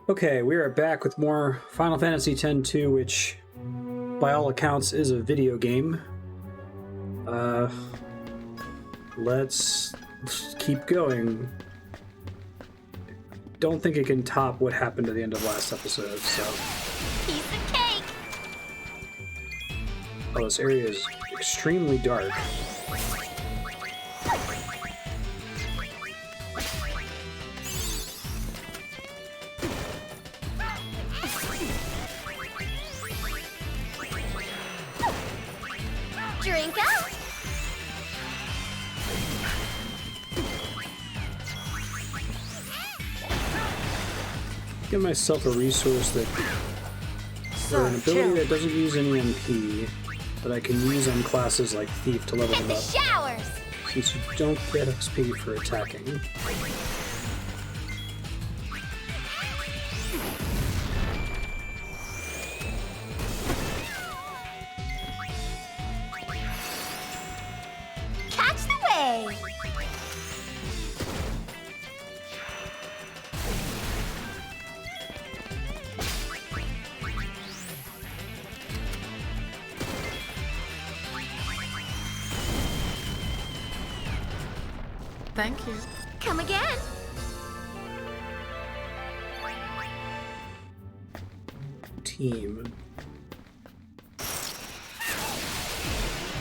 Okay, we are back with more Final Fantasy X-2, which, by all accounts, is a video game. Let's keep going. Don't think it can top what happened at the end of last episode, so... Piece of cake! Oh, this area is extremely dark. Drink up! Give myself a resource that... or an ability that doesn't use any MP, that I can use on classes like Thief to level them up. Showers! Since you don't get XP for attacking. Catch the wave! Thank you. Come again! Team. I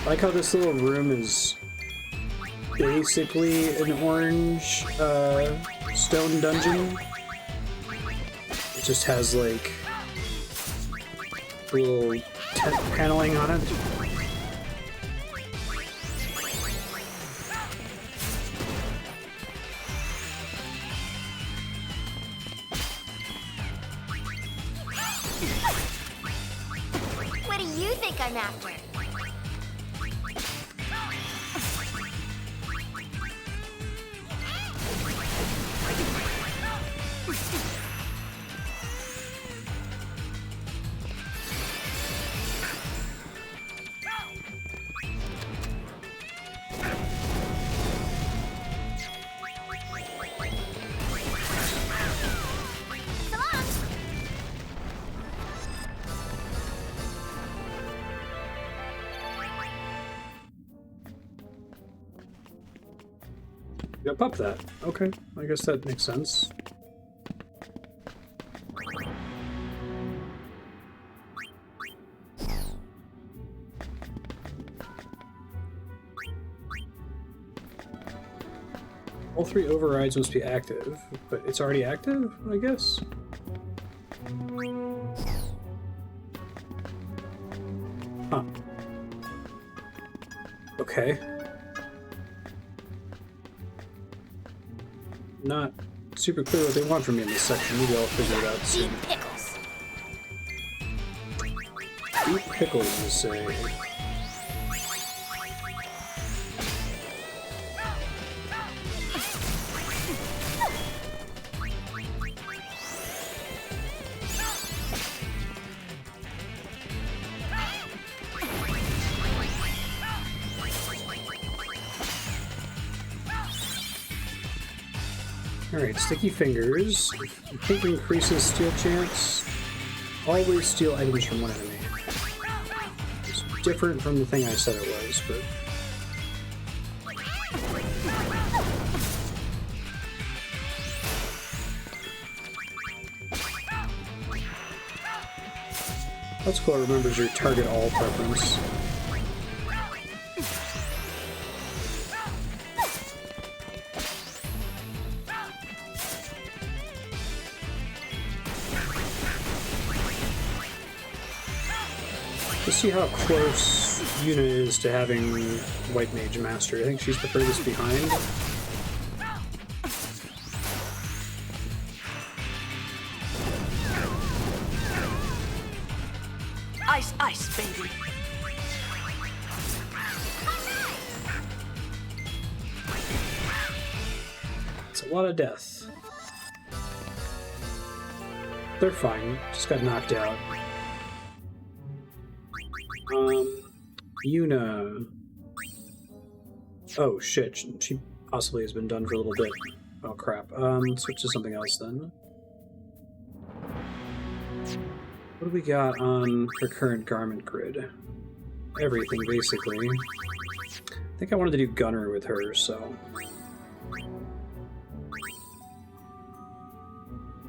like how this little room is basically an orange stone dungeon. It just has like a little paneling on it. What do you think I'm after? Come on! Yep, up that. Okay, I guess that makes sense. All three overrides must be active, but it's already active, I guess? Huh. Okay. Not super clear what they want from me in this section. Maybe I'll figure it out soon. Eat pickles! Eat pickles, you say? Alright, sticky fingers. Pink increases steal chance. Always steal items from one enemy. It's different from the thing I said it was, but... That's cool, it remembers your target all preference. Let's see how close Yuna is to having White Mage Master. I think she's the furthest behind. Ice, ice, baby. It's a lot of death. They're fine. Just got knocked out. Yuna. Oh shit, she possibly has been done for a little bit. Oh crap. Let's switch to something else then. What do we got on her current garment grid? Everything, basically. I think I wanted to do Gunner with her, so...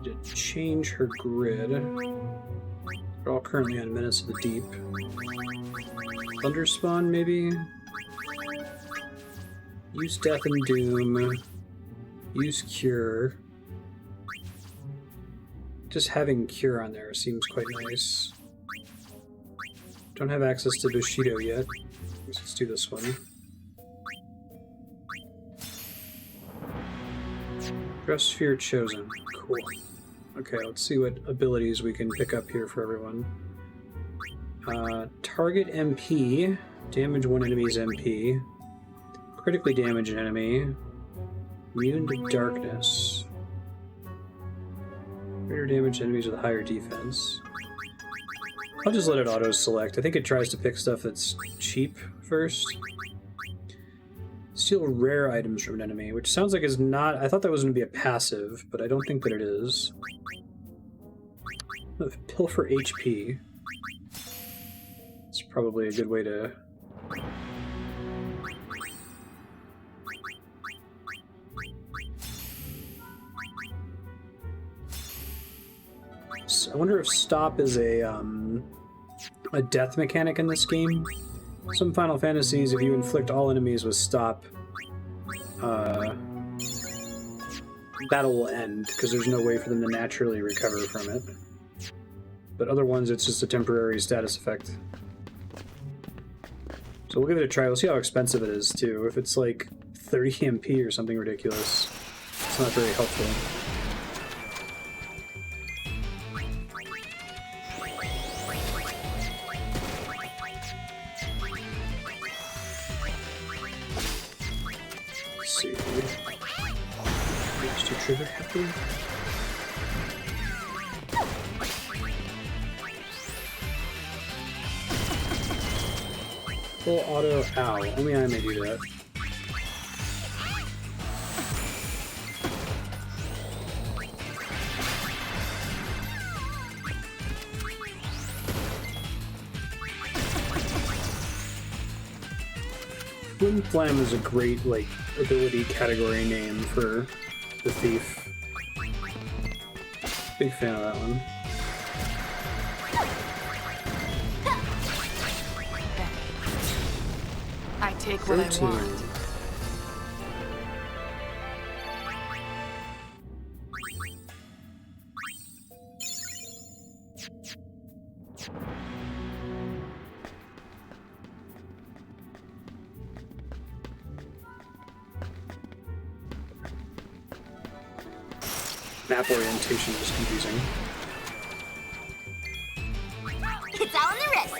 to change her grid. We're all currently on Menace of the Deep. Thunderspawn, maybe? Use Death and Doom. Use Cure. Just having Cure on there seems quite nice. Don't have access to Bushido yet. Let's do this one. Dress Sphere chosen. Cool. Okay, let's see what abilities we can pick up here for everyone. Target MP. Damage one enemy's MP. Critically damage an enemy. Immune to darkness. Greater damage to enemies with a higher defense. I'll just let it auto-select. I think it tries to pick stuff that's cheap first. Steal rare items from an enemy, which sounds like is not... I thought that was going to be a passive, but I don't think that it is. Pilfer HP. It's probably a good way to... I wonder if stop is a death mechanic in this game. Some Final Fantasies, if you inflict all enemies with stop, battle will end, because there's no way for them to naturally recover from it. But other ones, it's just a temporary status effect. So we'll give it a try. We'll see how expensive it is, too. If it's like 30 MP or something ridiculous, it's not very helpful. Trigger happy. Full auto ow. Only I may do that. Twin Flam is a great like ability category name for the thief. Big fan of that one. I take what I want. Map orientation is confusing. It's all in the wrist.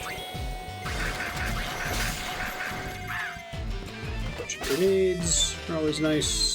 Bunch of grenades are always nice.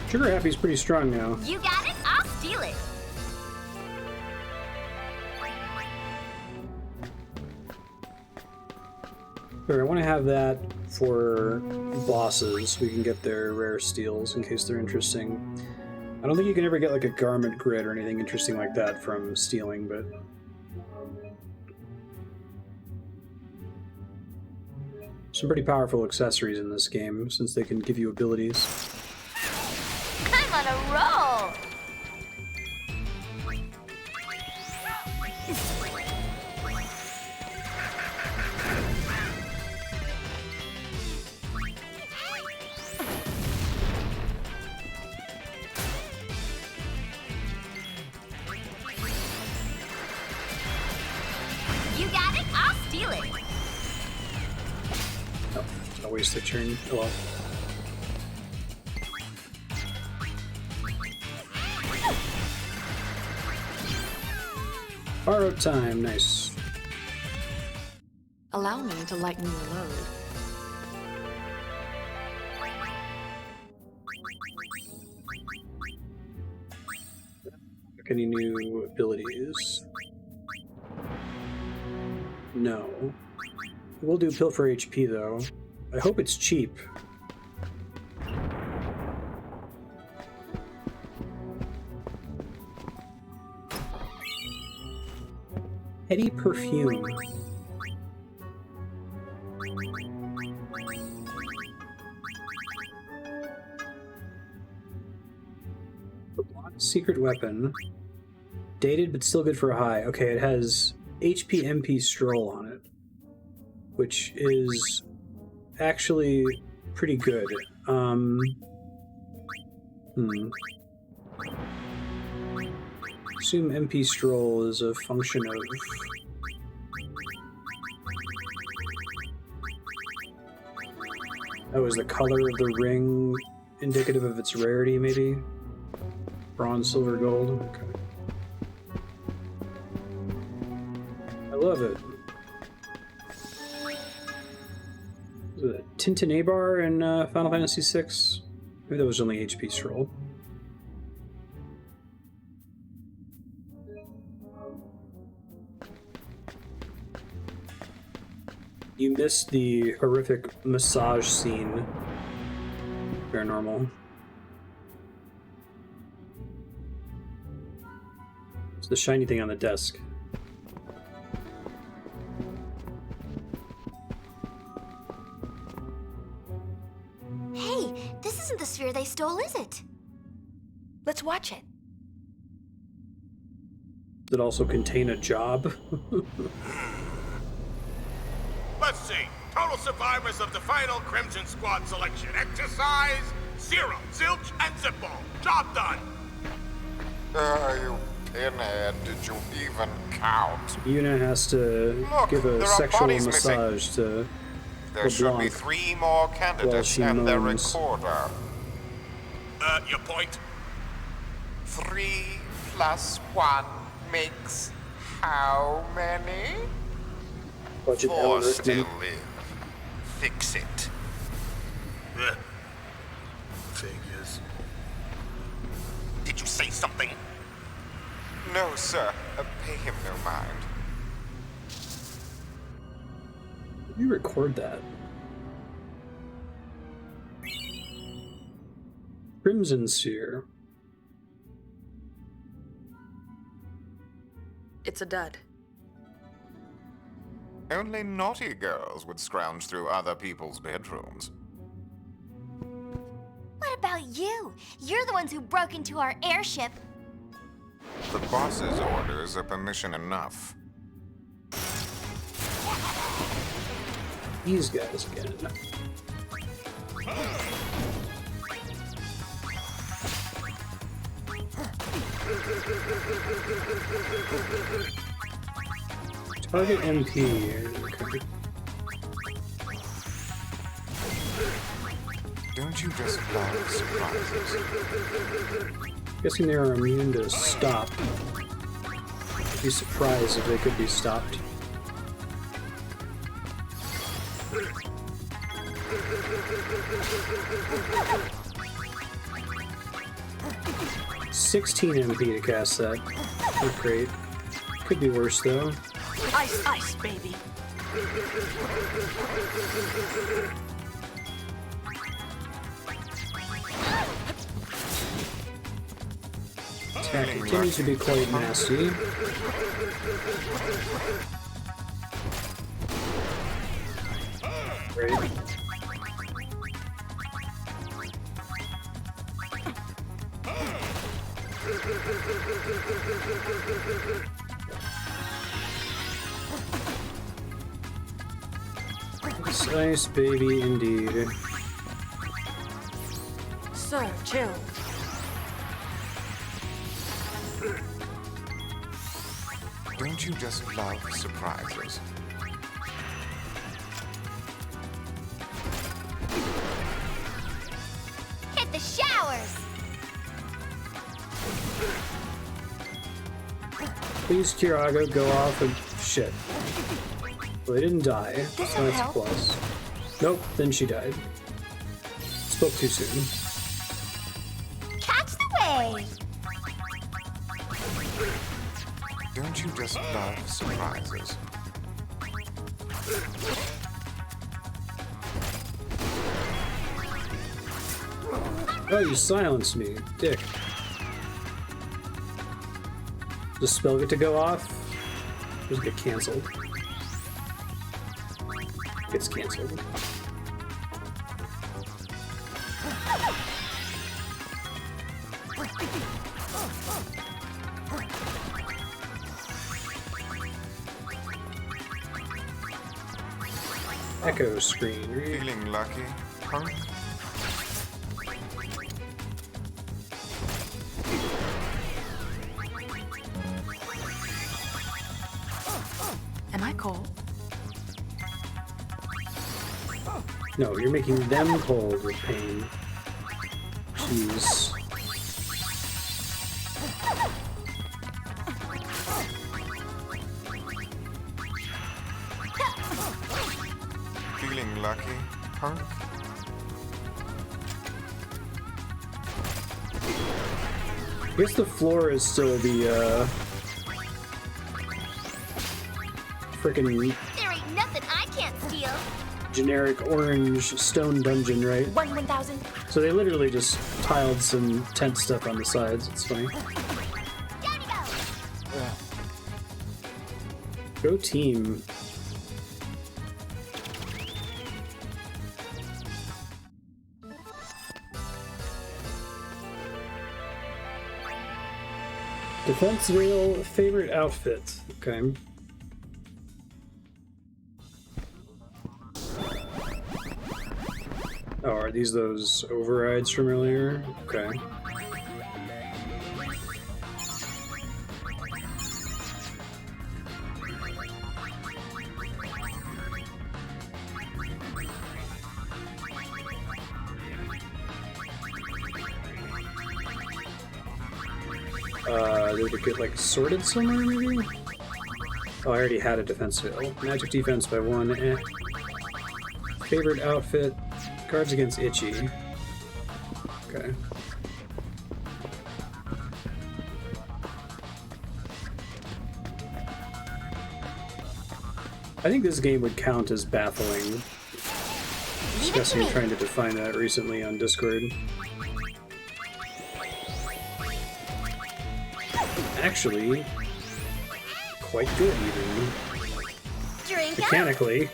Trigger Happy's pretty strong now. You got it? I'll steal it. Sure, I want to have that for bosses. We can get their rare steals in case they're interesting. I don't think you can ever get like a garment grid or anything interesting like that from stealing, but... some pretty powerful accessories in this game, since they can give you abilities. I'm on a roll. You got it? I'll steal it. Oh, I'll waste a turn. Oh well. Borrowed time, nice. Allow me to lighten your load. Any new abilities? No. We'll do pill for HP though. I hope it's cheap. Heady perfume. Secret weapon. Dated but still good for a high. Okay, it has HP MP Stroll on it, which is actually pretty good. Assume MP Stroll is a function of... Oh, is the color of the ring indicative of its rarity, maybe? Bronze, silver, gold. Okay. I love it. Was it Tintinabar in Final Fantasy VI? Maybe that was only HP Stroll. You missed the horrific massage scene. Paranormal. It's the shiny thing on the desk. Hey, this isn't the sphere they stole, is it? Let's watch it. Does it also contain a job? Let's see. Total survivors of the final Crimson Squad selection exercise: 0, zilch, and zippo. Job done. You pinhead, did you even count? Yuna has to Look, give a there are sexual bodies massage to There should be LeBlanc 3 more candidates she and their moans. recorder. Your point? 3 plus 1 makes how many? budget 4 Alan still Rickman. live. Fix it. Figures. Did you say something? No, sir. Pay him no mind. Did you record that? Crimson Sphere. It's a dud. Only naughty girls would scrounge through other people's bedrooms. What about you? You're the ones who broke into our airship. The boss's orders are permission enough. These guys again. Target MP. Okay. Don't you just love surprises? Guessing they are immune to stop. I'd be surprised if they could be stopped. $16 MP to cast that. Not great. Could be worse though. Ice, ice, baby. Attack continues to be quite nasty. Great. Nice baby indeed. Sir, chill. Don't you just love surprises? Hit the showers. Please, Kiraga, go off and shit. Well, they didn't die. This'll So that's a help. plus. Nope, then she died. Spoke too soon. Catch the wave! Don't you just love surprises? Oh, you silenced me, dick. Does the spell get to go off? Or does it get cancelled? Gets cancelled. Echo screen. Feeling lucky, punk? Am I cold? No, you're making them cold with pain. Jeez. Feeling lucky, punk? I guess the floor is still the, frickin' There ain't nothing I can't steal. generic orange stone dungeon, right? 1,000. So they literally just tiled some tent stuff on the sides. It's funny. Down you go. Go team. Defense Veil favorite outfit. Okay. Oh, are these those overrides from earlier? Okay. Did it get like sorted somewhere maybe? Oh, I already had a defense veil. Magic defense by 1. Eh. Favorite outfit. Guards against itchy. Okay. I think this game would count as baffling. Leave it to Discussing me. trying to define that recently on Discord. Actually, quite good even. Drink up. Mechanically.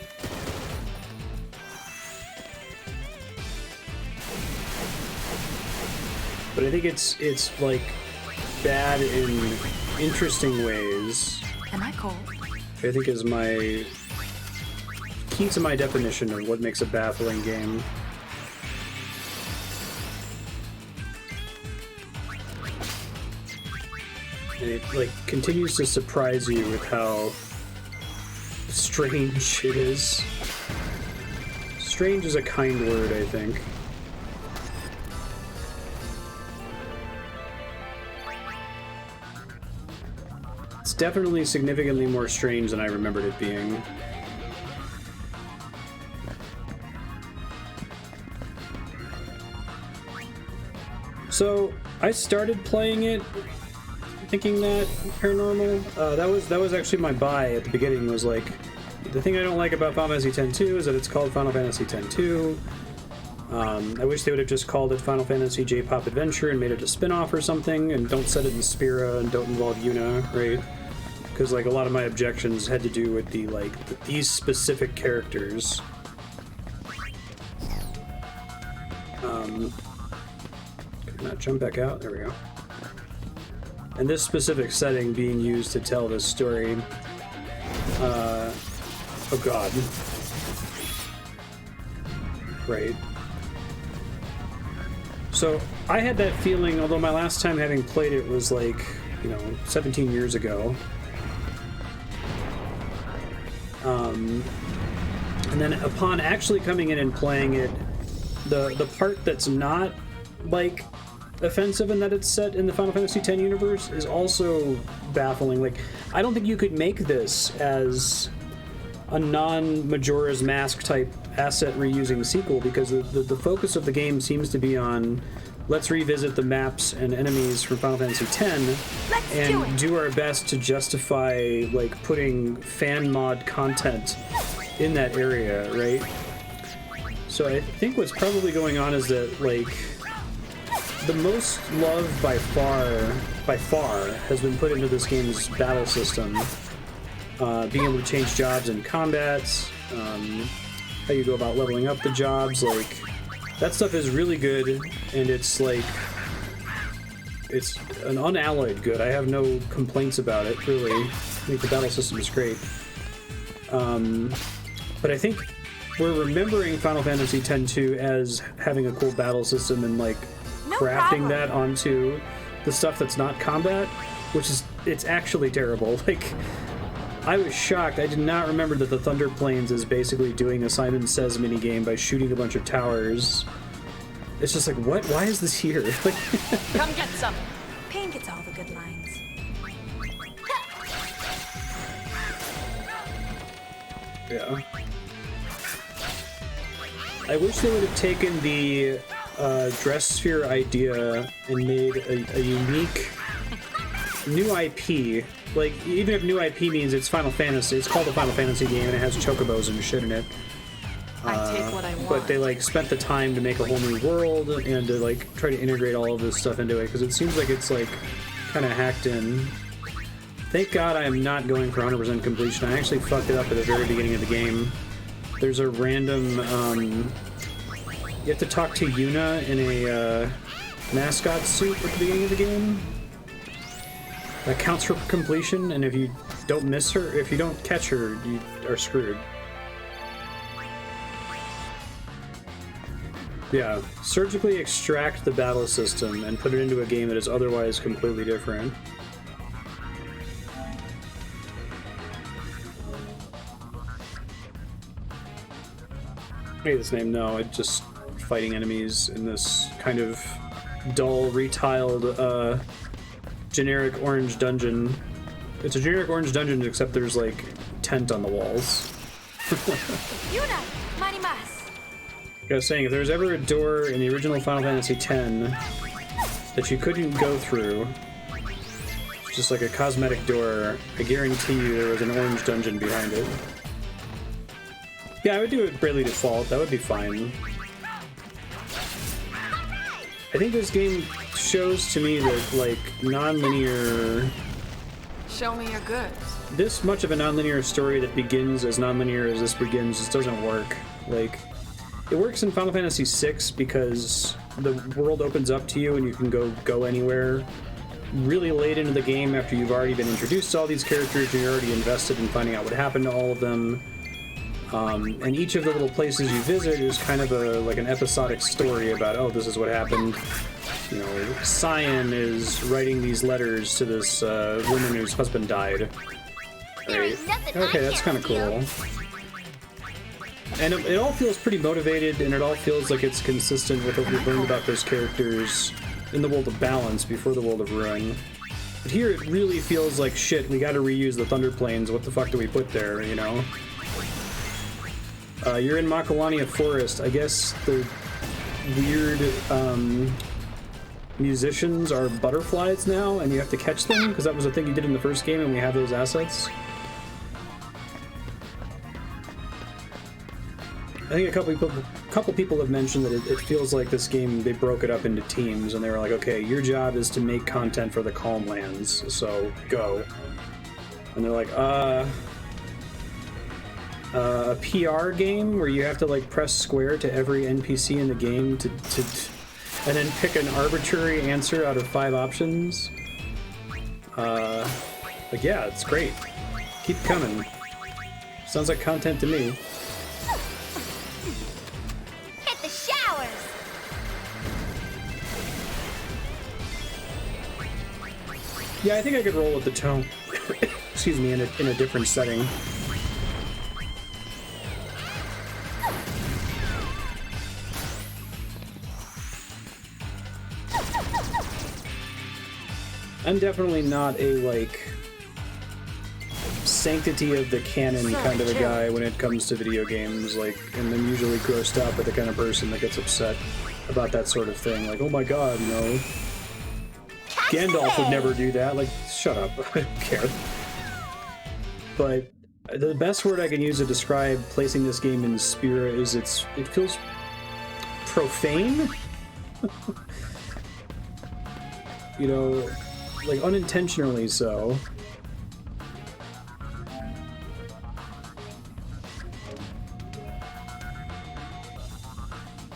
But I think it's like bad in interesting ways. Am I cold? Which I think is my key to my definition of what makes a baffling game. And it like continues to surprise you with how strange it is. Strange is a kind word, I think. It's definitely significantly more strange than I remembered it being. So I started playing it thinking that paranormal. That was actually my buy at the beginning. Was like, the thing I don't like about Final Fantasy X-2 is that it's called Final Fantasy X-2. I wish they would have just called it Final Fantasy J-Pop Adventure and made it a spin-off or something, and don't set it in Spira and don't involve Yuna, right? Because like a lot of my objections had to do with these specific characters. Can I not jump back out? There we go. And this specific setting being used to tell this story. Oh god. Right. So I had that feeling, although my last time having played it was like, 17 years ago. And then upon actually coming in and playing it, the part that's not like offensive in that it's set in the Final Fantasy X universe is also baffling. Like, I don't think you could make this as a non-Majora's Mask type asset reusing sequel, because the focus of the game seems to be on let's revisit the maps and enemies from Final Fantasy X and do our best to justify like putting fan mod content in that area, right? So I think what's probably going on is that like the most love by far has been put into this game's battle system. Being able to change jobs in combats, how you go about leveling up the jobs, like that stuff is really good, and it's like it's an unalloyed good. I have no complaints about it, really. I think the battle system is great. But I think we're remembering Final Fantasy X-2 as having a cool battle system and like crafting that onto the stuff that's not combat, which is it's actually terrible. Like I was shocked. I did not remember that the Thunder Plains is basically doing a Simon Says minigame by shooting a bunch of towers. It's just like, what? Why is this here? Like, Come get some. Pain gets all the good lines. yeah. I wish they would have taken the dress sphere idea and made a unique new IP. Like, even if new IP means it's Final Fantasy, it's called a Final Fantasy game and it has chocobos and shit in it. I take what I want. But they like spent the time to make a whole new world and to like try to integrate all of this stuff into it, because it seems like it's like kind of hacked in. Thank God I am not going for 100% completion. I actually fucked it up at the very beginning of the game. There's a random you have to talk to Yuna in a mascot suit at the beginning of the game. That counts for completion, and if you don't miss her, if you don't catch her, you are screwed. Yeah, surgically extract the battle system and put it into a game that is otherwise completely different. I hate this name. No, it's just fighting enemies in this kind of dull, retiled, generic orange dungeon. It's a generic orange dungeon, except there's like tent on the walls. Yuna, marimas. I was saying, if there was ever a door in the original Final Fantasy X that you couldn't go through, just like a cosmetic door, I guarantee you there was an orange dungeon behind it. Yeah, I would do it Bravely Default. That would be fine. I think this game shows to me that, like, non-linear... Show me your goods. This much of a non-linear story that begins as non-linear as this begins just doesn't work. Like, it works in Final Fantasy VI because the world opens up to you and you can go anywhere really late into the game after you've already been introduced to all these characters and you're already invested in finding out what happened to all of them. And each of the little places you visit is kind of like an episodic story about, oh, this is what happened. You know, Cyan is writing these letters to this woman whose husband died. Right? Okay, that's kind of cool. And it all feels pretty motivated, and it all feels like it's consistent with what we've learned about those characters in the World of Balance before the World of Ruin. But here it really feels like, shit, we gotta reuse the Thunder Plains, what the fuck do we put there, you know? You're in Makalania Forest. I guess the weird musicians are butterflies now, and you have to catch them, because that was a thing you did in the first game, and we have those assets. I think a couple people have mentioned that it feels like this game, they broke it up into teams, and they were like, okay, your job is to make content for the Calm Lands, so go. And they're like, a PR game where you have to like press square to every NPC in the game to and then pick an arbitrary answer out of 5 options. Like, yeah, it's great. Keep coming. Sounds like content to me. Hit the showers. Yeah, I think I could roll with the tone. Excuse me, in a different setting. I'm definitely not a, like, sanctity of the canon kind of a guy when it comes to video games, like, and I'm usually grossed out by the kind of person that gets upset about that sort of thing. Like, oh my god, you know, Gandalf would never do that. Like, shut up, I don't care. But the best word I can use to describe placing this game in Spira is it feels profane. You know, like unintentionally so.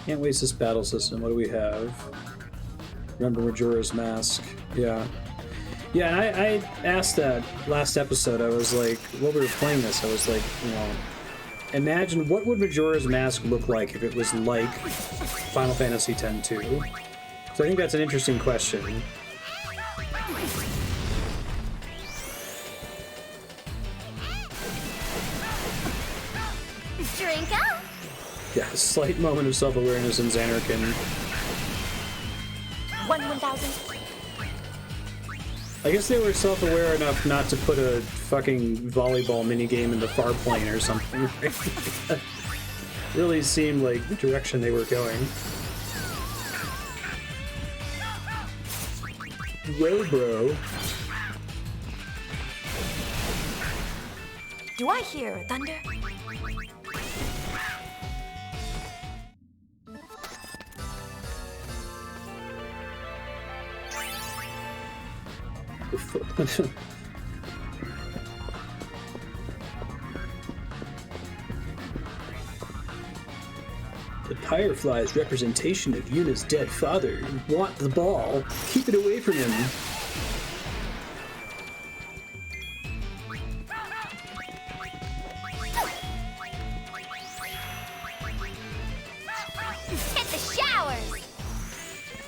Can't waste this battle system. What do we have? Remember Majora's Mask. Yeah. Yeah, and I asked that last episode. I was like, while we were playing this, I was like, you know, imagine what would Majora's Mask look like if it was like Final Fantasy X-2? So I think that's an interesting question. Drink up. Yeah, a slight moment of self-awareness in Xanarkin. 1,000. I guess they were self-aware enough not to put a fucking volleyball minigame in the far plane or something. That really seemed like the direction they were going. Well, bro. Do I hear thunder? The Firefly's representation of Yuna's dead father. Want the ball? Keep it away from him. Hit the showers.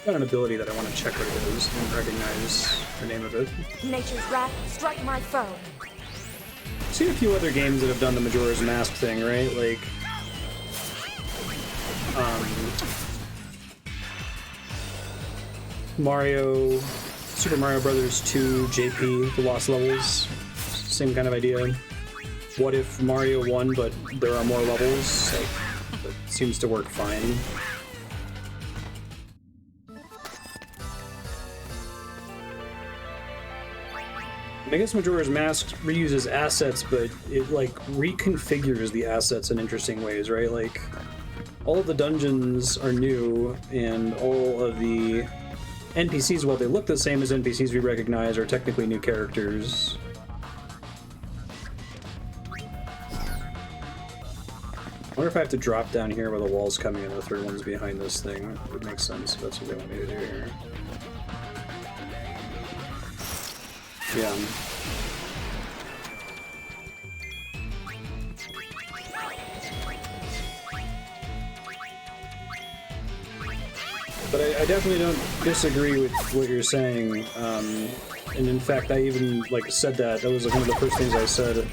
Got an ability that I want to check what it is and recognize the name of it. Nature's wrath, strike my foe. I've seen a few other games that have done the Majora's Mask thing, right? Like, Super Mario Brothers 2 JP, The Lost Levels, same kind of idea. What if Mario won, but there are more levels? Like, that seems to work fine. I guess Majora's Mask reuses assets, but it, like, reconfigures the assets in interesting ways, right? Like, all of the dungeons are new, and all of the NPCs, while they look the same as NPCs we recognize, are technically new characters. I wonder if I have to drop down here where the wall's coming in, the third one's behind this thing. That would make sense if that's what they want me to do here. Yeah. But I definitely don't disagree with what you're saying. And in fact, I even said that. That was one of the first things I said.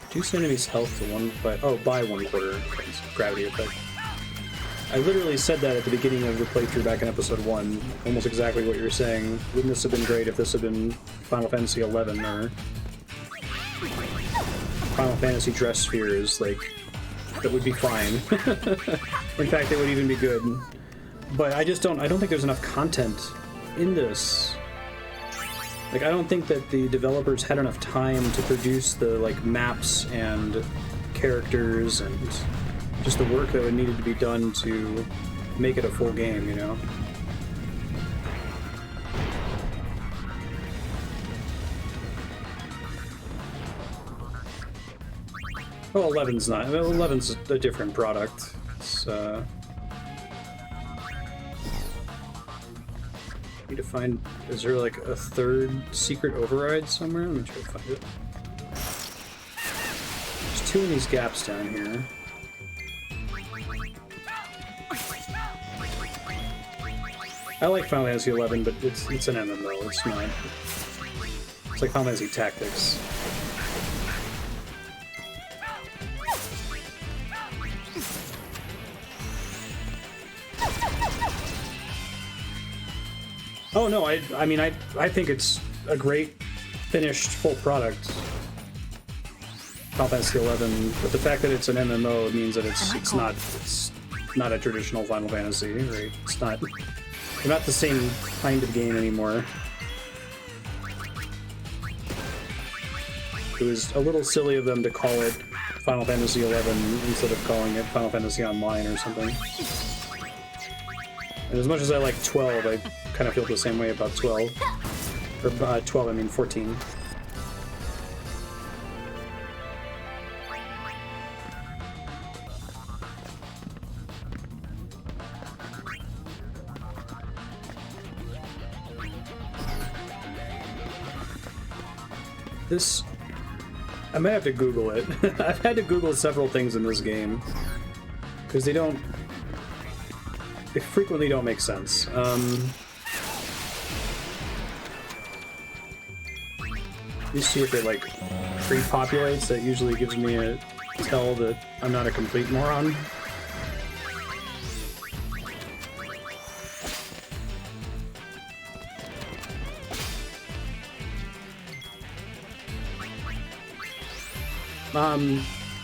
Reduce enemies' health to by 1/4 gravity effect. I literally said that at the beginning of the playthrough back in episode 1. Almost exactly what you're saying. Wouldn't this have been great if this had been Final Fantasy 11 or Final Fantasy Dress Spheres? Like, that would be fine. In fact, it would even be good. But I don't think there's enough content in this. Like, I don't think that the developers had enough time to produce the, maps and characters and just the work that would needed to be done to make it a full game, you know? Well, 11's not. 11's a different product. It's, need to find... Is there, a third secret override somewhere? Let me try to find it. There's 2 in these gaps down here. I like Final Fantasy 11, but it's an MMO. It's not. It's like Final Fantasy Tactics. Oh no, I mean I think it's a great finished full product. Final Fantasy 11, but the fact that it's an MMO means that it's not a traditional Final Fantasy, right? They're not the same kind of game anymore. It was a little silly of them to call it Final Fantasy 11 instead of calling it Final Fantasy Online or something. And as much as I like 12, I kind of feel the same way about 12. Or 12, I mean 14. This... I might have to Google it. I've had to Google several things in this game. Because they frequently don't make sense. You see if it, like, pre-populates. That usually gives me a tell that I'm not a complete moron.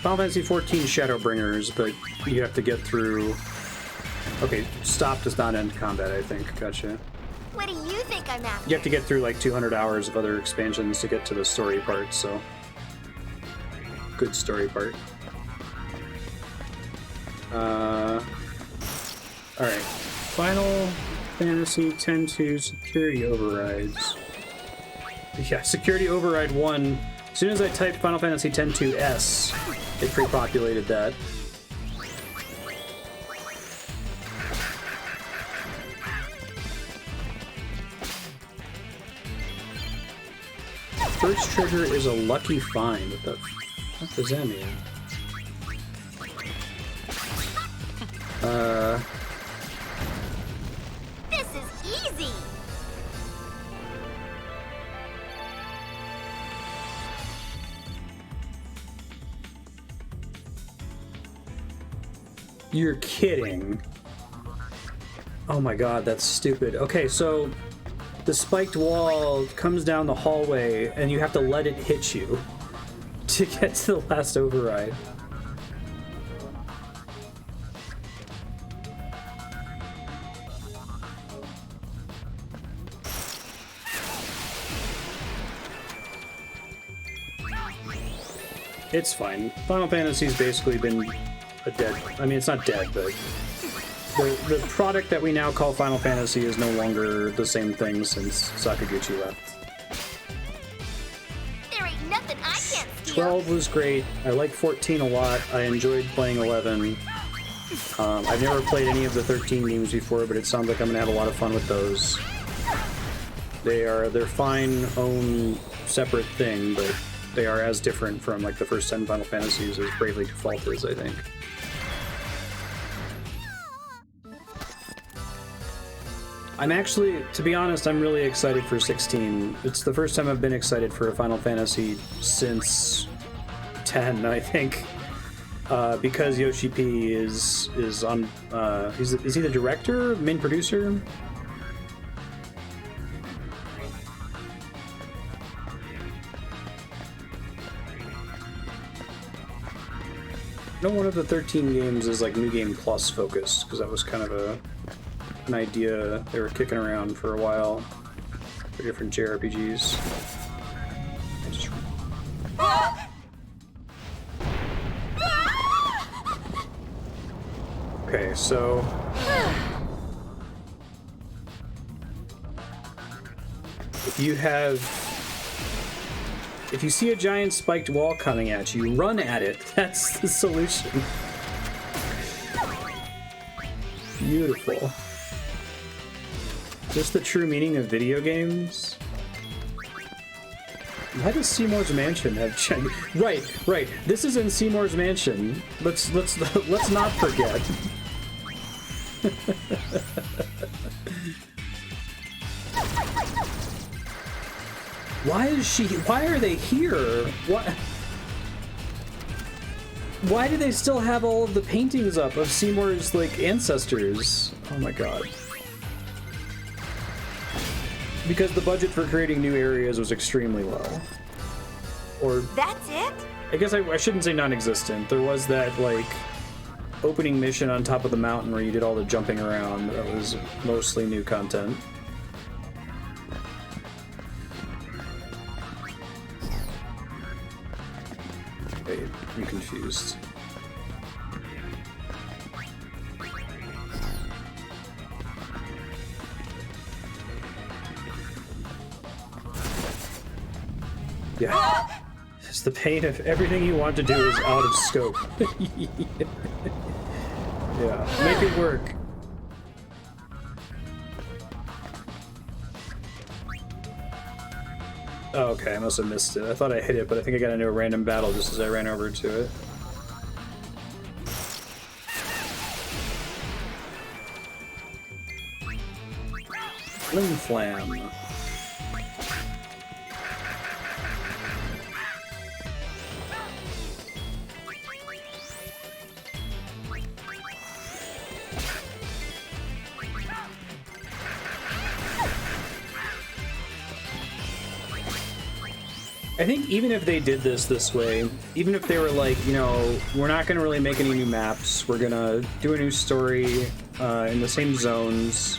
Final Fantasy 14 Shadowbringers, but you have to get through... Okay, stop does not end combat, I think. Gotcha. What do you think I'm after? You have to get through like 200 hours of other expansions to get to the story part, so... Good story part. Alright. Final Fantasy X-2 Security Overrides. Yeah, Security Override 1. As soon as I typed Final Fantasy X-2S, it pre-populated that. First trigger is a lucky find. What the fuck does that mean? This is easy! You're kidding. Oh my god, that's stupid. Okay, so the spiked wall comes down the hallway and you have to let it hit you to get to the last override. It's fine. Final Fantasy's basically been a dead... I mean, it's not dead, but... The product that we now call Final Fantasy is no longer the same thing since Sakaguchi left. There ain't nothing I can't steal. 12 was great. I like 14 a lot. I enjoyed playing 11. I've never played any of the 13 games before, but it sounds like I'm gonna have a lot of fun with those. They're fine, own, separate thing, but they are as different from like the first 10 Final Fantasies as Bravely Default is, I think. I'm actually, to be honest, I'm really excited for 16. It's the first time I've been excited for a Final Fantasy since 10, I think. Because Yoshi P is on, is he the director, main producer? I know one of the 13 games is like New Game Plus focused, because that was kind of an idea they were kicking around for a while for different JRPGs. Okay, so... If you see a giant spiked wall coming at you, run at it. That's the solution. Beautiful. Just the true meaning of video games. Why does Seymour's Mansion have right. This is in Seymour's Mansion. Let's not forget. Why are they here? Why do they still have all of the paintings up of Seymour's like ancestors? Oh my god. Because the budget for creating new areas was extremely low. Or That's it? I guess I shouldn't say non-existent. There was that, like, opening mission on top of the mountain where you did all the jumping around. That was mostly new content. Wait, I'm confused. Yeah. It's the pain of everything you want to do is out of scope. Yeah, make it work. Oh, okay, I must have missed it. I thought I hit it, but I think I got into a random battle just as I ran over to it. Flim Flam. I think even if they did this way, even if they were like, you know, we're not going to really make any new maps, we're going to do a new story in the same zones.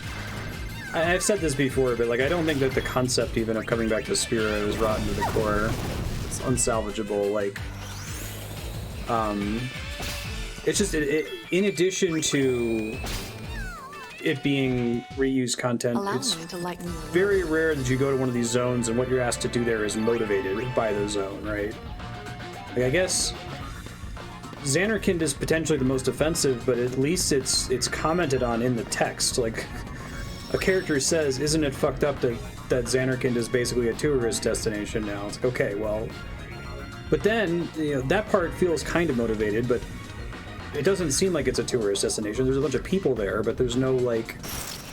I've said this before, but like I don't think that the concept even of coming back to Spiro is rotten to the core. It's unsalvageable. Like, it's just in addition to it being reused content, it's very rare that you go to one of these zones and what you're asked to do there is motivated by the zone, right? Like, I guess Xanarkand is potentially the most offensive, but at least it's commented on in the text. Like, a character says, "Isn't it fucked up that Xanarkand is basically a tourist destination now?" It's like, okay, well, but then, you know, that part feels kind of motivated, but it doesn't seem like it's a tourist destination. There's a bunch of people there, but there's no, like,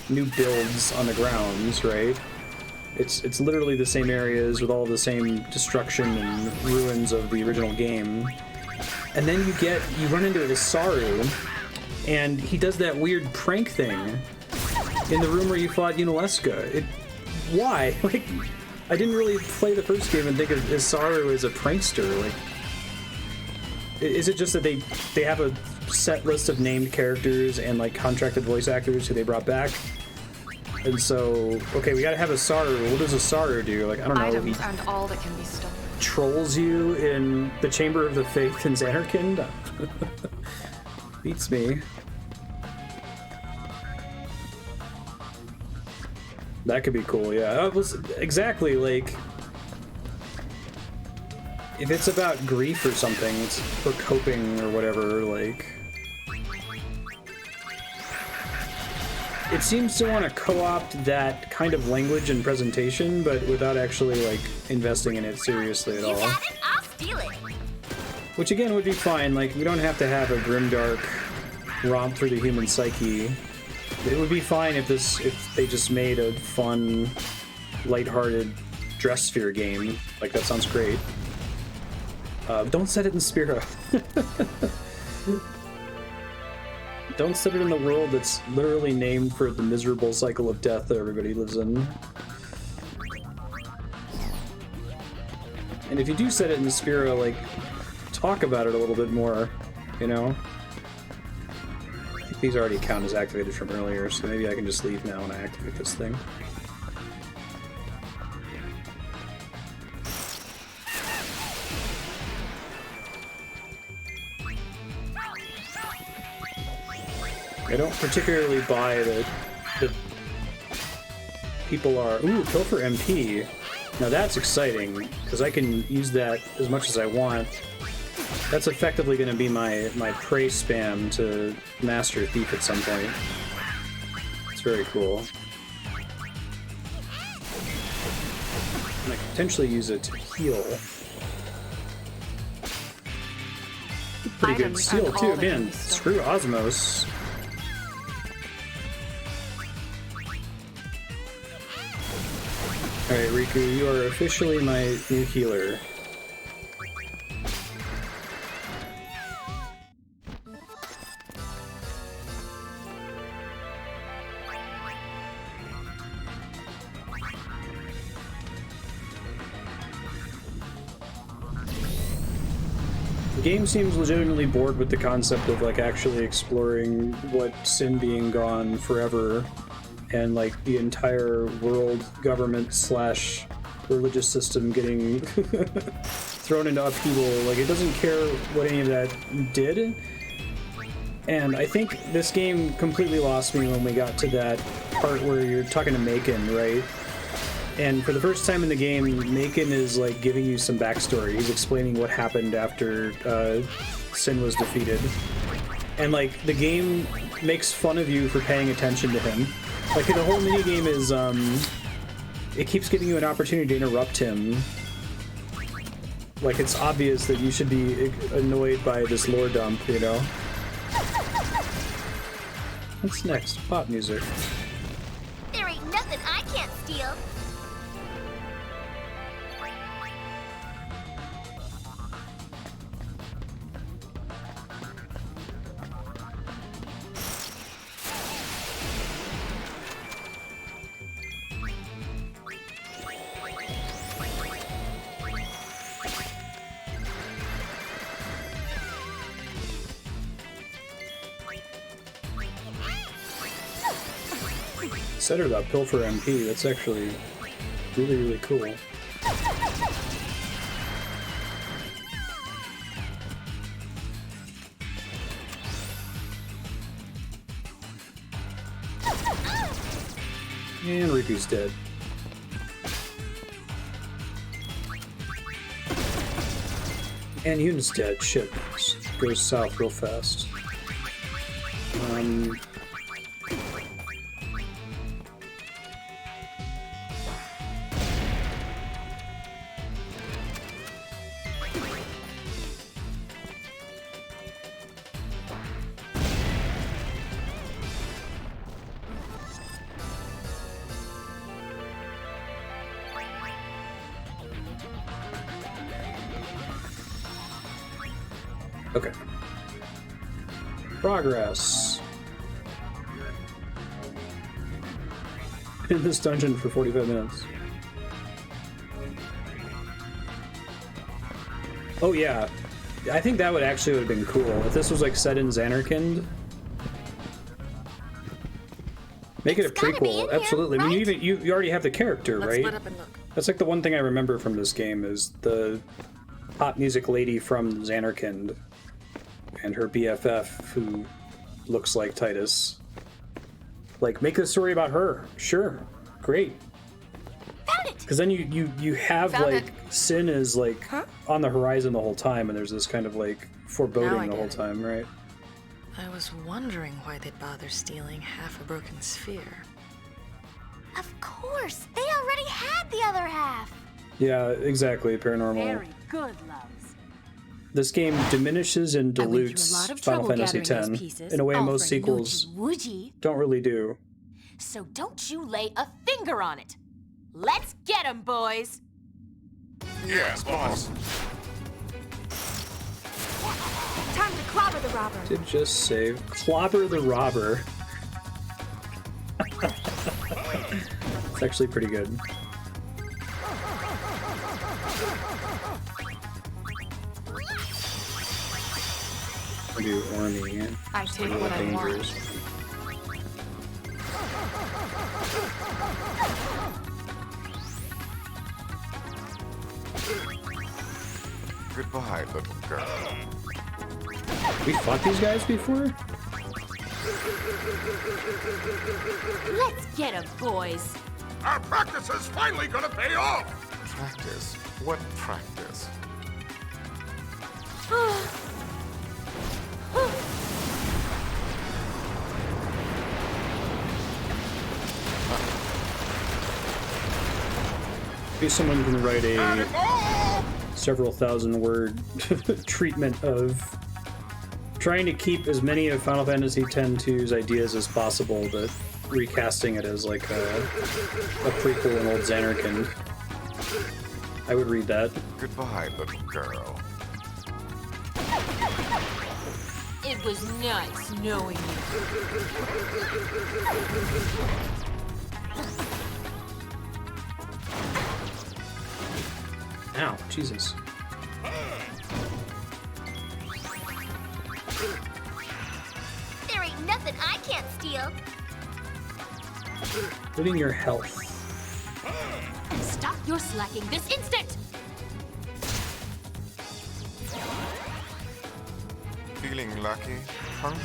new builds on the grounds, right? It's literally the same areas with all the same destruction and ruins of the original game. And then you run into Isaru, and he does that weird prank thing in the room where you fought Unaleska. Why? Like, I didn't really play the first game and think of Isaru as a prankster. Like, is it just that they have a set list of named characters and like contracted voice actors who they brought back? And so, okay, we gotta have Isaru. What does Isaru do? Like, I don't know. Items aren't all that can be stolen. Trolls you in the Chamber of the Faith in Xanarkand? Beats me. That could be cool, yeah. It was exactly like, if it's about grief or something, it's for coping or whatever, like, it seems to want to co-opt that kind of language and presentation, but without actually, like, investing in it seriously at all. You have it? I'll steal it. Which, again, would be fine. Like, we don't have to have a grimdark romp through the human psyche. It would be fine if they just made a fun, lighthearted dress sphere game. Like, that sounds great. Don't set it in Spiro. Don't set it in the world that's literally named for the miserable cycle of death that everybody lives in. And if you do set it in Spiro, like, talk about it a little bit more, you know? I think these already count as activated from earlier, so maybe I can just leave now when I activate this thing. I don't particularly buy that people are... Ooh, kill for MP. Now that's exciting, because I can use that as much as I want. That's effectively going to be my prey spam to Master Thief at some point. It's very cool. And I can potentially use it to heal. Pretty good steal too. Again, screw Osmos. Alright, Riku, you are officially my new healer. game seems legitimately bored with the concept of like actually exploring what Sin being gone forever and like the entire world government slash religious system getting thrown into upheaval. Like, it doesn't care what any of that did. And I think this game completely lost me when we got to that part where you're talking to Macon, right? And for the first time in the game, Macon is like giving you some backstory. He's explaining what happened after Sin was defeated. And like, the game makes fun of you for paying attention to him. Like, the whole minigame is, it keeps giving you an opportunity to interrupt him. Like, it's obvious that you should be annoyed by this lore dump, you know? What's next? Pop music. There ain't nothing I can't steal. Said it about Pilfer MP. That's actually really, really cool. And Riku's dead. And Yun's dead. Shit. Goes south real fast. Okay. Progress. In this dungeon for 45 minutes. Oh yeah. I think that would actually have been cool. If this was like set in Xanarkand. Make it a prequel. Absolutely. Right? I mean, you already have the character, Let's right? split up and look. That's like the one thing I remember from this game is the pop music lady from Xanarkand and her BFF who looks like Titus. Like, make a story about her. Sure. Great. Found it! Because then you have Found like it. Sin is like on the horizon the whole time, and there's this kind of like Now I foreboding the get whole it. time, right? I was wondering why they'd bother stealing half a broken sphere. Of course! They already had the other half! Yeah, exactly. Paranormal. Very good, loves. This game diminishes and I went through a dilutes lot of Final trouble Fantasy gathering those X pieces, in a way all most for sequels noogie-woogie. don't really do. So don't you lay a finger on it. Let's get 'em, boys. Yes, boss. Time to clobber the robber. Did just save Clobber the Robber. It's actually pretty good. I'll do Ormy. I take what I want. Dangerous. Goodbye, little girl. We fought these guys before? Let's get 'em, boys. Our practice is finally gonna pay off! Practice? What practice? Maybe someone can write a Cannonball! several thousand word treatment of trying to keep as many of Final Fantasy X-2's ideas as possible, but recasting it as like a prequel in old Xanarkand. I would read that. Goodbye, little girl. It was nice knowing you. Ow, Jesus. There ain't nothing I can't steal. Including your health. Stop your slacking this instant! Feeling lucky, punk?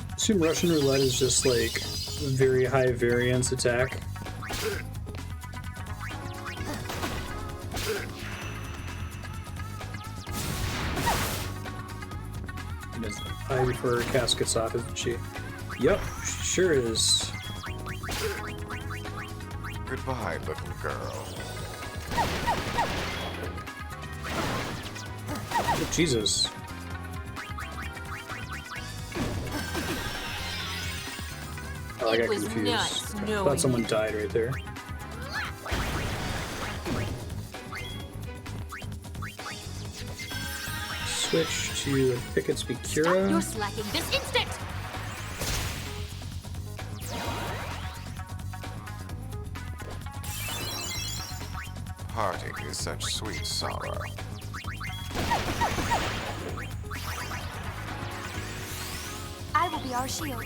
I assume Russian roulette is just like very high variance attack. And it's high before her cast gets off, isn't she? Yep, she sure is. Goodbye, little girl. Oh, Jesus. Oh, I It got was confused. nuts I knowing thought someone died right there. Switch to, I think it's Stop Bikira. your slacking this instant! Parting is such sweet sorrow. I will be our shield.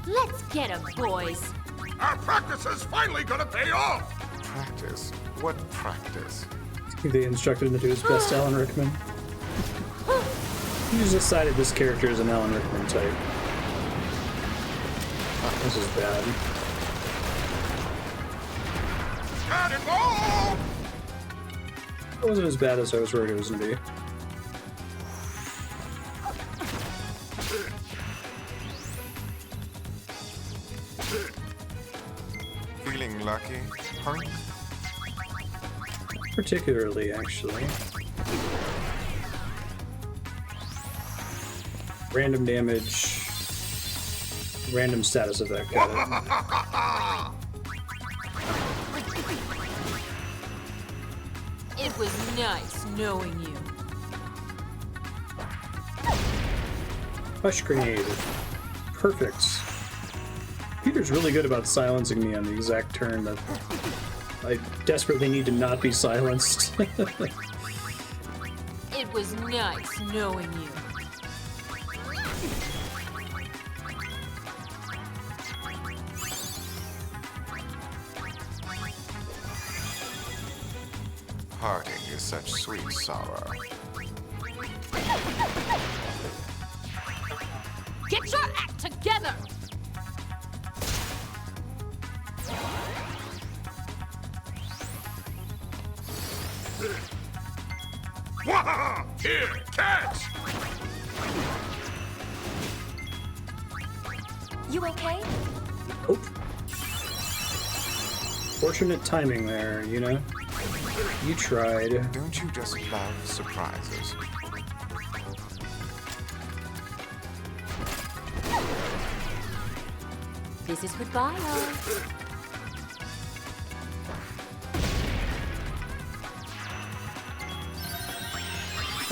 Let's get 'em, boys! Our practice is finally gonna pay off! Practice? What practice? I think they instructed him to do his best Alan Rickman. He just decided this character is an Alan Rickman type. Oh, this is bad. Cannonball! It wasn't as bad as I was worried it was going to be. Feeling lucky, punk? Particularly, actually. Random damage. Random status effect. Got it. It was nice knowing you. Hush grenade. Perfect. Peter's really good about silencing me on the exact turn that I desperately need to not be silenced. It was nice knowing you. Parting is such sweet sorrow. Get your act together! Wahaha! Here, catch! You okay? Oh. Fortunate timing there, you know? You tried. Don't you just love surprises? This is goodbye, love.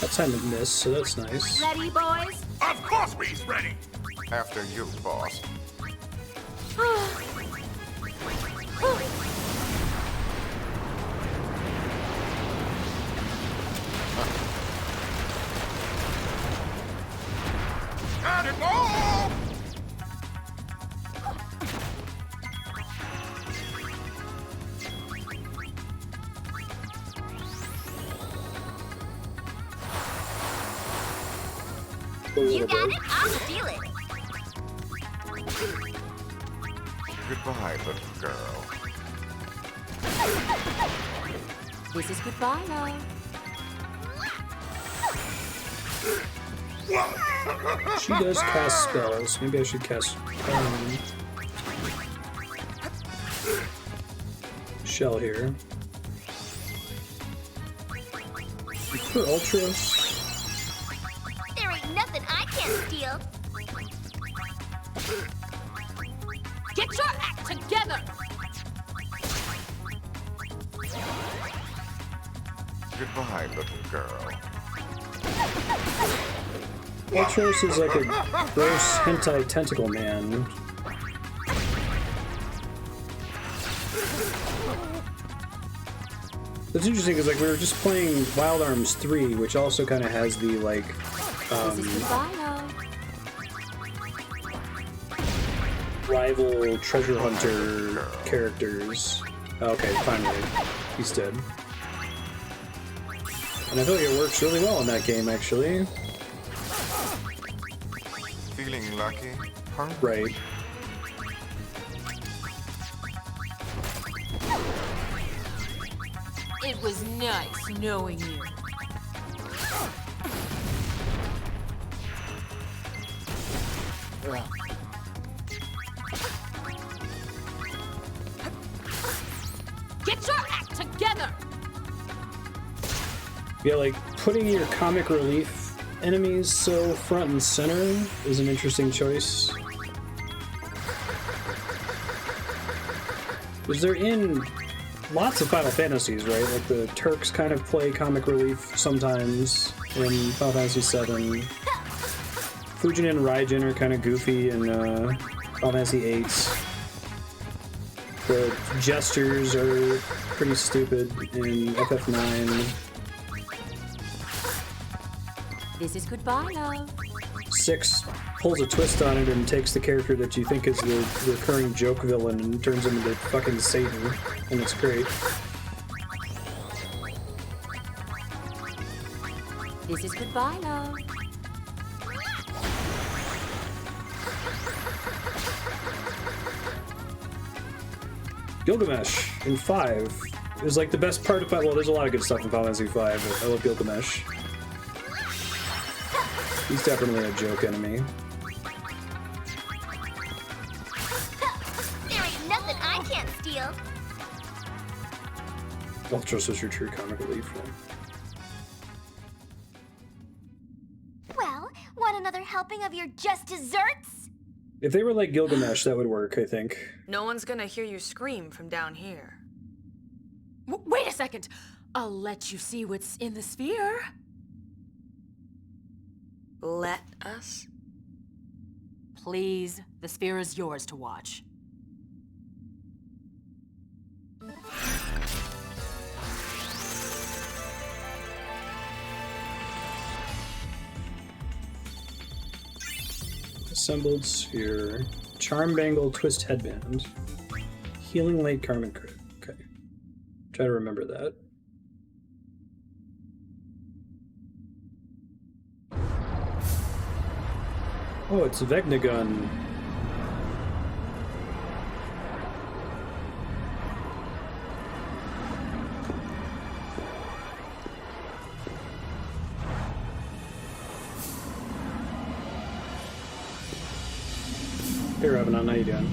That time it missed, so that's nice. Ready, boys? Of course we's ready! After you, boss. Cannonball! A You little got bit. it? I'll steal it. Goodbye, little girl. This is goodbye, love. She does cast spells. Maybe I should cast Shell here. For Ultras. There ain't nothing I can't steal. Get your act together! Goodbye, little girl. Ultros is like a gross hentai tentacle man. That's interesting because like we were just playing Wild Arms 3, which also kind of has the like This is goodbye, love. rival treasure hunter characters. Okay, finally, he's dead. And I feel like it works really well in that game, actually. Feeling lucky, huh? Right. It was nice knowing you. Get your act together! Yeah, like putting your comic relief enemies so front and center is an interesting choice. Because they're in lots of Final Fantasies, right? Like the Turks kind of play comic relief sometimes in Final Fantasy VII. Fujin and Raijin are kind of goofy in Final Fantasy VIII. The gestures are pretty stupid in FF9. This is goodbye, love. 6 pulls a twist on it and takes the character that you think is the recurring joke villain and turns him into fucking Satan, and it's great. This is goodbye, love. Gilgamesh in 5 is like the best part about, well, there's a lot of good stuff in Final Fantasy 5, but I love Gilgamesh. He's definitely a joke enemy. There ain't nothing I can't steal. Ultra was your true comic relief. Well, want another helping of your just desserts? If they were like Gilgamesh, that would work, I think. No one's gonna hear you scream from down here. Wait a second. I'll let you see what's in the sphere. Let us? Please, the sphere is yours to watch. Assembled sphere. Charm bangle, twist headband. Healing light, Carmen crit. Okay. Try to remember that. Oh, it's Vegnagun. Hey, Revenant, how you doing?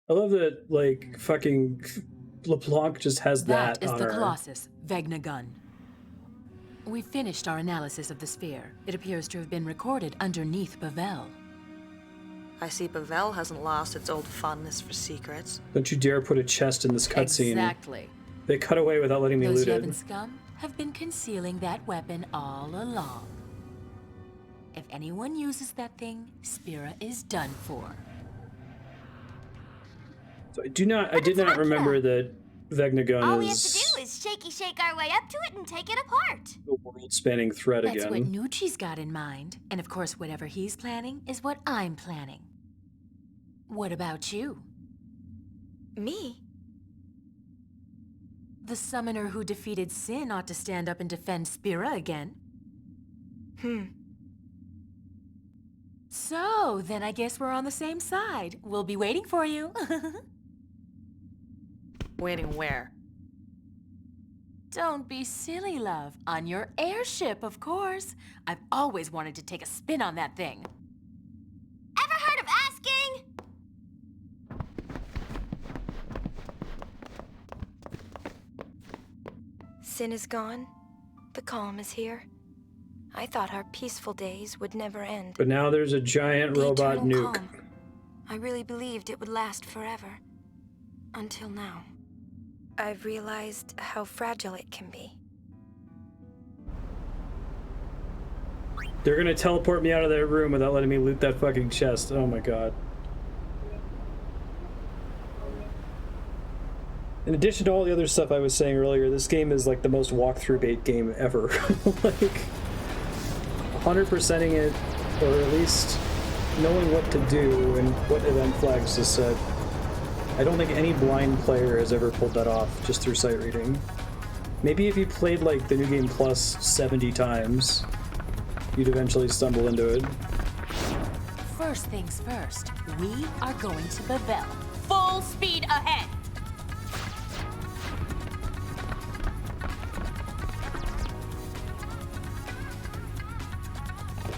I love that, like, fucking LeBlanc just has that That is on the her. Colossus, Vegnagun. We finished our analysis of the sphere. It appears to have been recorded underneath Bavel. I see Bavel hasn't lost its old fondness for secrets. Don't you dare put a chest in this cutscene. Exactly. They cut away without letting me Those loot Yevon it. scum have been concealing that weapon all along. If anyone uses that thing, Spira is done for. So I did not remember that Vegnagun All we have to is do is shake our way up to it and take it apart. a world-spanning threat That's again. what Nucci's got in mind. And of course, whatever he's planning is what I'm planning. What about you? Me? The summoner who defeated Sin ought to stand up and defend Spira again. So, then I guess we're on the same side. We'll be waiting for you. Waiting where? Don't be silly, love. On your airship, of course. I've always wanted to take a spin on that thing. Ever heard of asking? Sin is gone. The calm is here. I thought our peaceful days would never end. But now there's a giant The robot eternal nuke. calm. I really believed it would last forever. Until now. I've realized how fragile it can be. They're gonna teleport me out of that room without letting me loot that fucking chest. Oh my god. In addition to all the other stuff I was saying earlier, this game is like the most walkthrough bait game ever. Like, 100%ing it, or at least knowing what to do and what event flags to set. I don't think any blind player has ever pulled that off just through sight reading. Maybe if you played like the New Game Plus 70 times, you'd eventually stumble into it. First things first, we are going to Bavel. Full speed ahead!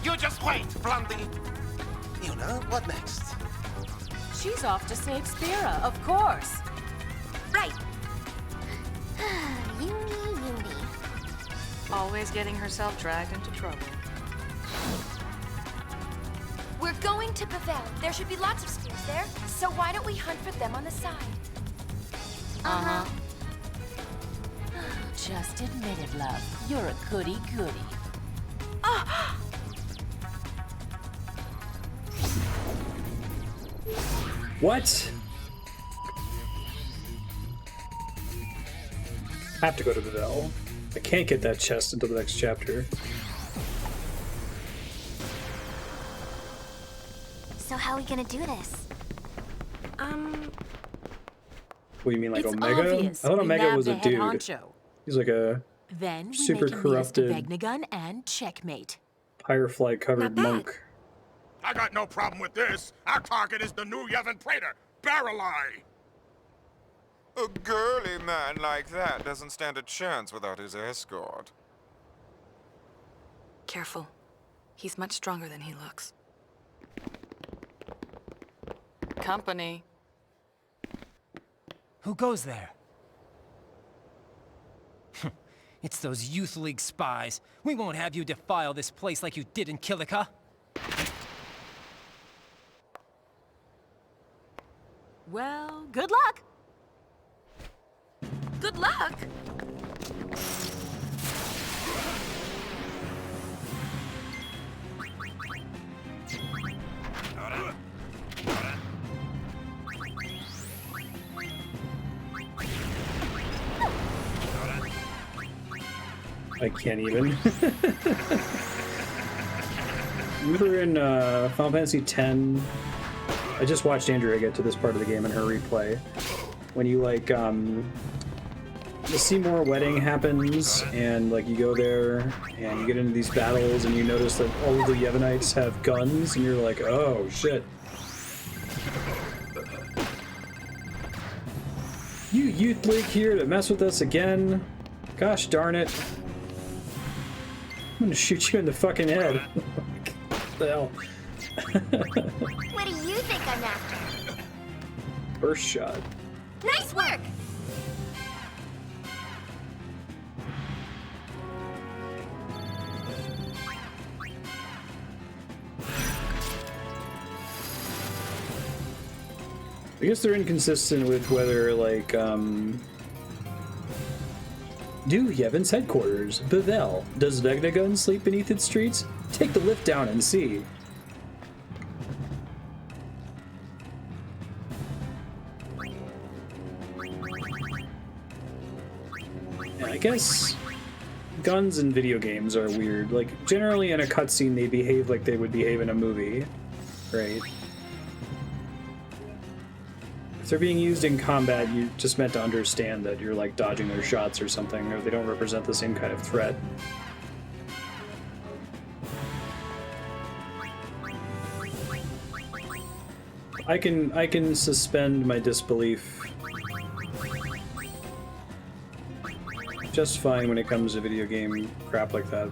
You just wait, Blondie. You know, what next? She's off to save Spira, of course. Right. Uni. Always getting herself dragged into trouble. We're going to Bavel. There should be lots of spheres there. So why don't we hunt for them on the side? Uh-huh. Just admit it, love. You're a goody-goody. What? Have to go to Bavel. I can't get that chest until the next chapter. So how are we gonna do this? What do you mean, like It's Omega? obvious. I thought We Omega nab was the a head dude. honcho. He's like a Then we super make him meet us to corrupted Vegnagun and checkmate. firefly-covered Not bad. monk. I got no problem with this. Our target is the new Yevon Praetor, Barreleye. A girly man like that doesn't stand a chance without his escort. Careful. He's much stronger than he looks. Company. Who goes there? It's those Youth League spies. We won't have you defile this place like you did in Kilika. Well, good luck. Good luck. I can't even. We were in Final Fantasy X. I just watched Andrea get to this part of the game in her replay. When you like, the Seymour wedding happens, and like you go there, and you get into these battles, and you notice that all of the Yevonites have guns, and you're like, oh shit. You Youth League here to mess with us again? Gosh darn it. I'm gonna shoot you in the fucking head. What the hell? What do you think I'm after? Burst shot. Nice work! I guess they're inconsistent with whether, like, New Yevon's headquarters, Bavel. Does Vegnagun sleep beneath its streets? Take the lift down and see. Yeah, I guess guns in video games are weird. Like, generally in a cutscene they behave like they would behave in a movie, right? If they're being used in combat, you just meant to understand that you're like dodging their shots or something, or they don't represent the same kind of threat. I can suspend my disbelief just fine when it comes to video game crap like that.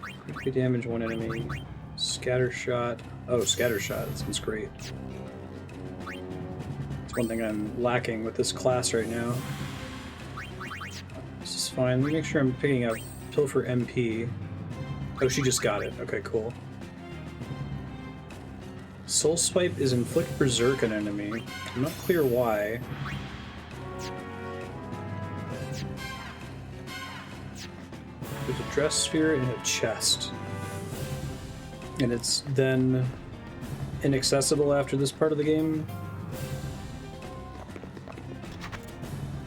Critically damage one enemy. Scatter shot. Oh, scatter shot. That sounds great. One thing I'm lacking with this class right now. This is fine. Let me make sure I'm picking up Pilfer MP. Oh, she just got it. Okay, cool. Soul Swipe is inflict berserk on enemy. I'm not clear why. There's a dress sphere and a chest. And it's then inaccessible after this part of the game.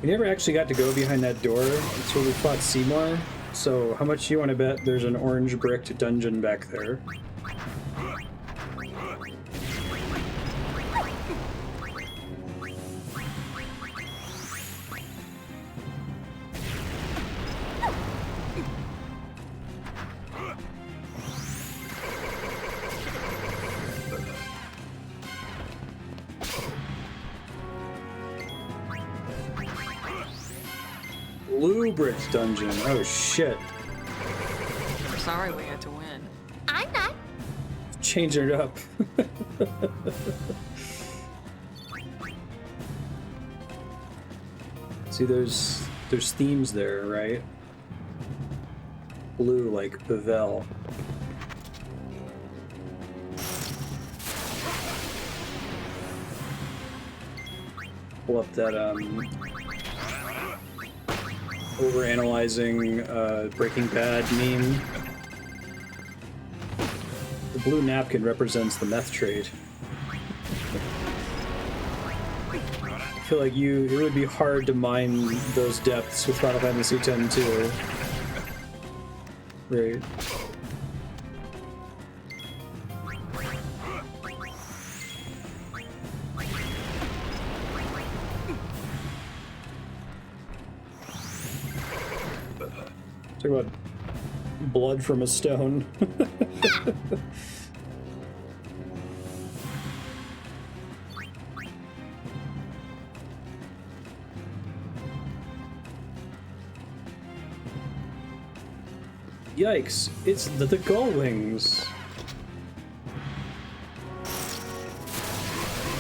We never actually got to go behind that door until we fought Seymour. So how much do you want to bet there's an orange bricked dungeon back there? Blue bricked dungeon. Oh shit. I'm sorry we had to win. I'm not. Change it up. See, there's themes there, right? Blue, like Bevel. Pull up that overanalyzing Breaking Bad meme. The blue napkin represents the meth trade. I feel like it would be hard to mine those depths with Final Fantasy X too. Right. Talk about blood from a stone. Yikes, it's the Gullwings.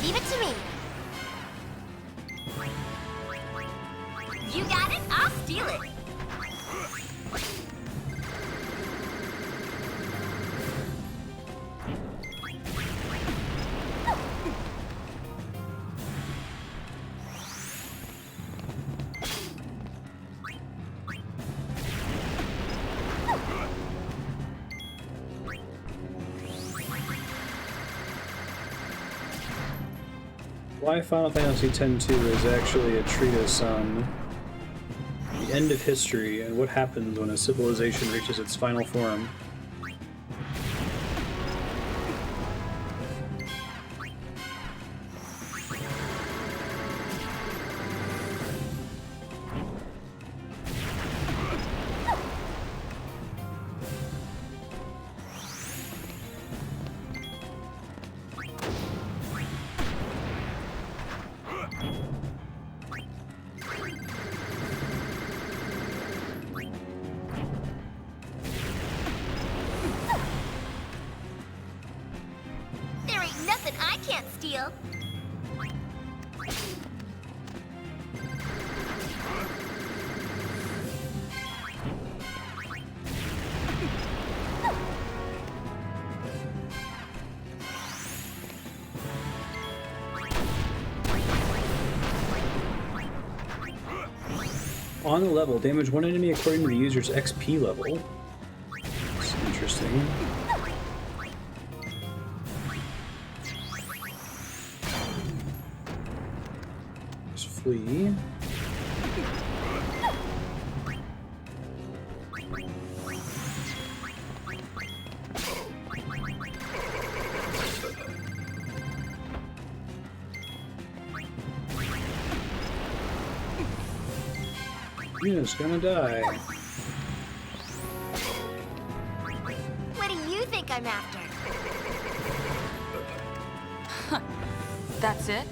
Leave it to me. You got it? I'll steal it. Why Final Fantasy X-2 is actually a treatise on the end of history and what happens when a civilization reaches its final form. There ain't nothing I can't steal. On the level, damage one enemy according to the user's XP level. That's interesting. Just flee. Yuna's gonna die. What do you think I'm after? That's it?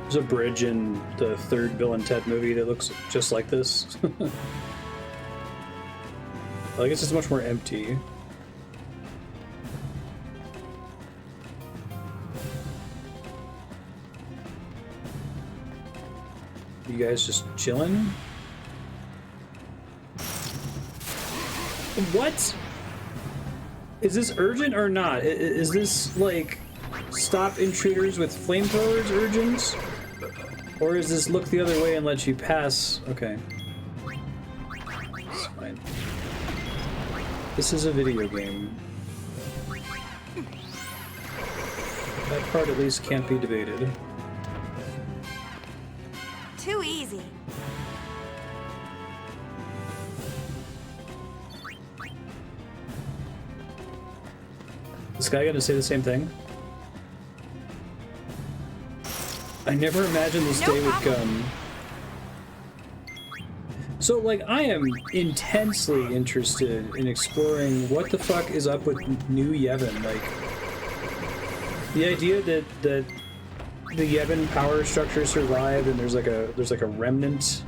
There's a bridge in the third Bill and Ted movie that looks just like this. I guess it's much more empty. You guys just chilling? What? Is this urgent or not? Is this like stop intruders with flamethrowers urgent? Or is this look the other way and let you pass? Okay. It's fine. This is a video game. That part at least can't be debated. Too easy. This guy gonna say the same thing? I never imagined this day would come. So, like, I am intensely interested in exploring what the fuck is up with New Yevon. Like, the idea that the Yevon power structure survived and there's like a remnant.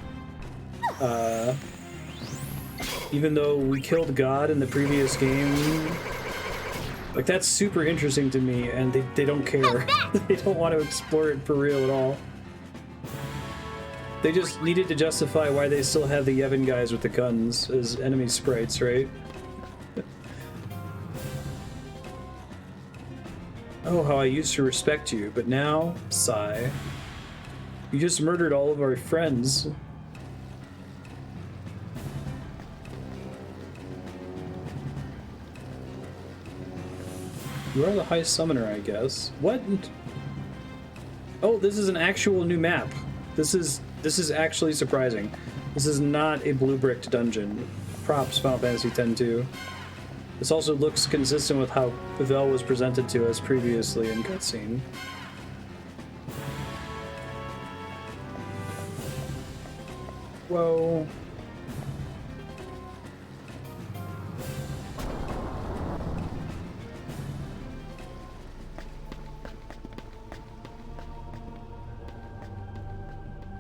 Even though we killed God in the previous game. Like, that's super interesting to me, and they don't care. They don't want to explore it for real at all. They just needed to justify why they still have the Yevon guys with the guns as enemy sprites, right? Oh, how I used to respect you, but now, sigh. You just murdered all of our friends. You are the High Summoner, I guess. What? Oh, this is an actual new map. This is actually surprising. This is not a blue-bricked dungeon. Props, Final Fantasy X-2. This also looks consistent with how Pavel was presented to us previously in cutscene. Whoa.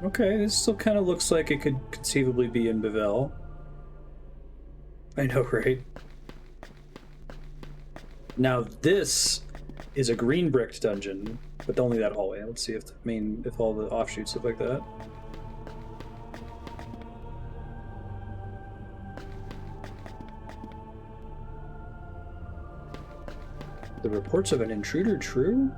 Okay, this still kind of looks like it could conceivably be in Bavel. I know, right? Now this is a green bricked dungeon, but only that hallway. Let's see if if all the offshoots look like that. The reports of an intruder true?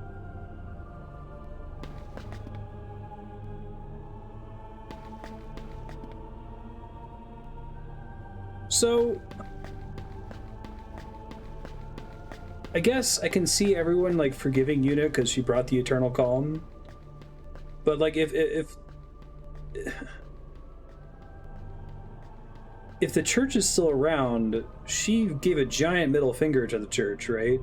So, I guess I can see everyone like forgiving Yuna because she brought the eternal calm. But like if the church is still around, she gave a giant middle finger to the church, right?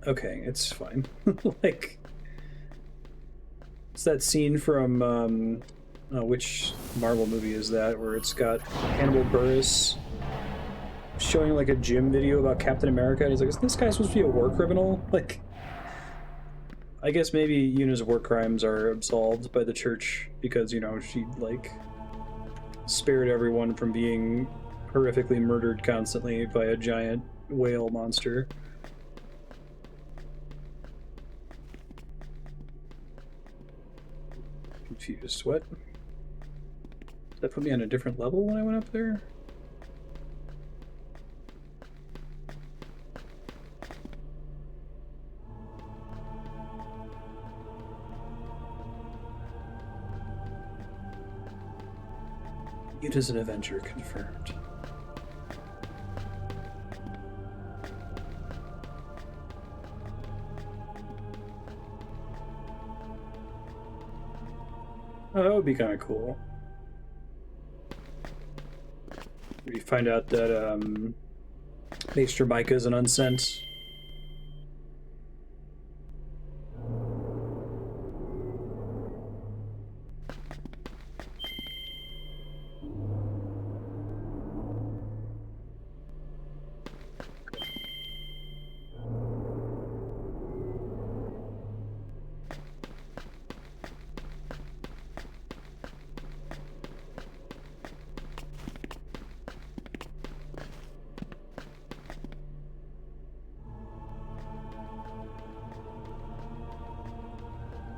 Okay, it's fine. Like, it's that scene from which Marvel movie is that, where it's got Hannibal Buress showing like a gym video about Captain America, and he's like, "Is this guy supposed to be a war criminal?" Like, I guess maybe Yuna's war crimes are absolved by the church because, you know, she like spared everyone from being horrifically murdered constantly by a giant whale monster. Confused. What? Did that put me on a different level when I went up there? It is an Avenger confirmed. Oh, that would be kind of cool. We find out that Maester Micah is an unsent.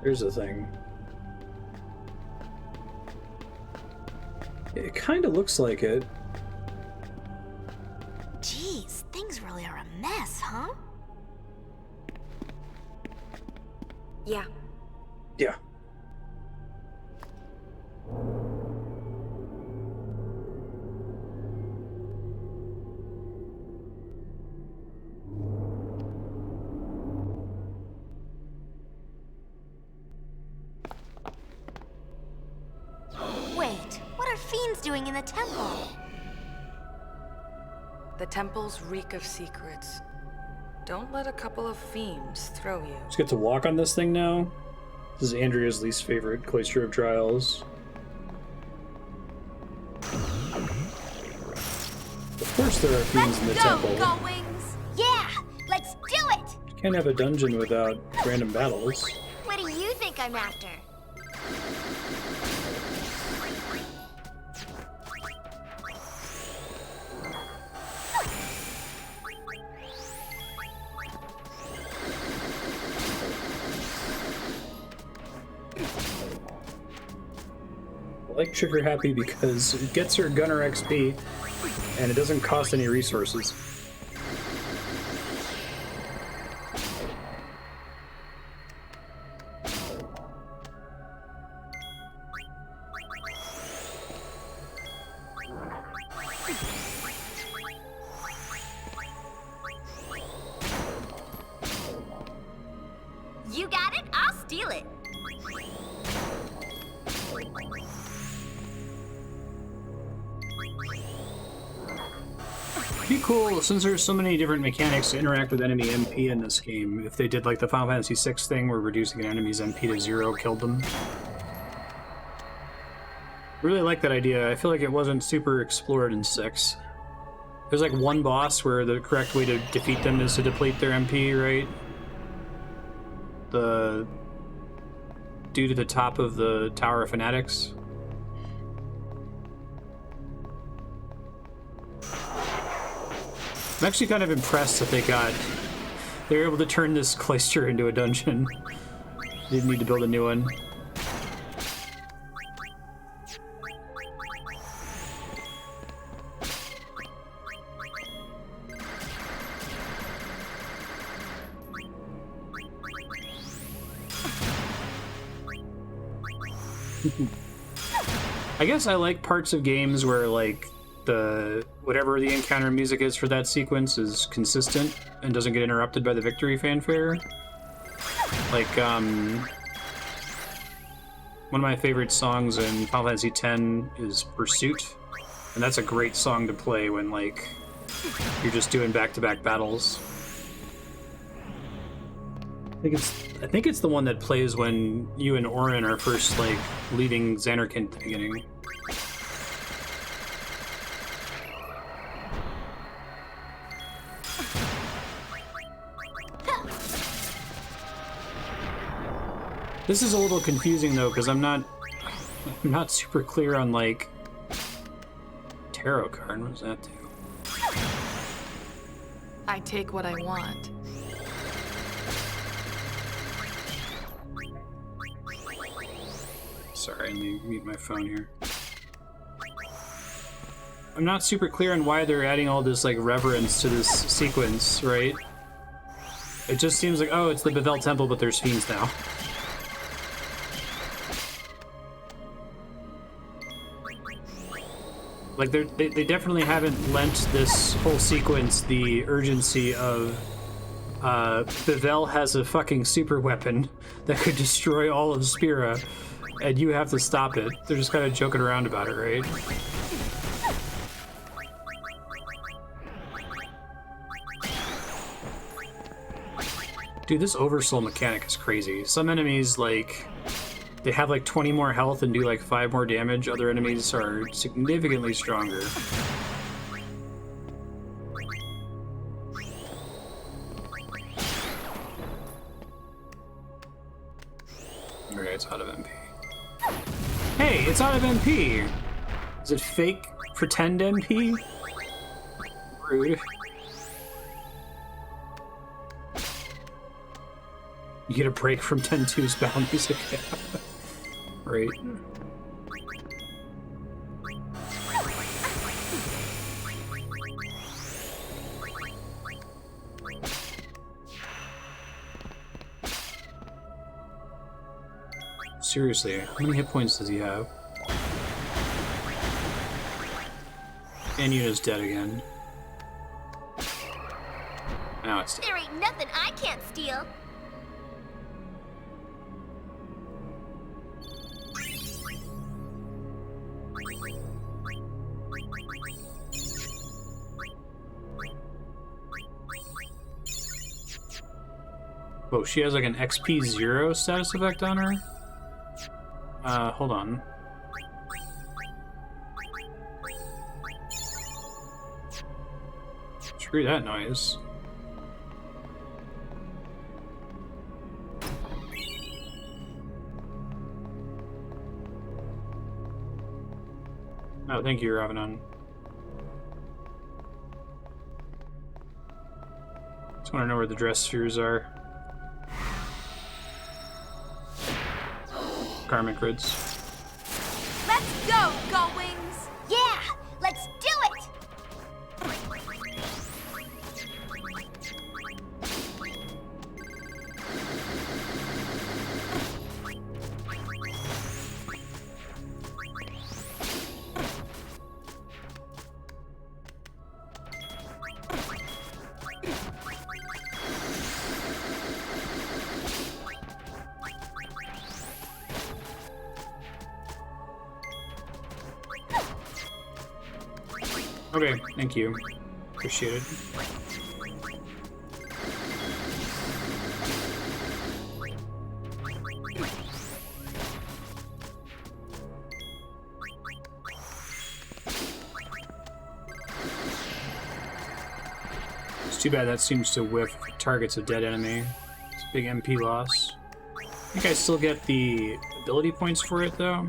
Here's the thing. It kind of looks like it. Jeez, things really are a mess, huh? Yeah. Yeah. Wait, what are fiends doing in the temple? The temples reek of secrets. Don't let a couple of fiends throw you. Just get to walk on this thing now. This is Andrea's least favorite Cloister of Trials. Of course there are fiends in the temple. Let's go, Wings! Yeah, let's do it! You can't have a dungeon without random battles. What do you think I'm after? I like Trigger Happy because it gets her Gunner XP and it doesn't cost any resources. You got it, I'll steal it. Be cool, since there's so many different mechanics to interact with enemy MP in this game, if they did like the Final Fantasy VI thing where reducing an enemy's MP to 0 killed them. Really like that idea. I feel like it wasn't super explored in 6. There's like one boss where the correct way to defeat them is to deplete their MP, right? The dude at the top of the Tower of Fanatics. I'm actually kind of impressed that they were able to turn this cloister into a dungeon. Didn't need to build a new one. I guess I like parts of games where like whatever the encounter music is for that sequence is consistent and doesn't get interrupted by the victory fanfare. Like one of my favorite songs in Final Fantasy X is Pursuit, and that's a great song to play when like you're just doing back-to-back battles. I think it's the one that plays when you and Auron are first like leaving Xanarkand at the beginning. This is a little confusing though, because I'm not super clear on like tarot card. What does that do? I take what I want. Sorry, let me mute my phone here. I'm not super clear on why they're adding all this like reverence to this sequence, right? It just seems like, oh, it's the Bavel Temple, but there's fiends now. Like, they definitely haven't lent this whole sequence the urgency of, Bavel has a fucking super weapon that could destroy all of Spira, and you have to stop it. They're just kind of joking around about it, right? Dude, this Oversoul mechanic is crazy. Some enemies, like, they have like 20 more health and do like 5 more damage. Other enemies are significantly stronger. Okay, it's out of MP. Hey, it's out of MP! Is it fake pretend MP? Rude. You get a break from 10-2's bounties again. Right. Seriously, how many hit points does he have? And Yuna's dead again. Now it's dead. There ain't nothing I can't steal. Oh, she has like an XP 0 status effect on her? Hold on. Screw that noise. Oh, thank you, Ravenon. Just want to know where the dress spheres are. Karmic grids. Let's go, Gullwings! Yeah, let's do it! Okay, thank you. Appreciate it. It's too bad that seems to whiff targets a dead enemy. It's a big MP loss. I think I still get the ability points for it, though.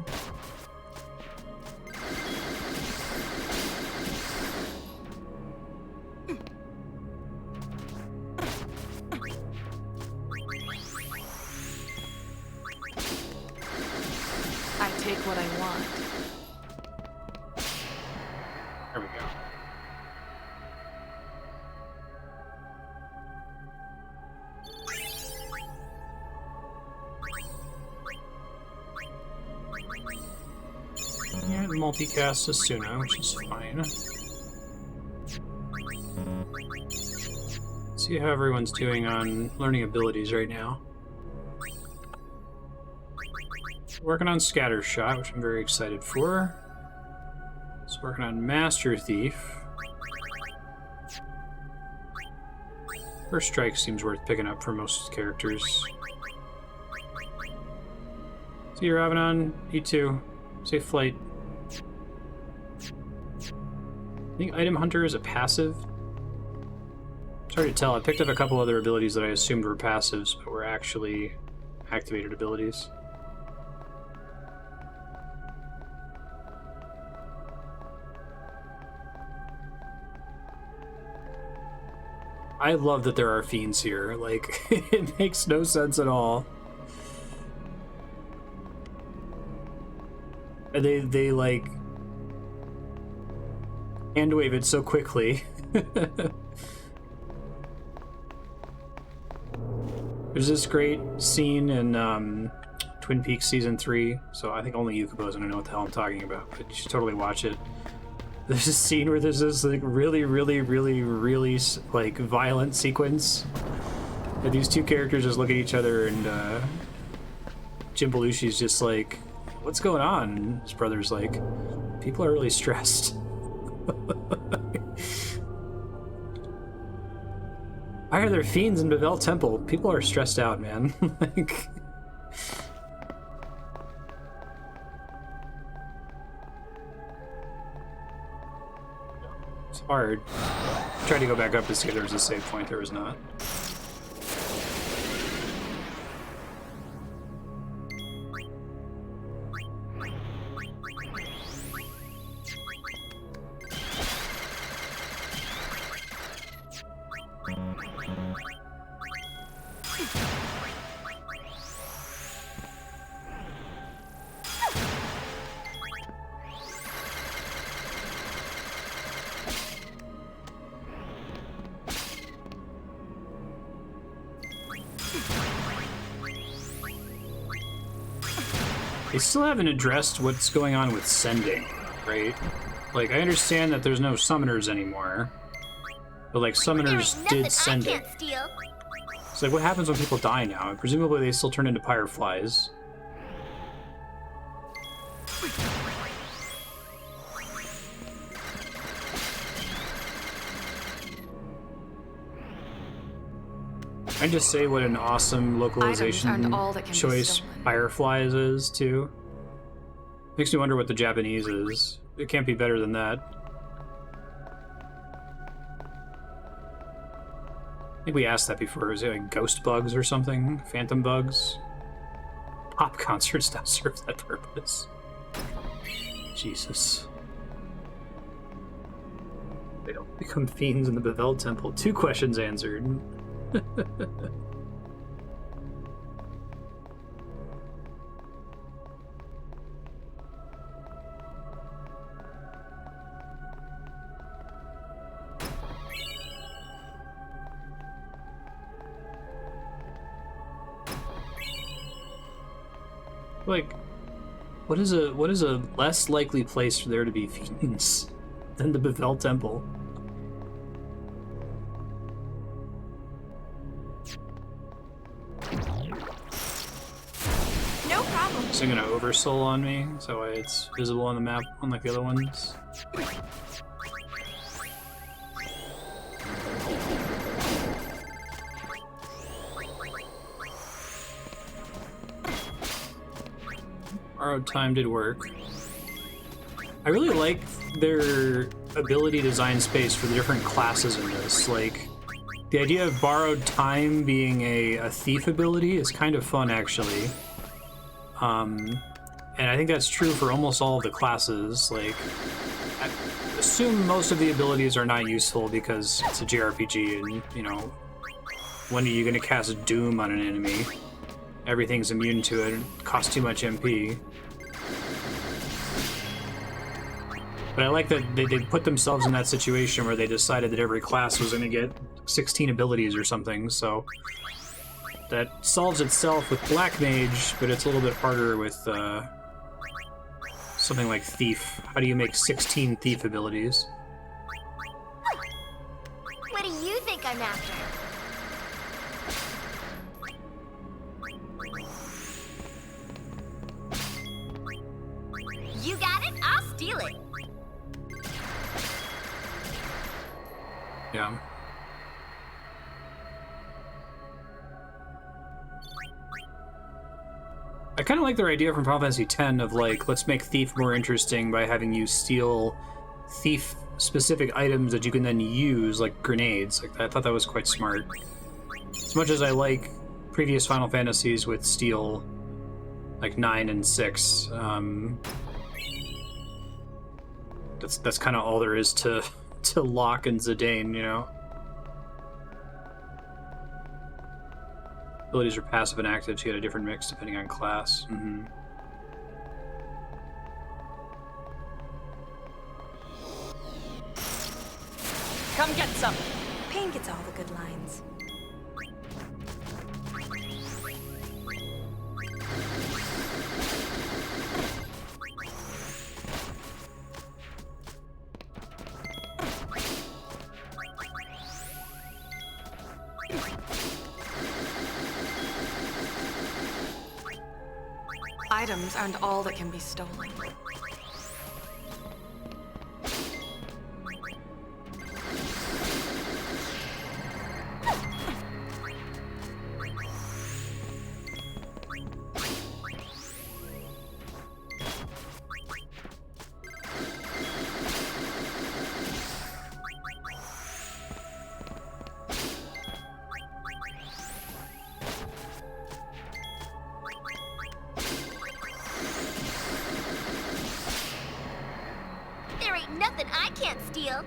I take what I want. There we go. And multicast Asuna, which is fine. See how everyone's doing on learning abilities right now. Working on Scatter Shot, which I'm very excited for. It's working on Master Thief. First Strike seems worth picking up for most characters. See you, Ravenon. E2. Safe flight. I think Item Hunter is a passive. It's hard to tell. I picked up a couple other abilities that I assumed were passives, but were actually activated abilities. I love that there are fiends here. Like, it makes no sense at all. And they like hand wave it so quickly. There's this great scene in Twin Peaks Season 3, so I think only Yukibo's gonna know what the hell I'm talking about, but you should totally watch it. There's a scene where there's this like really like violent sequence, and these two characters just look at each other, and Jim Belushi's just like, "What's going on?" And his brother's like, "People are really stressed." Why are there fiends in Bevel Temple? People are stressed out, man. Like, it's hard. I tried to go back up to see if there was a save point. There was not. They still haven't addressed what's going on with sending, right? Like, I understand that there's no summoners anymore, but like summoners did sending. I can't steal. So like, what happens when people die now? Presumably they still turn into fireflies. I just say what an awesome localization choice Fireflies is, too. Makes me wonder what the Japanese is. It can't be better than that. I think we asked that before. Is it like ghost bugs or something? Phantom bugs? Pop concerts now serve that purpose. Jesus. They don't become fiends in the Bavel Temple. 2 questions answered. Like, what is a less likely place for there to be fiends than the Bavel Temple? No problem. Is it gonna oversoul on me? So it's visible on the map, unlike the other ones? Borrowed time did work. I really like their ability design space for the different classes in this. Like, the idea of borrowed time being a thief ability is kind of fun, actually. And I think that's true for almost all of the classes. Like, I assume most of the abilities are not useful because it's a JRPG and, you know, when are you going to cast Doom on an enemy? Everything's immune to it, it costs too much MP. But I like that they put themselves in that situation where they decided that every class was going to get 16 abilities or something, so that solves itself with Black Mage, but it's a little bit harder with something like Thief. How do you make 16 Thief abilities? What do you think I'm after? You got it? I'll steal it. Yeah. I kind of like their idea from Final Fantasy X of, like, let's make Thief more interesting by having you steal Thief-specific items that you can then use, like grenades. Like, I thought that was quite smart. As much as I like previous Final Fantasies with steal, like 9 and 6, that's kind of all there is to Locke and Zidane, you know? Abilities are passive and active, so you get a different mix depending on class. Mm-hmm. Come get some. Pain gets all the good lines. Items aren't all that can be stolen. There ain't nothing I can't steal.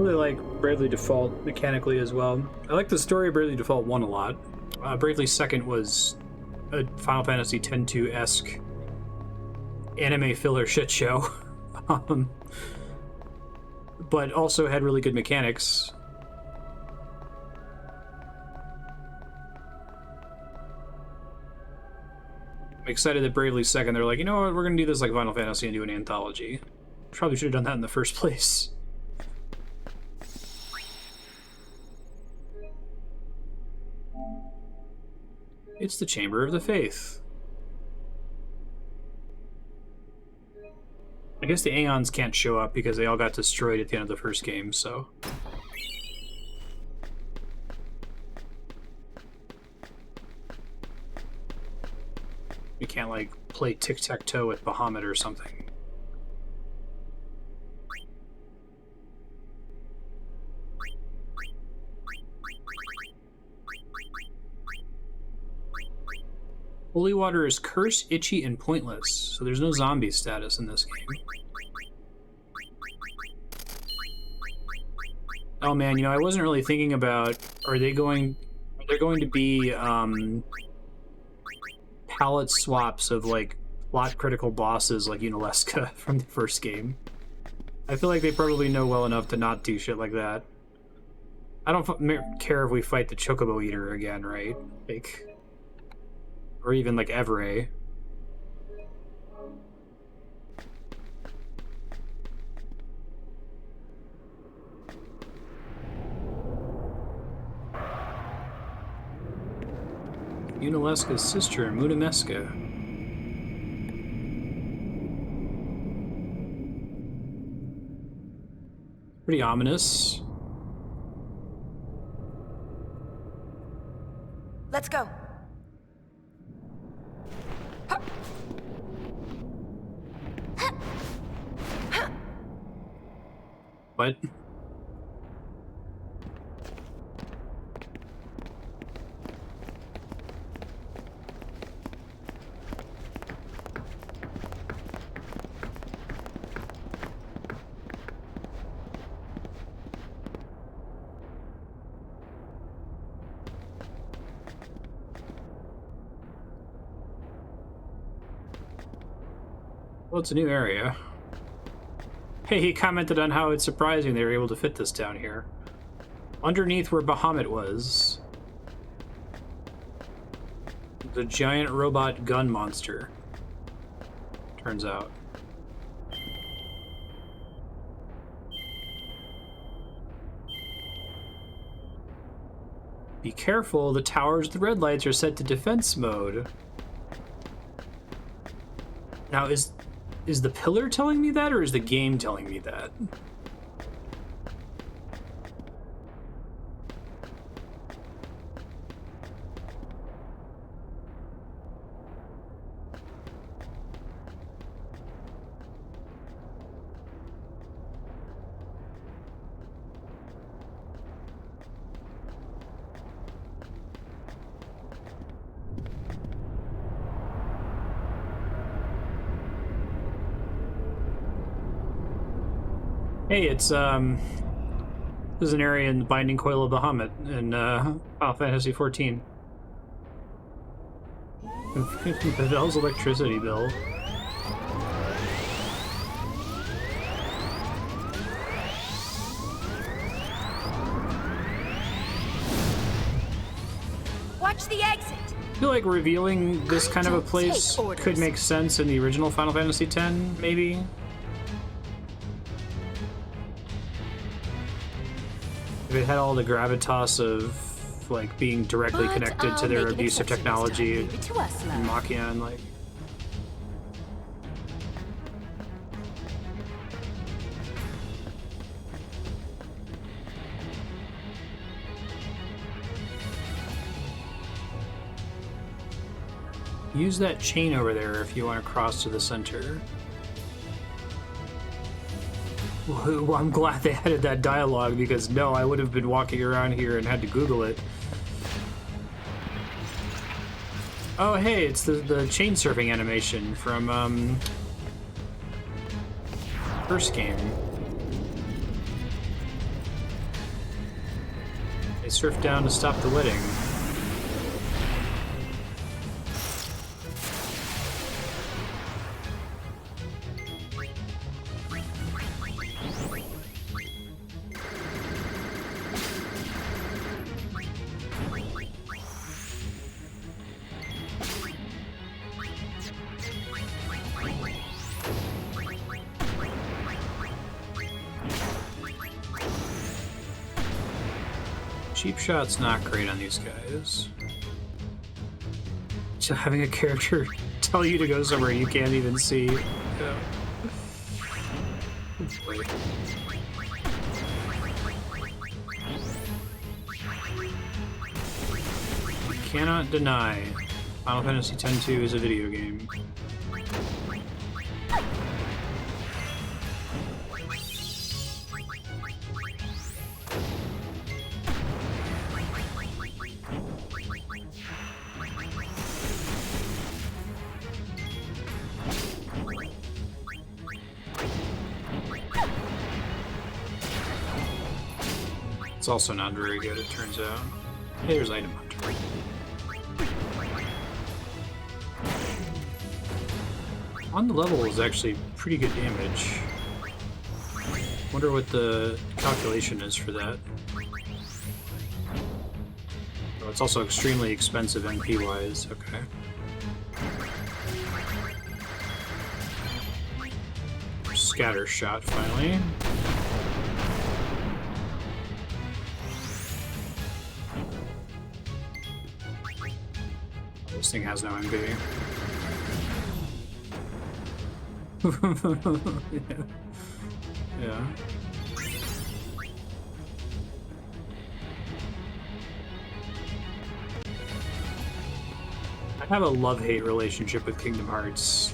really like Bravely Default mechanically as well. I like the story of Bravely Default 1 a lot. Bravely 2nd was a Final Fantasy X-2-esque anime filler shit show. But also had really good mechanics. I'm excited that Bravely 2nd, they're like, you know what, we're gonna do this like Final Fantasy and do an anthology. Probably should have done that in the first place. It's the Chamber of the Faith. I guess the Aeons can't show up because they all got destroyed at the end of the first game, so... You can't, like, play tic-tac-toe with Bahamut or something. Holy water is cursed, itchy, and pointless, so there's no zombie status in this game. Oh man, you know, I wasn't really thinking about, are there going to be, palette swaps of, like, plot-critical bosses like Untitled from the first game? I feel like they probably know well enough to not do shit like that. I don't care if we fight the Chocobo Eater again, right? Like... Or even, like, Evere. Unalesca's sister, Munameska. Pretty ominous. Let's go. What? Well, it's a new area. Hey, he commented on how it's surprising they were able to fit this down here. Underneath where Bahamut was. The giant robot gun monster. Turns out. Be careful, the towers with the red lights are set to defense mode. Now, is the pillar telling me that, or is the game telling me that? Hey, it's, there's an area in the Binding Coil of Bahamut in, Final Fantasy XIV. Pavel's electricity bill. Watch the exit! I feel like revealing this kind of a place could make sense in the original Final Fantasy X, maybe? If it had all the gravitas of, like, being directly connected to their abuse of technology and Machina and, like... Use that chain over there if you want to cross to the center. Well, I'm glad they added that dialogue, because no, I would have been walking around here and had to Google it. Oh, hey, it's the chain surfing animation from, first game. surf down to stop the wedding. Cheap shot's not great on these guys. So having a character tell you to go somewhere you can't even see. Yeah. Wait. You cannot deny Final Fantasy X-2 is a video game. It's also not very good, it turns out. Hey, there's Item Hunter. On the level is actually pretty good damage. Wonder what the calculation is for that. Oh, it's also extremely expensive MP-wise. Okay. Scatter shot, finally. This thing has no MP. Yeah. I have a love-hate relationship with Kingdom Hearts.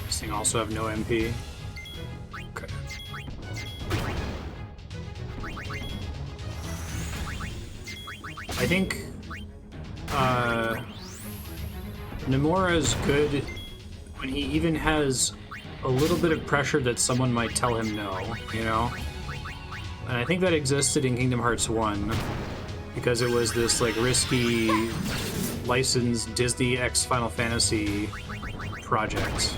This thing also have no MP. Okay. I think Nomura is good when he even has a little bit of pressure that someone might tell him no, you know? And I think that existed in Kingdom Hearts 1 because it was this like risky licensed Disney X Final Fantasy project.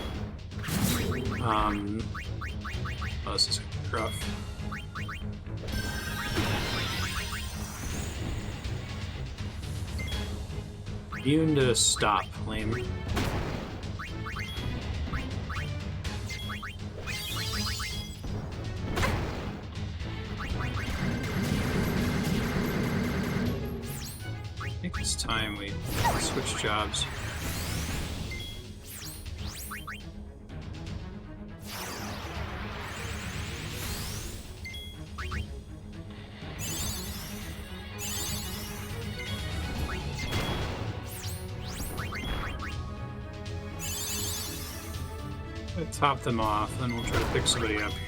Oh, this is rough. Immune to stop, lame. I think it's time we switch jobs. Top them off, then we'll try to pick somebody up here.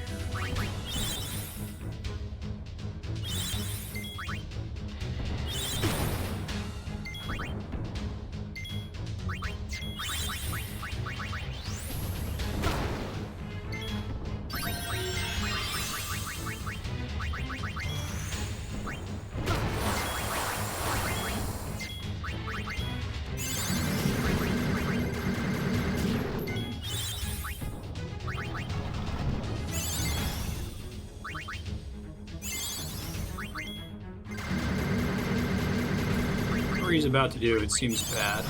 He's about to do, it seems bad.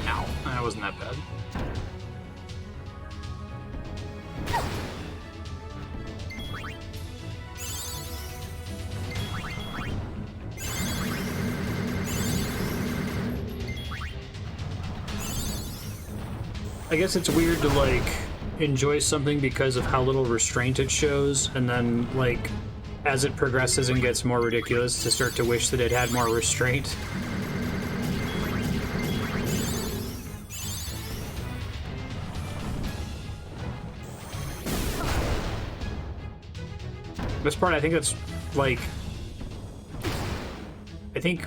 Ow, that wasn't that bad. I guess it's weird to like enjoy something because of how little restraint it shows, and then like as it progresses and gets more ridiculous, to start to wish that it had more restraint. This part, I think that's, like... I think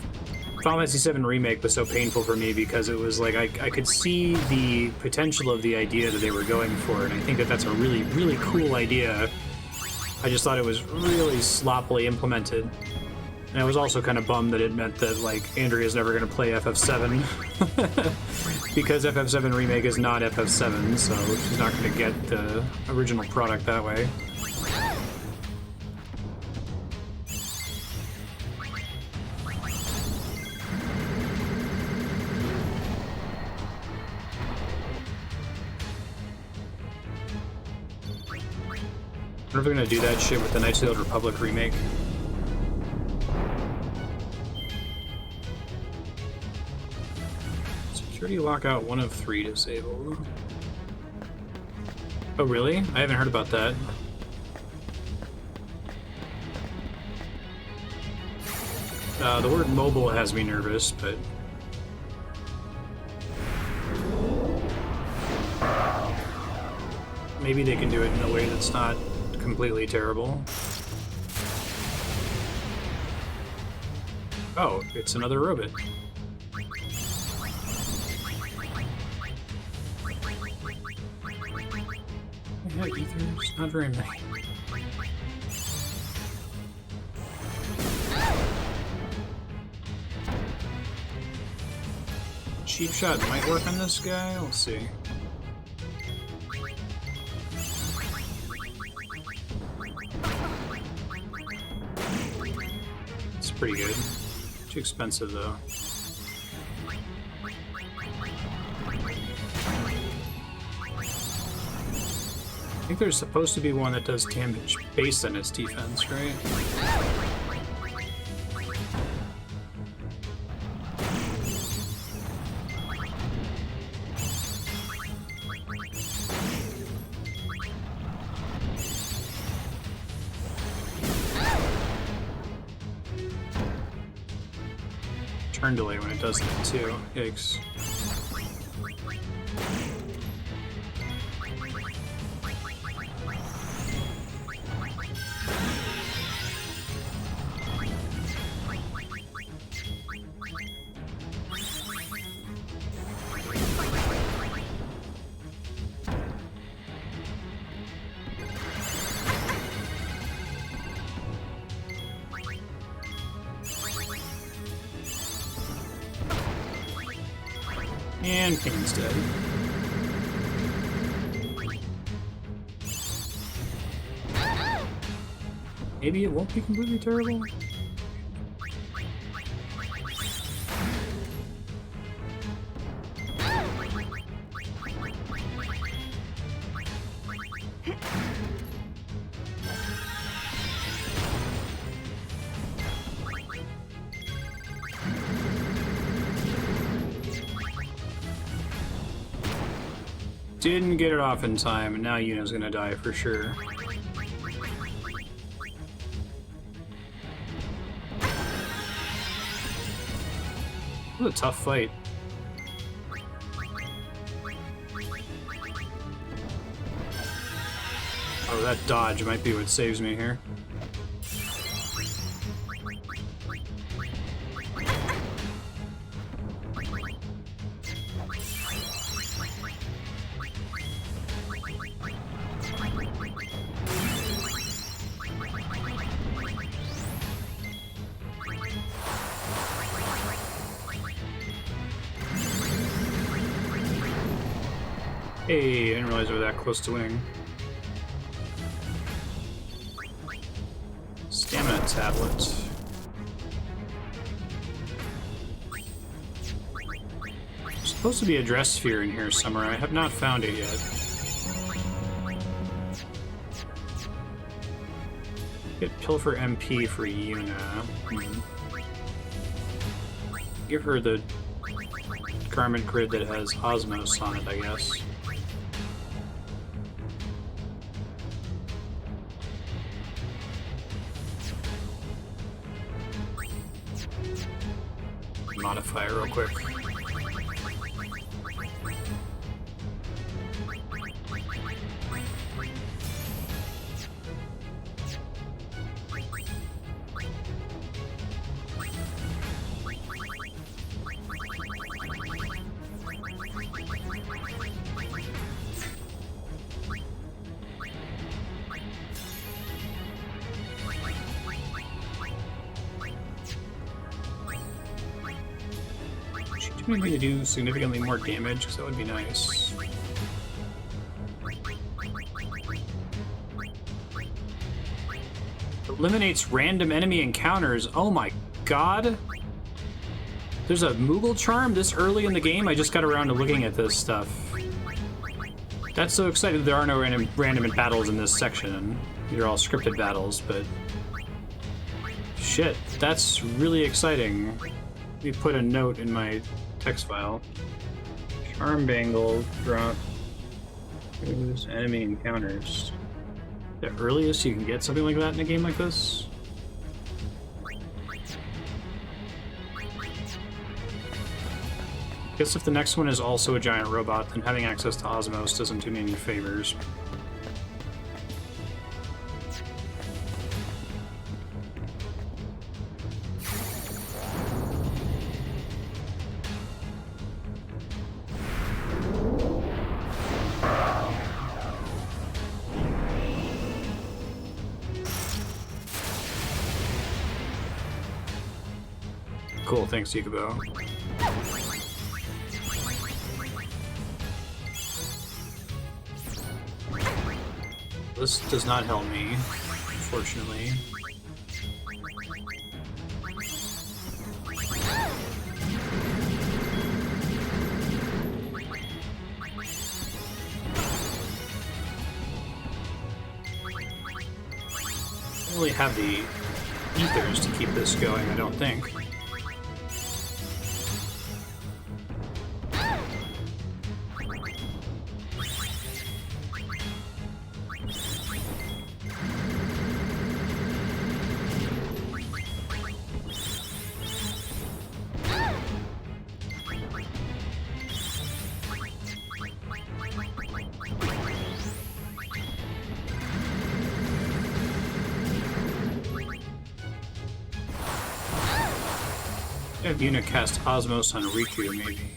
Final Fantasy VII Remake was so painful for me because it was like, I could see the potential of the idea that they were going for, and I think that that's a really, really cool idea. I just thought it was really sloppily implemented. And I was also kind of bummed that it meant that, like, Andrea's never going to play FF7. Because FF7 Remake is not FF7, so she's not going to get the original product that way. I wonder if they're gonna do that shit with the Knights of the Old Republic remake. Security lockout 1 of 3 disabled. Oh really? I haven't heard about that. The word mobile has me nervous, but... maybe they can do it in a way that's not completely terrible. Oh, it's another robot. Yeah, ethers, not very many. Cheap shot might work on this guy, let's see. Pretty good. Too expensive though. I think there's supposed to be one that does damage based on its defense, right? Turn delay when it does that too. Yikes. And King's dead. Maybe it won't be completely terrible. Didn't get it off in time, and now Yuna's gonna die for sure. What a tough fight. Oh, that dodge might be what saves me here. Hey, I didn't realize we were that close to winning. Stamina tablet. There's supposed to be a dress sphere in here somewhere. I have not found it yet. Get Pilfer MP for Yuna. Give her the garment grid that has Osmos on it, I guess. modify it real quick. Maybe me to do significantly more damage, because that would be nice. Eliminates random enemy encounters. Oh my god! There's a Moogle charm this early in the game? I just got around to looking at this stuff. That's so exciting. There are no random battles in this section. They're all scripted battles, but... Shit, that's really exciting. Let me put a note in my text file. Charm Bangle drop enemy encounters. The earliest you can get something like that in a game like this? Guess if the next one is also a giant robot, then having access to Osmos doesn't do me any favors. Cool, thanks, Yukubo. This does not help me, unfortunately. I don't really have the ethers to keep this going, I don't think. I have Unicast Osmos on Riku, maybe.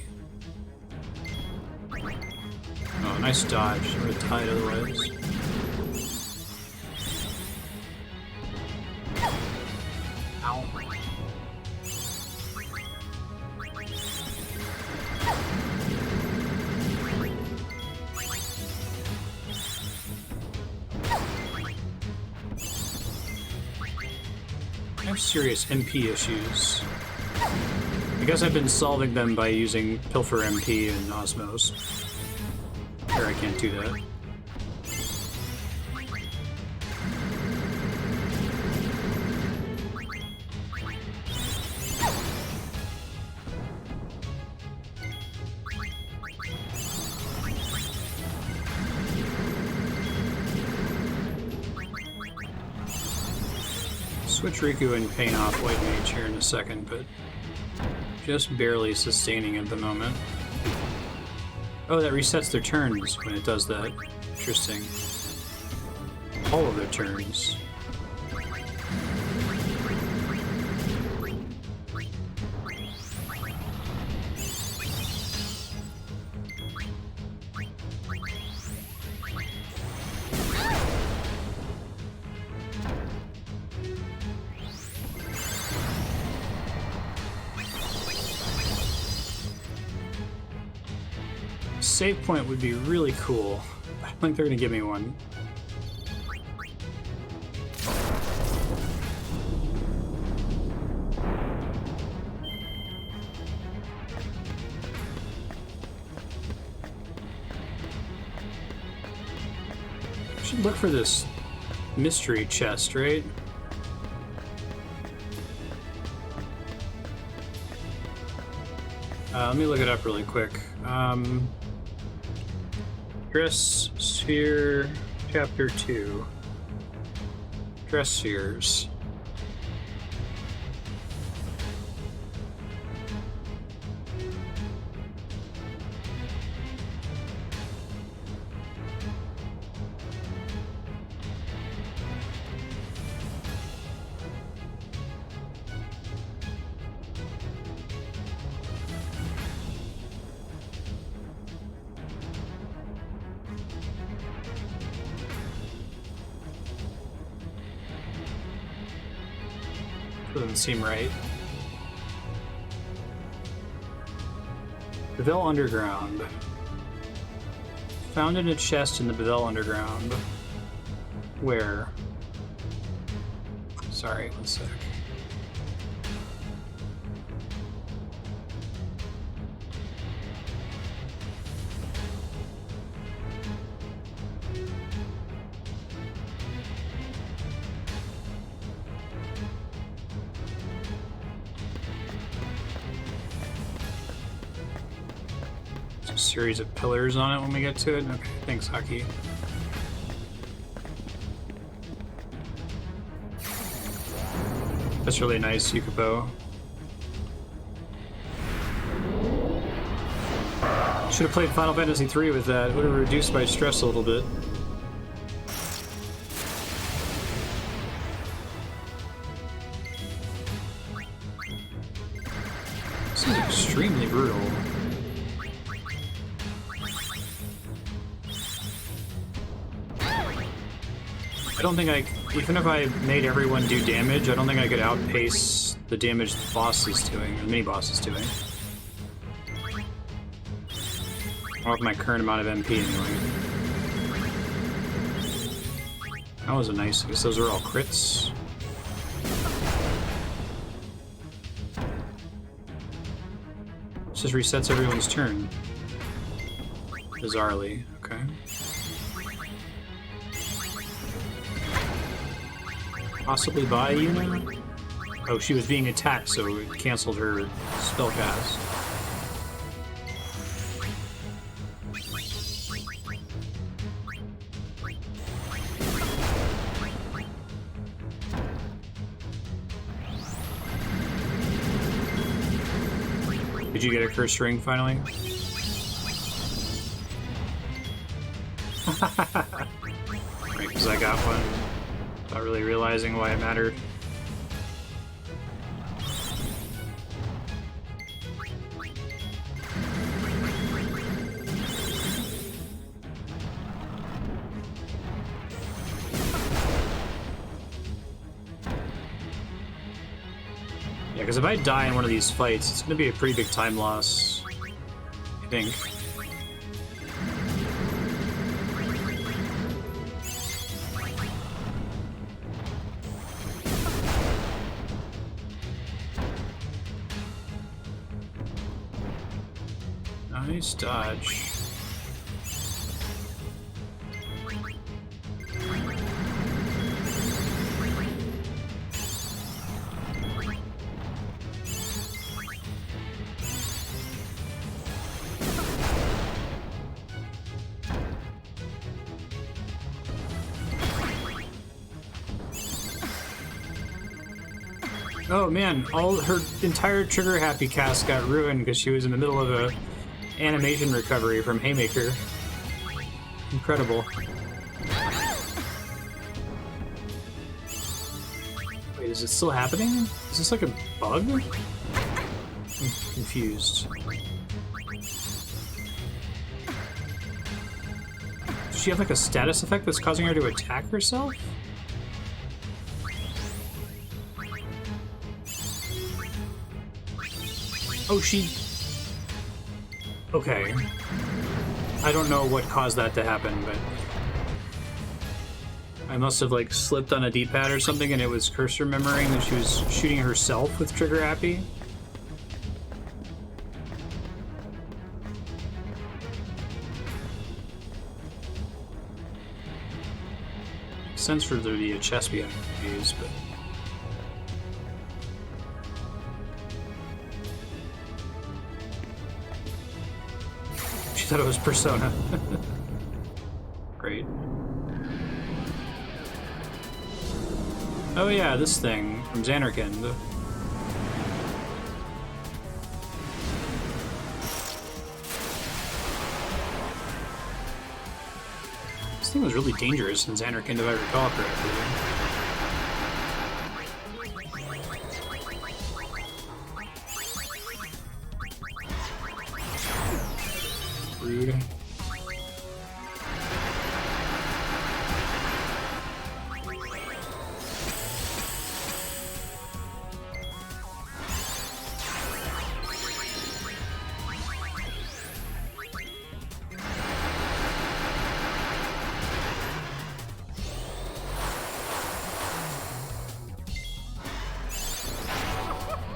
Oh, nice dodge. I would have tied otherwise. Ow. I have serious MP issues. I guess I've been solving them by using Pilfer MP and Osmos. Here, I can't do that. Switch Riku and Pain off White Mage here in a second, but just barely sustaining at the moment. Oh, that resets their turns when it does that. Interesting. All of their turns. Save point would be really cool. I don't think they're gonna give me one. I should look for this mystery chest, right? Let me look it up really quick. Dress Sphere, Chapter 2. Dress Spheres. Doesn't seem right. Bevelle Underground. Found in a chest in the Bevelle Underground. Where? Sorry, one sec. There's a series of pillars on it when we get to it. Okay, thanks, Haki. That's really nice, Yukipo. Should have played Final Fantasy III with that. Would have reduced my stress a little bit. This is extremely brutal. I don't think even if I made everyone do damage, I don't think I could outpace the damage the boss is doing, or the mini-boss is doing. Or with my current amount of MP anyway. That was a nice, I guess those are all crits. This just resets everyone's turn. Bizarrely, okay. Possibly by Yuna? Oh, she was being attacked, so it canceled her spellcast. Did you get a cursed ring finally? Right, because I got one. Not really realizing why it mattered. Yeah, because if I die in one of these fights, it's going to be a pretty big time loss, I think. Nice dodge. Oh man, all her entire trigger happy cast got ruined because she was in the middle of a animation recovery from Haymaker. Incredible. Wait, is it still happening? Is this like a bug? I'm confused. Does she have like a status effect that's causing her to attack herself? Oh, she... Okay. I don't know what caused that to happen, but... I must have, like, slipped on a D-pad or something and it was cursor remembering that she was shooting herself with Trigger Happy. Makes sense for there to be a chest behind these, but... Thought it was Persona. Great. Oh yeah, this thing from Xanarkand. This thing was really dangerous in Xanarkand if I recall correctly. Rude.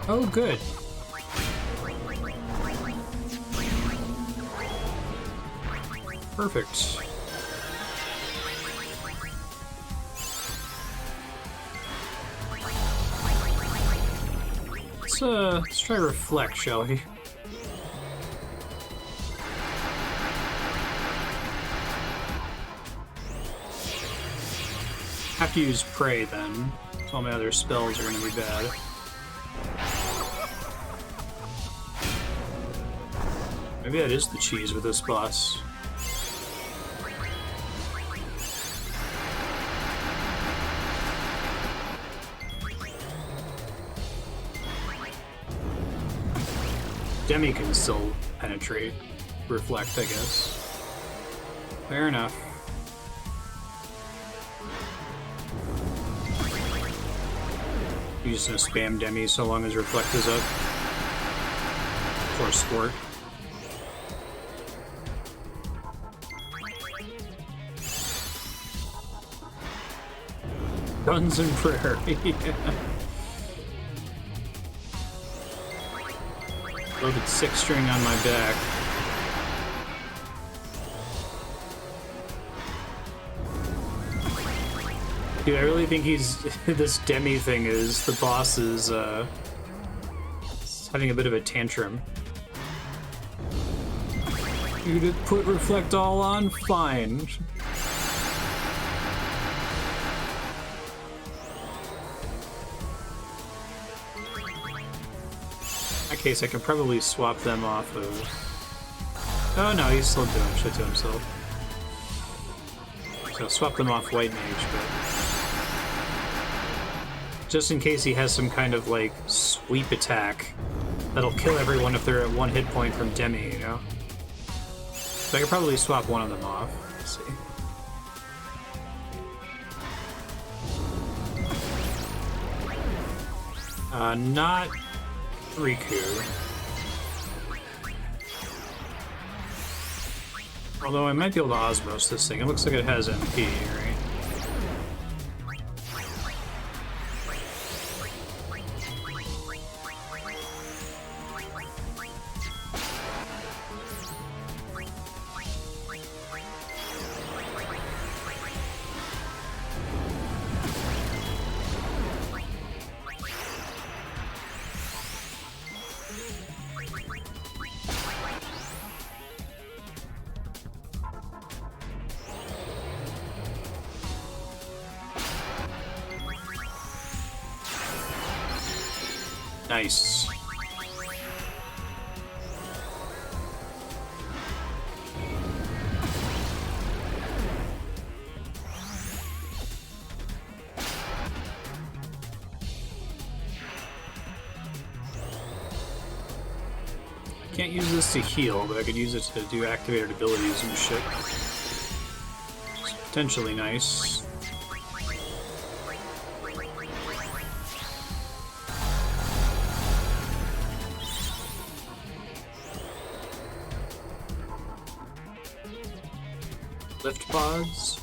Oh, good. Perfect. Let's try reflect, shall we? Have to use pray then. So all my other spells are gonna be bad. Maybe that is the cheese with this boss. Demi can still penetrate. Reflect, I guess. Fair enough. You're just gonna spam Demi so long as Reflect is up. For sport. Guns and prayer. Yeah. Loaded 6-string on my back. Dude, I really think he's this Demi thing is the boss is having a bit of a tantrum. You gonna put reflect all on? Fine. In that case, I could probably swap them off of... Oh no, he's still doing shit to himself. So swap them off White Mage, but... just in case he has some kind of, like, sweep attack that'll kill everyone if they're at 1 hit point from Demi, you know? So I could probably swap one of them off. Let's see. Not Riku. Although I might be able to Osmos this thing. It looks like it has MP, right? Nice. Can't use this to heal, but I could use it to do activated abilities and shit. It's potentially nice. Lift pods.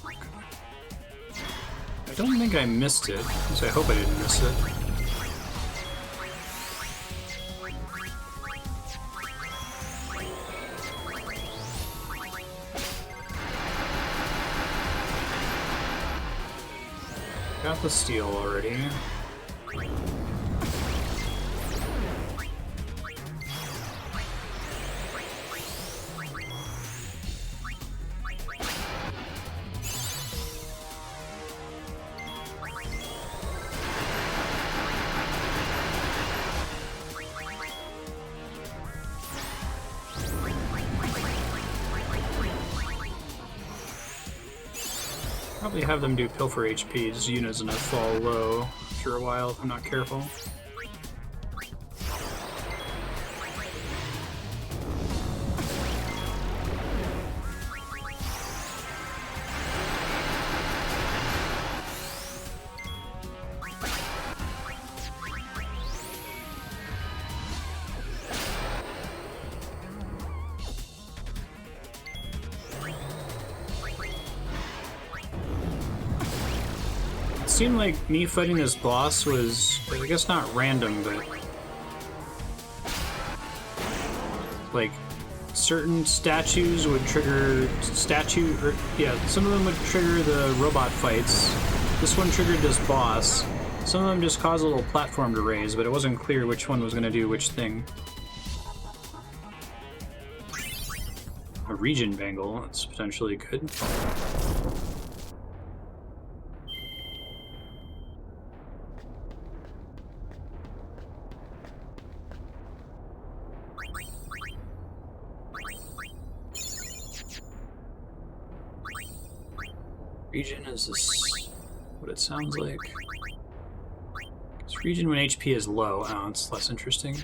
I don't think I missed it, so I hope I didn't miss it. Got the steel already. Probably have them do Pilfer HP, just Yuna's gonna fall low after a while if I'm not careful. Seemed like me fighting this boss was, I guess not random, but Like, certain statues would trigger some of them would trigger the robot fights. This one triggered this boss. Some of them just caused a little platform to raise, but it wasn't clear which one was going to do which thing. A region bangle, that's potentially good. Region is this what it sounds like? This region when HP is low. Oh, it's less interesting.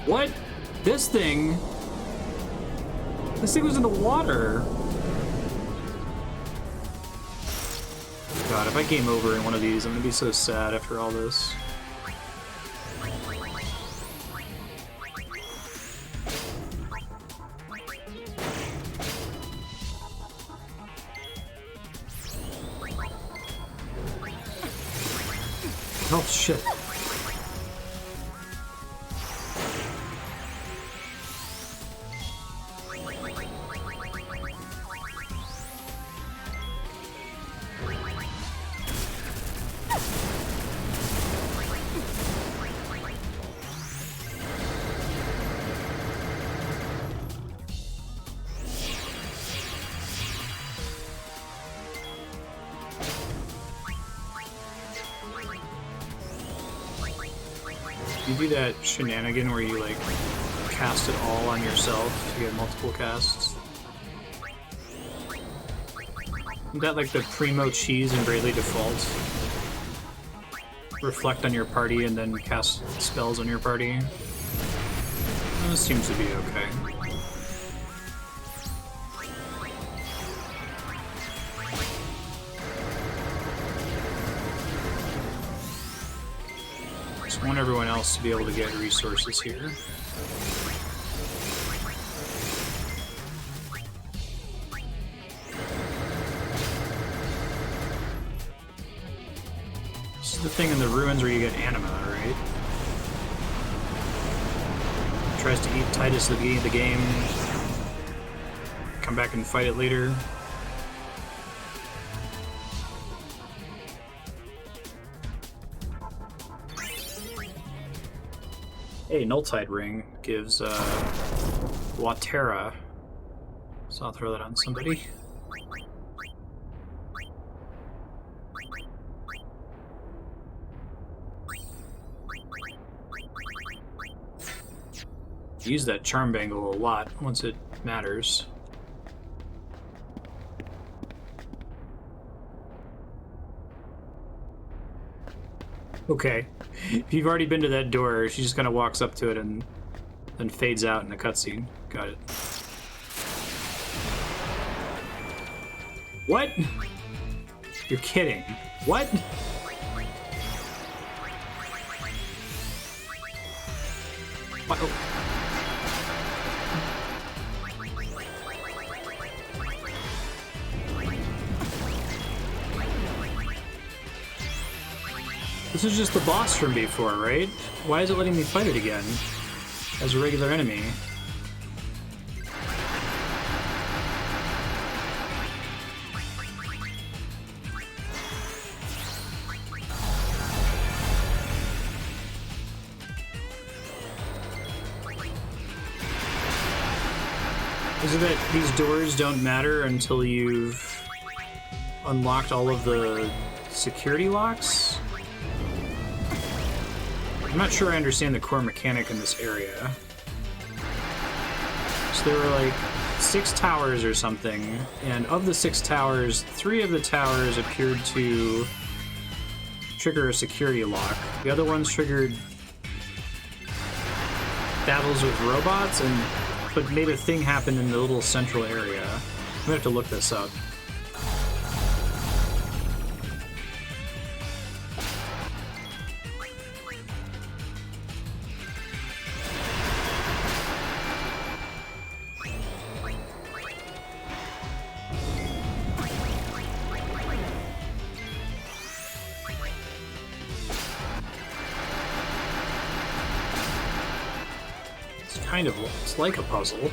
What? This thing? This thing was in the water. God, if I game over in one of these, I'm gonna be so sad after all this. Oh shit. You do that shenanigan where you like cast it all on yourself to get multiple casts. Isn't that like the primo cheese in Bravely Default? Reflect on your party and then cast spells on your party. This seems to be okay. Just want everyone else to be able to get resources here. This is the thing in the ruins where you get anima, right? Tries to eat Titus at the beginning of the game. Come back and fight it later. Hey, Nulltide Ring gives Watera. So I'll throw that on somebody. Use that charm bangle a lot once it matters. Okay. If you've already been to that door, she just kind of walks up to it and then fades out in the cutscene. Got it. What? You're kidding. What? What? Oh. This is just the boss from before, right? Why is it letting me fight it again? As a regular enemy? Is it that these doors don't matter until you've unlocked all of the security locks? I'm not sure I understand the core mechanic in this area. So there were like 6 towers or something, and of the 6 towers, 3 of the towers appeared to trigger a security lock. The other ones triggered battles with robots, but made a thing happen in the little central area. I'm gonna have to look this up. kind of, it's like a puzzle.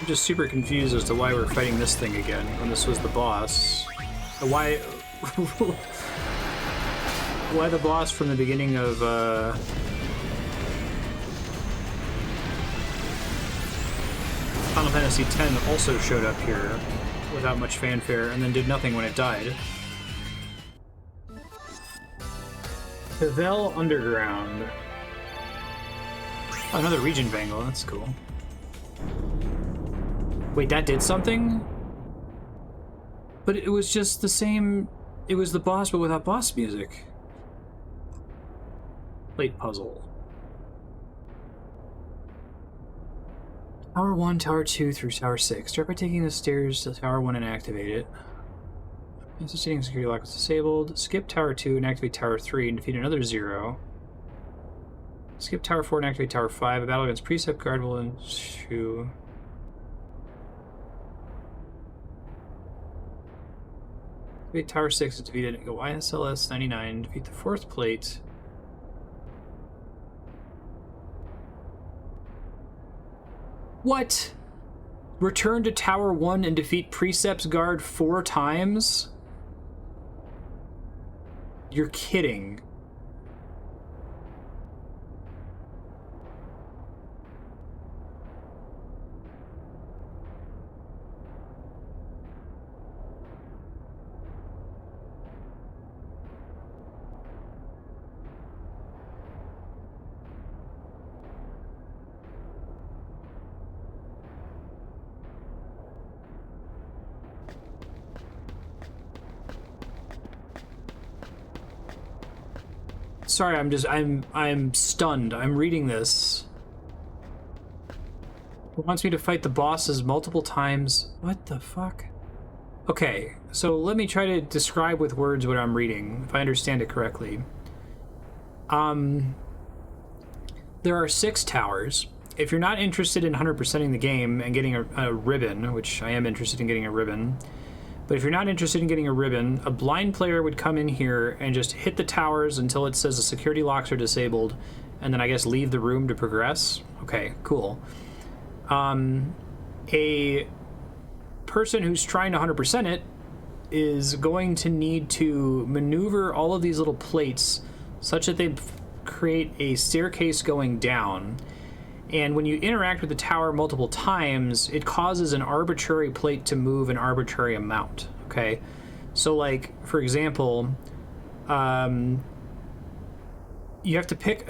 Just super confused as to why we're fighting this thing again when this was the boss. Why why the boss from the beginning of Final Fantasy X also showed up here without much fanfare and then did nothing when it died. Pavel Underground. Oh, another region bangle, that's cool. Wait, that did something? But it was just the same... It was the boss, but without boss music. Plate puzzle. Tower 1, Tower 2 through Tower 6. Start by taking the stairs to Tower 1 and activate it. Sustaining security lock is disabled. Skip Tower 2 and activate Tower 3 and defeat another 0. Skip Tower 4 and activate Tower 5. A battle against Precept Guard will ensue. Defeat Tower 6 is defeated. Go ISLS 99. Defeat the 4th plate. What? Return to Tower 1 and defeat Precept's Guard 4 times? You're kidding. Sorry, I'm stunned. I'm reading this. It wants me to fight the bosses multiple times. What the fuck? Okay, so let me try to describe with words what I'm reading, if I understand it correctly. There are 6 towers. If you're not interested in 100%ing the game and getting a ribbon, which I am interested in getting a ribbon, but if you're not interested in getting a ribbon, a blind player would come in here and just hit the towers until it says the security locks are disabled, and then I guess leave the room to progress. Okay, cool. A person who's trying to 100% it is going to need to maneuver all of these little plates such that they create a staircase going down. And when you interact with the tower multiple times, it causes an arbitrary plate to move an arbitrary amount, okay? So, like, for example, you have to pick...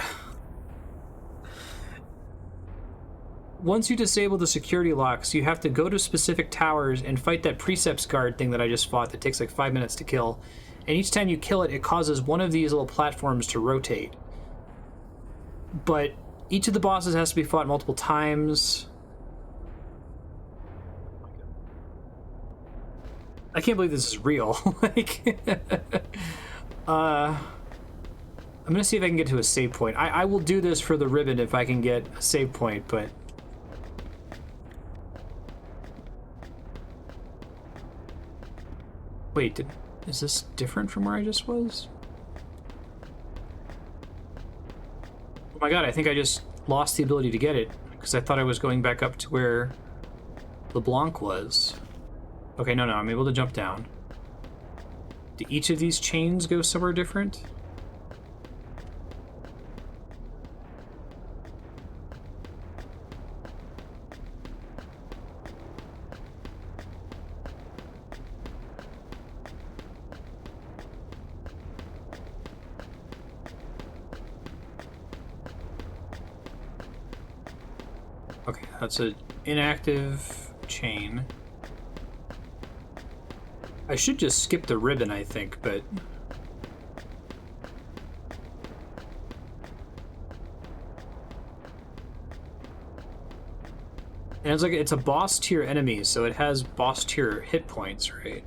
Once you disable the security locks, you have to go to specific towers and fight that Precepts Guard thing that I just fought that takes like 5 minutes to kill. And each time you kill it, it causes one of these little platforms to rotate. But each of the bosses has to be fought multiple times. I can't believe this is real. Like, I'm gonna see if I can get to a save point. I will do this for the ribbon if I can get a save point, but... Wait, is this different from where I just was? Oh my god, I think I just lost the ability to get it, because I thought I was going back up to where LeBlanc was. Okay, no, I'm able to jump down. Do each of these chains go somewhere different? Okay, that's an inactive chain. I should just skip the ribbon, I think, but... And it's like, it's a boss tier enemy, so it has boss tier hit points, right?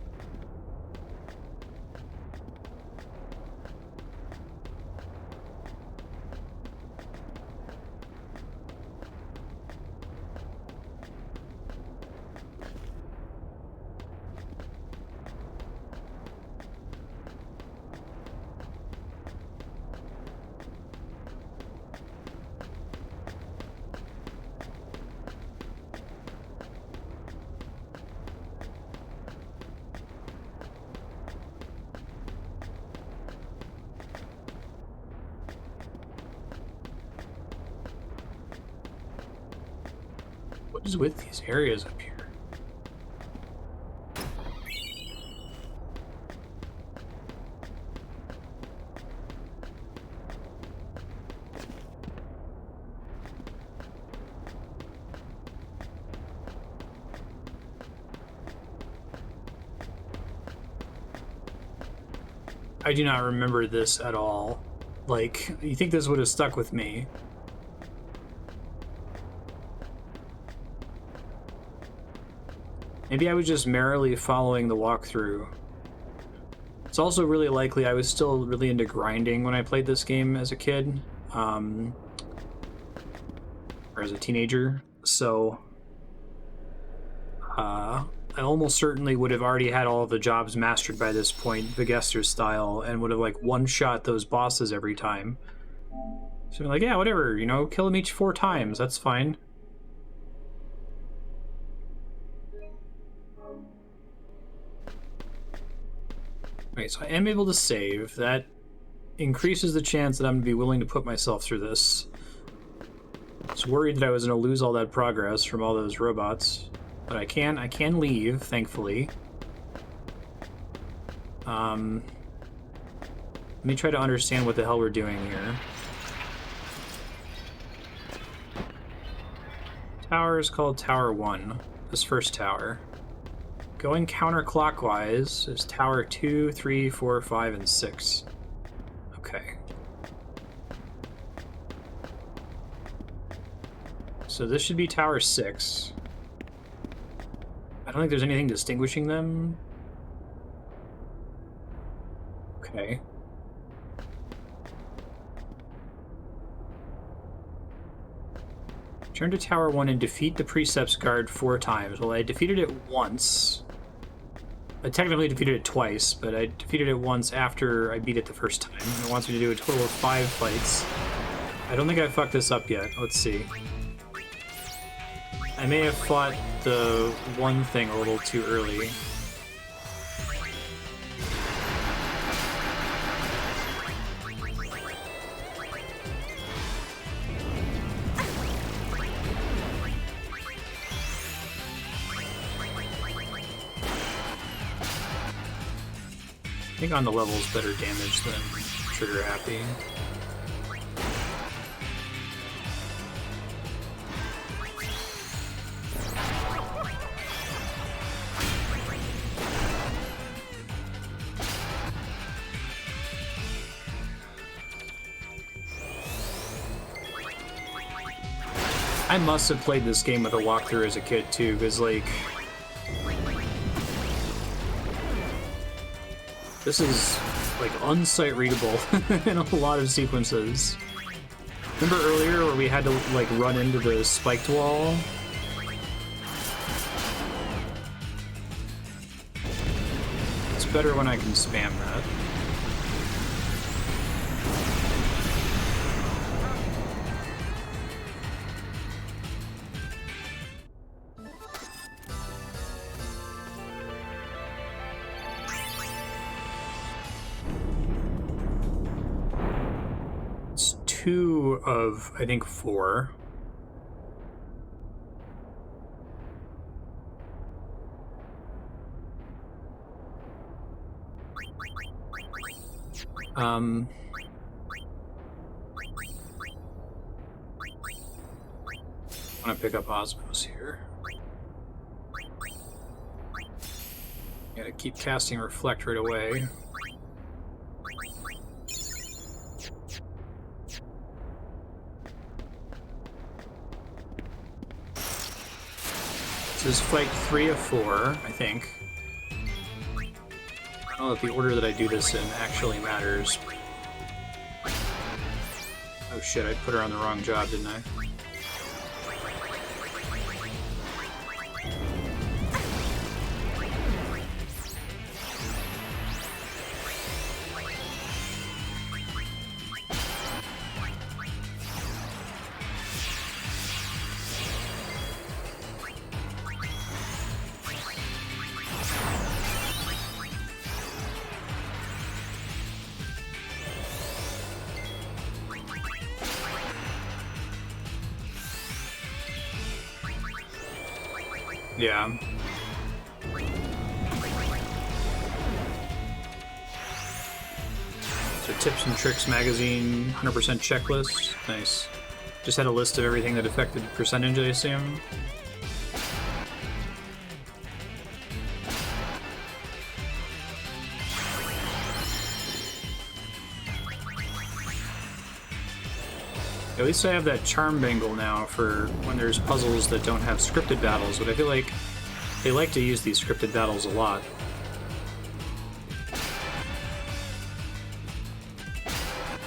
What is with these areas up here? I do not remember this at all. Like, you think this would have stuck with me? Maybe I was just merrily following the walkthrough. It's also really likely I was still really into grinding when I played this game as a kid, or as a teenager, so I almost certainly would have already had all of the jobs mastered by this point, Vigester style, and would have like one-shot those bosses every time. So like, yeah, whatever, you know, kill them each 4 times, that's fine. Okay, so I am able to save. That increases the chance that I'm going to be willing to put myself through this. I was worried that I was going to lose all that progress from all those robots. But I can leave, thankfully. Let me try to understand what the hell we're doing here. Tower is called Tower 1. This first tower. Going counterclockwise is Tower 2, 3, 4, 5, and 6. Okay. So this should be Tower 6. I don't think there's anything distinguishing them. Okay. Turn to Tower 1 and defeat the Precepts Guard 4 times. Well, I defeated it once. I technically defeated it twice, but I defeated it once after I beat it the first time. It wants me to do a total of 5 fights. I don't think I fucked this up yet. Let's see. I may have fought the one thing a little too early. I think on the level's better damage than Trigger Happy. I must have played this game with a walkthrough as a kid too, because like this is like unsight readable in a lot of sequences. Remember earlier where we had to like run into the spiked wall? It's better when I can spam that. It's 2 of, I think, 4. I want to pick up Osmos here. Gotta keep casting Reflect right away. This is fight 3 of 4, I think. I don't know if the order that I do this in actually matters. Oh shit, I put her on the wrong job, didn't I? Yeah. So Tips and Tricks magazine, 100% checklist. Nice. Just had a list of everything that affected percentage, I assume. At least I have that charm bangle now for when there's puzzles that don't have scripted battles, but I feel like they like to use these scripted battles a lot.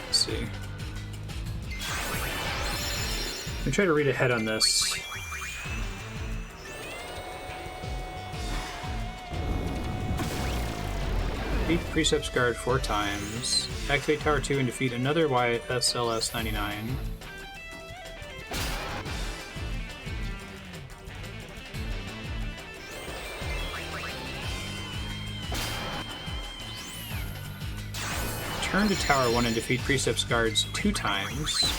Let's see. Let me try to read ahead on this. Defeat Precepts Guard 4 times. Activate Tower 2 and defeat another YSLS-99. Turn to Tower 1 and defeat Precepts Guards 2 times.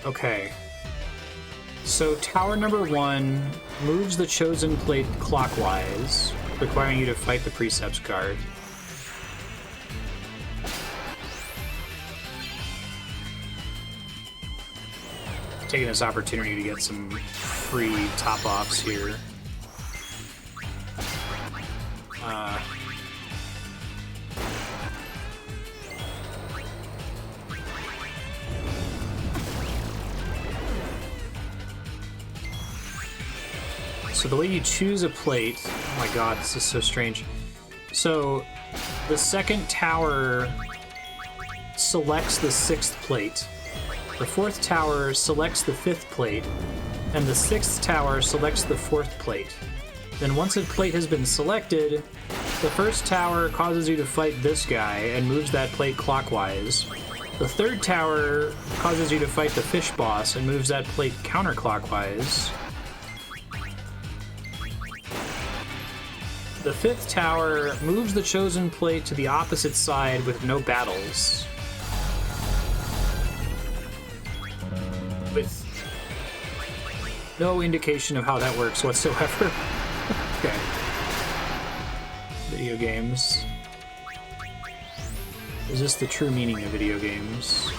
Okay. So Tower number 1 moves the chosen plate clockwise, requiring you to fight the Precepts Guard. Taking this opportunity to get some free top-offs here. So the way you choose a plate, oh my god, this is so strange. So the second tower selects the 6th plate, the 4th tower selects the 5th plate, and the 6th tower selects the 4th plate. Then once a plate has been selected, the 1st tower causes you to fight this guy and moves that plate clockwise. The 3rd tower causes you to fight the fish boss and moves that plate counterclockwise. The 5th tower moves the chosen plate to the opposite side with no battles. With no indication of how that works whatsoever. Okay. Video games. Is this the true meaning of video games?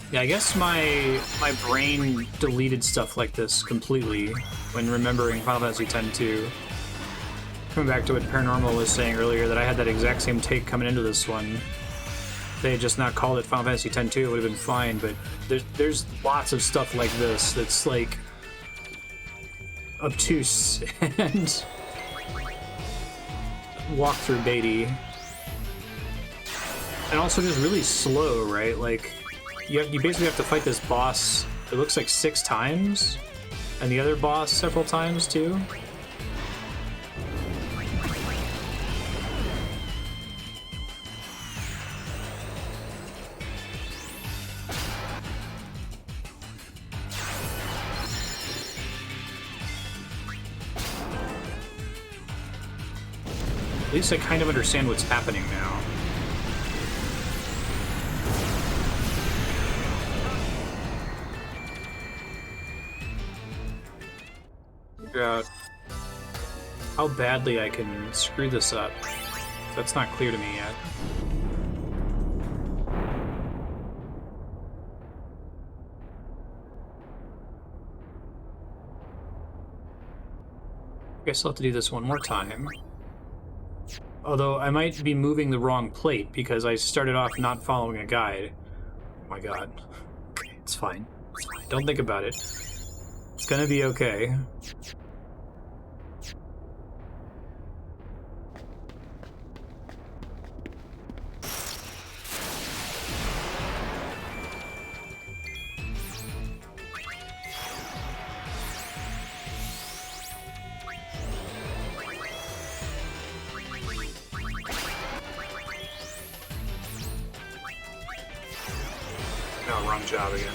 Yeah, I guess my brain deleted stuff like this completely when remembering Final Fantasy X-2. Coming back to what Paranormal was saying earlier, that I had that exact same take coming into this one. If they had just not called it Final Fantasy X-2, it would have been fine, but there's lots of stuff like this that's like obtuse and walkthrough baity. And also just really slow, right? Like, you basically have to fight this boss, it looks like 6 times, and the other boss several times too. At least I kind of understand what's happening now. figure out how badly I can screw this up. That's not clear to me yet. I guess I'll have to do this one more time. Although I might be moving the wrong plate because I started off not following a guide. Oh my god. It's fine. It's fine. Don't think about it. It's gonna be okay. No, wrong job again.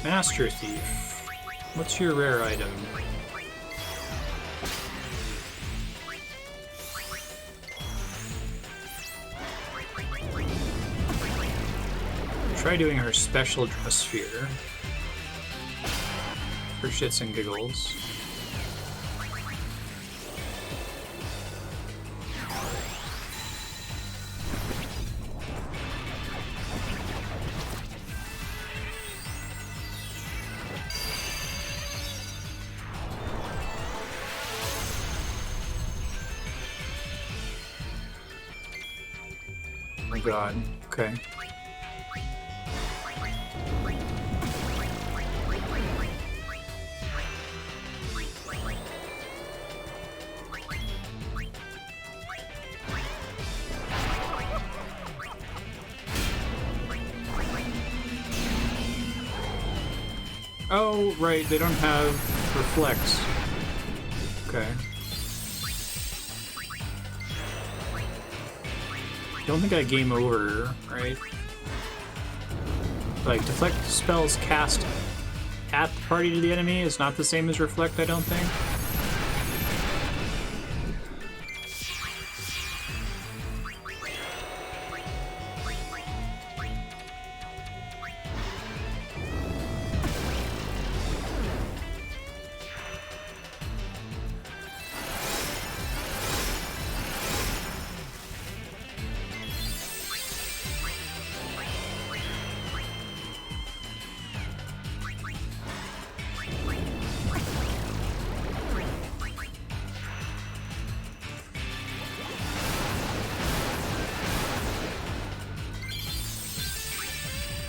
Master Thief. What's your rare item? Try doing her special dress sphere. For shits and giggles. Oh god, okay. Oh, right, they don't have reflex. Okay. Don't think I game over, right? Like, deflect spells cast at the party to the enemy is not the same as reflect, I don't think.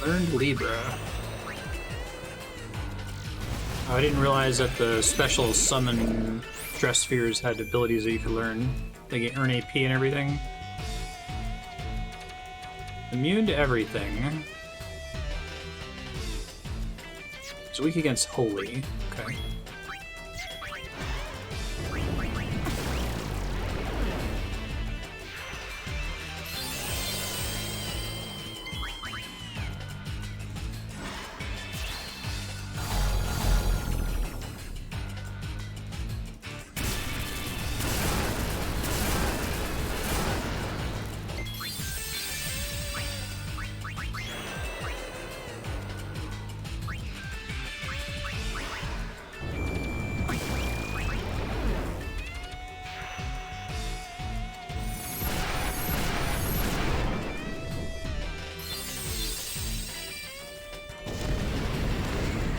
Learned Libra. Oh, I didn't realize that the special summon dress spheres had abilities that you could learn. They earn AP and everything. Immune to everything. It's weak against Holy. Okay.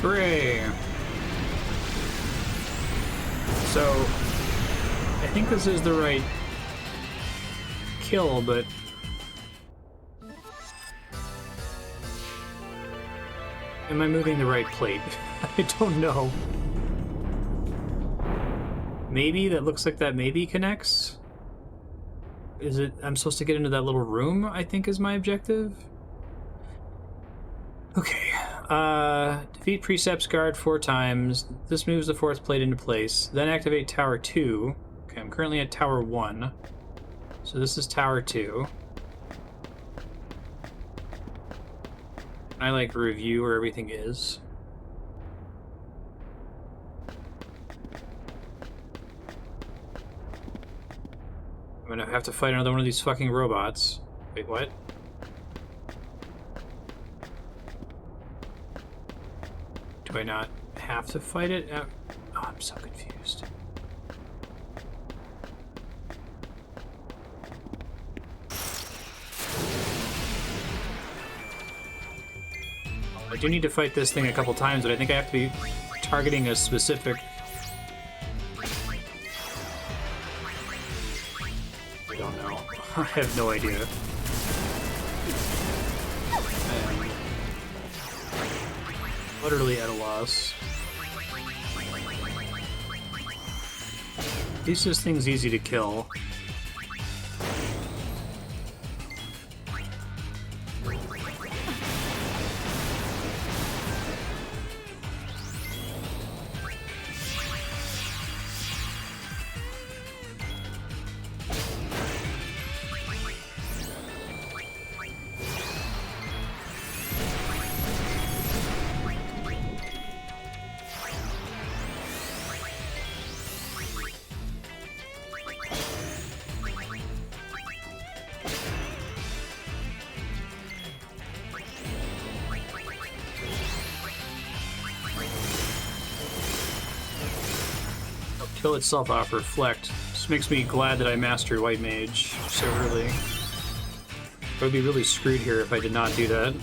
Hooray! So, I think this is the right kill, but am I moving the right plate? I don't know. Maybe that looks like that maybe connects? Is it, I'm supposed to get into that little room, I think is my objective? Okay, Defeat Precept's guard 4 times. This moves the 4th plate into place. Then activate Tower 2. Okay, I'm currently at Tower 1. So this is Tower 2. I like review where everything is. I'm gonna have to fight another one of these fucking robots. Wait, what? Do I not have to fight it? Oh, I'm so confused. I do need to fight this thing a couple times, but I think I have to be targeting a specific... I don't know. I have no idea. I am utterly at a loss. At least this thing's easy to kill. Kill itself off Reflect. This makes me glad that I mastered White Mage so early. I would be really screwed here if I did not do that.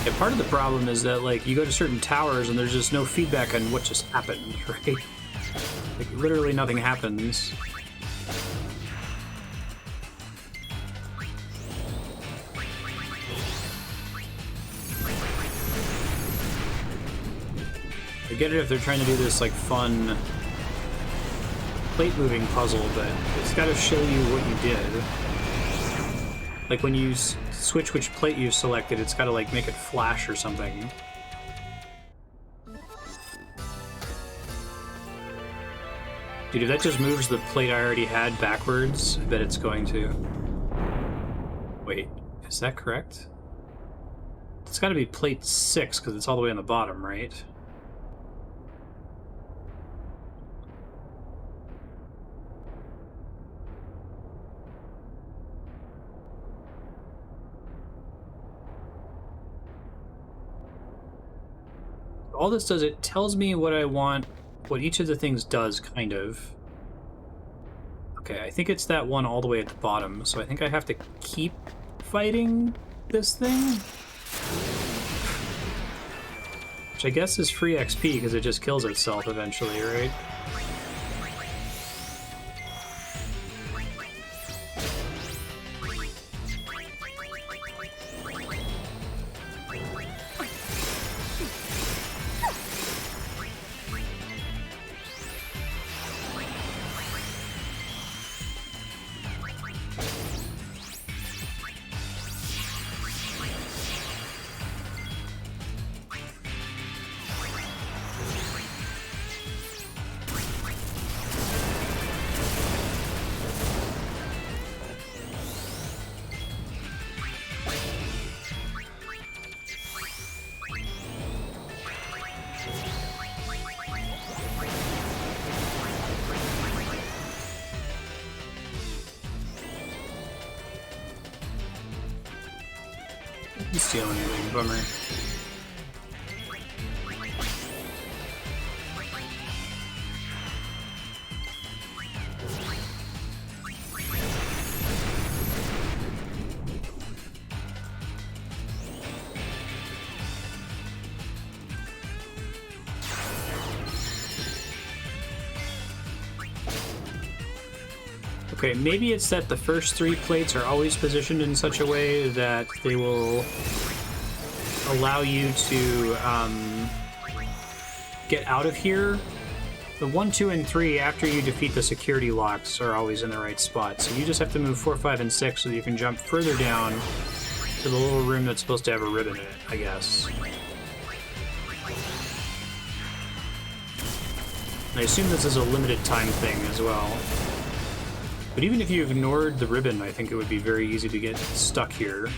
Yeah, part of the problem is that, like, you go to certain towers and there's just no feedback on what just happened, right? Like, literally nothing happens. I get it if they're trying to do this, like, fun plate moving puzzle, but it's gotta show you what you did. Like, when you switch which plate you've selected, it's gotta, like, make it flash or something. Dude, if that just moves the plate I already had backwards, I bet it's going to. Wait, is that correct? It's gotta be plate 6, because it's all the way on the bottom, right? All this does, it tells me what I want, what each of the things does, kind of. Okay, I think it's that one all the way at the bottom, so I think I have to keep fighting this thing? Which I guess is free XP, because it just kills itself eventually, right? Didn't steal anything, bummer. Okay, maybe it's that the first 3 plates are always positioned in such a way that they will allow you to get out of here. The 1, 2, and 3, after you defeat the security locks, are always in the right spot. So you just have to move 4, 5, and 6 so that you can jump further down to the little room that's supposed to have a ribbon in it, I guess. And I assume this is a limited time thing as well. But even if you ignored the ribbon, I think it would be very easy to get stuck here.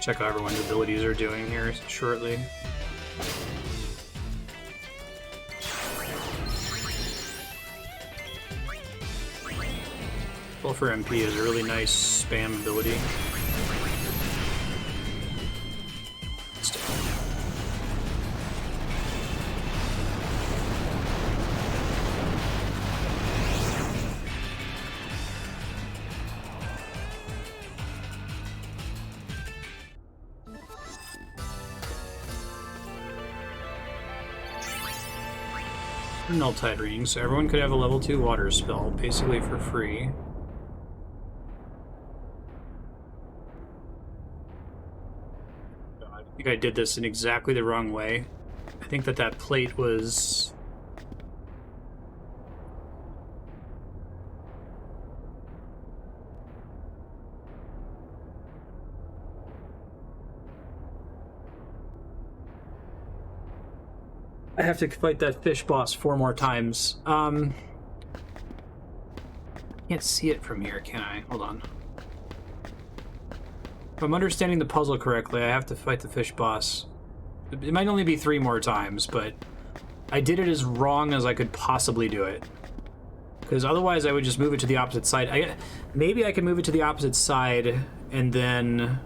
Check how everyone's abilities are doing here shortly. Sulfur MP is a really nice spam ability. Null-Tide Ring, so everyone could have a level 2 water spell, basically for free. I think I did this in exactly the wrong way. I think that plate was... I have to fight that fish boss 4 more times. Can't see it from here, can I? Hold on. If I'm understanding the puzzle correctly, I have to fight the fish boss. It might only be 3 more times, but I did it as wrong as I could possibly do it. Because otherwise I would just move it to the opposite side. Maybe I can move it to the opposite side and then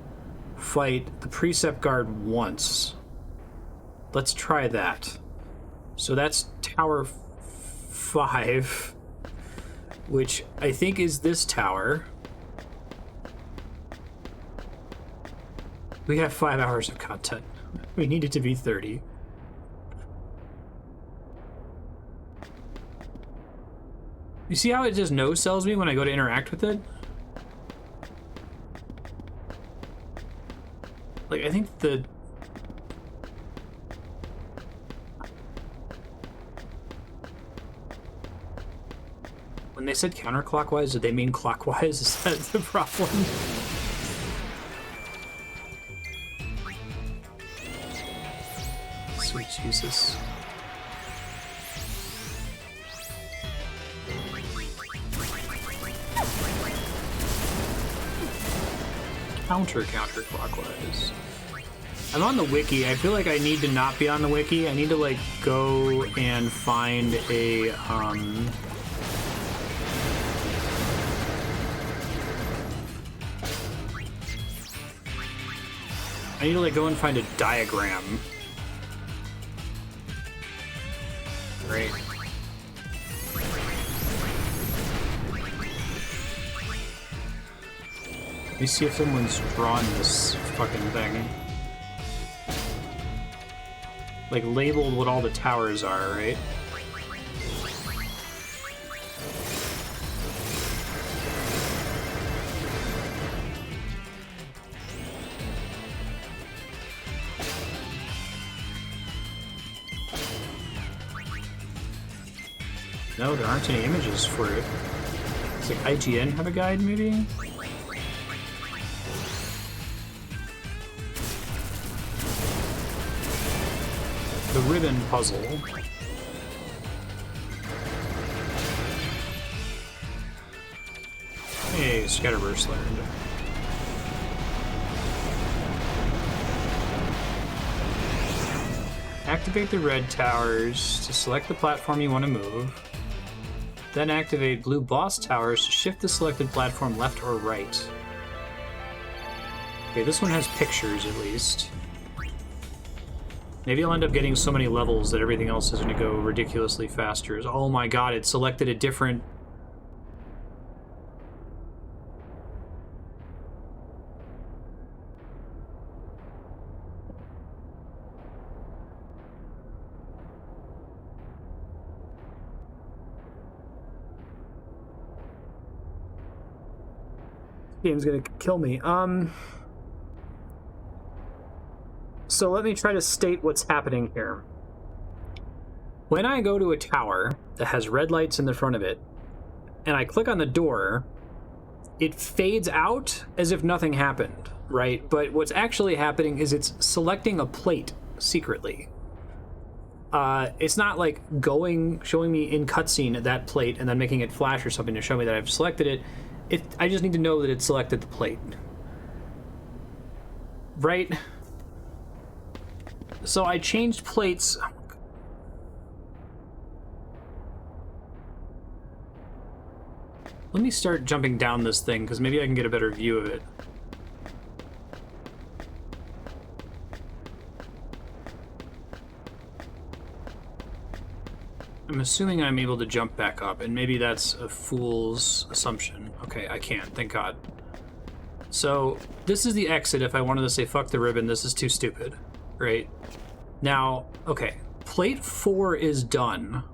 fight the Precept Guard once. Let's try that. So that's Tower 5, which I think is this tower. We have 5 hours of content. We need it to be 30. You see how it just no-sells me when I go to interact with it? Like, I think the... When they said counterclockwise, did they mean clockwise? Is that the problem? Sweet Jesus. Counterclockwise. I'm on the wiki. I feel like I need to not be on the wiki. I need to, like, go and find a, I need to, like, go and find a diagram. Great. Let me see if someone's drawn this fucking thing. Like, labeled what all the towers are, right? No, there aren't any images for it. Does like IGN have a guide, maybe? The ribbon puzzle. Hey, Scatterburst learned. Activate the red towers to select the platform you want to move. Then activate blue boss towers to shift the selected platform left or right. Okay, this one has pictures at least. Maybe I'll end up getting so many levels that everything else is going to go ridiculously faster. Oh my god, it selected a different... Game's gonna kill me. So let me try to state what's happening here. When I go to a tower that has red lights in the front of it, and I click on the door, it fades out as if nothing happened, right? But what's actually happening is it's selecting a plate secretly. It's not like showing me in cutscene that plate and then making it flash or something to show me that I've selected it. I just need to know that it selected the plate. Right? So I changed plates. Let me start jumping down this thing, because maybe I can get a better view of it. I'm assuming I'm able to jump back up, and maybe that's a fool's assumption. Okay, I can't, thank God. So, this is the exit if I wanted to say fuck the ribbon, this is too stupid, right? Now, okay, plate 4 is done.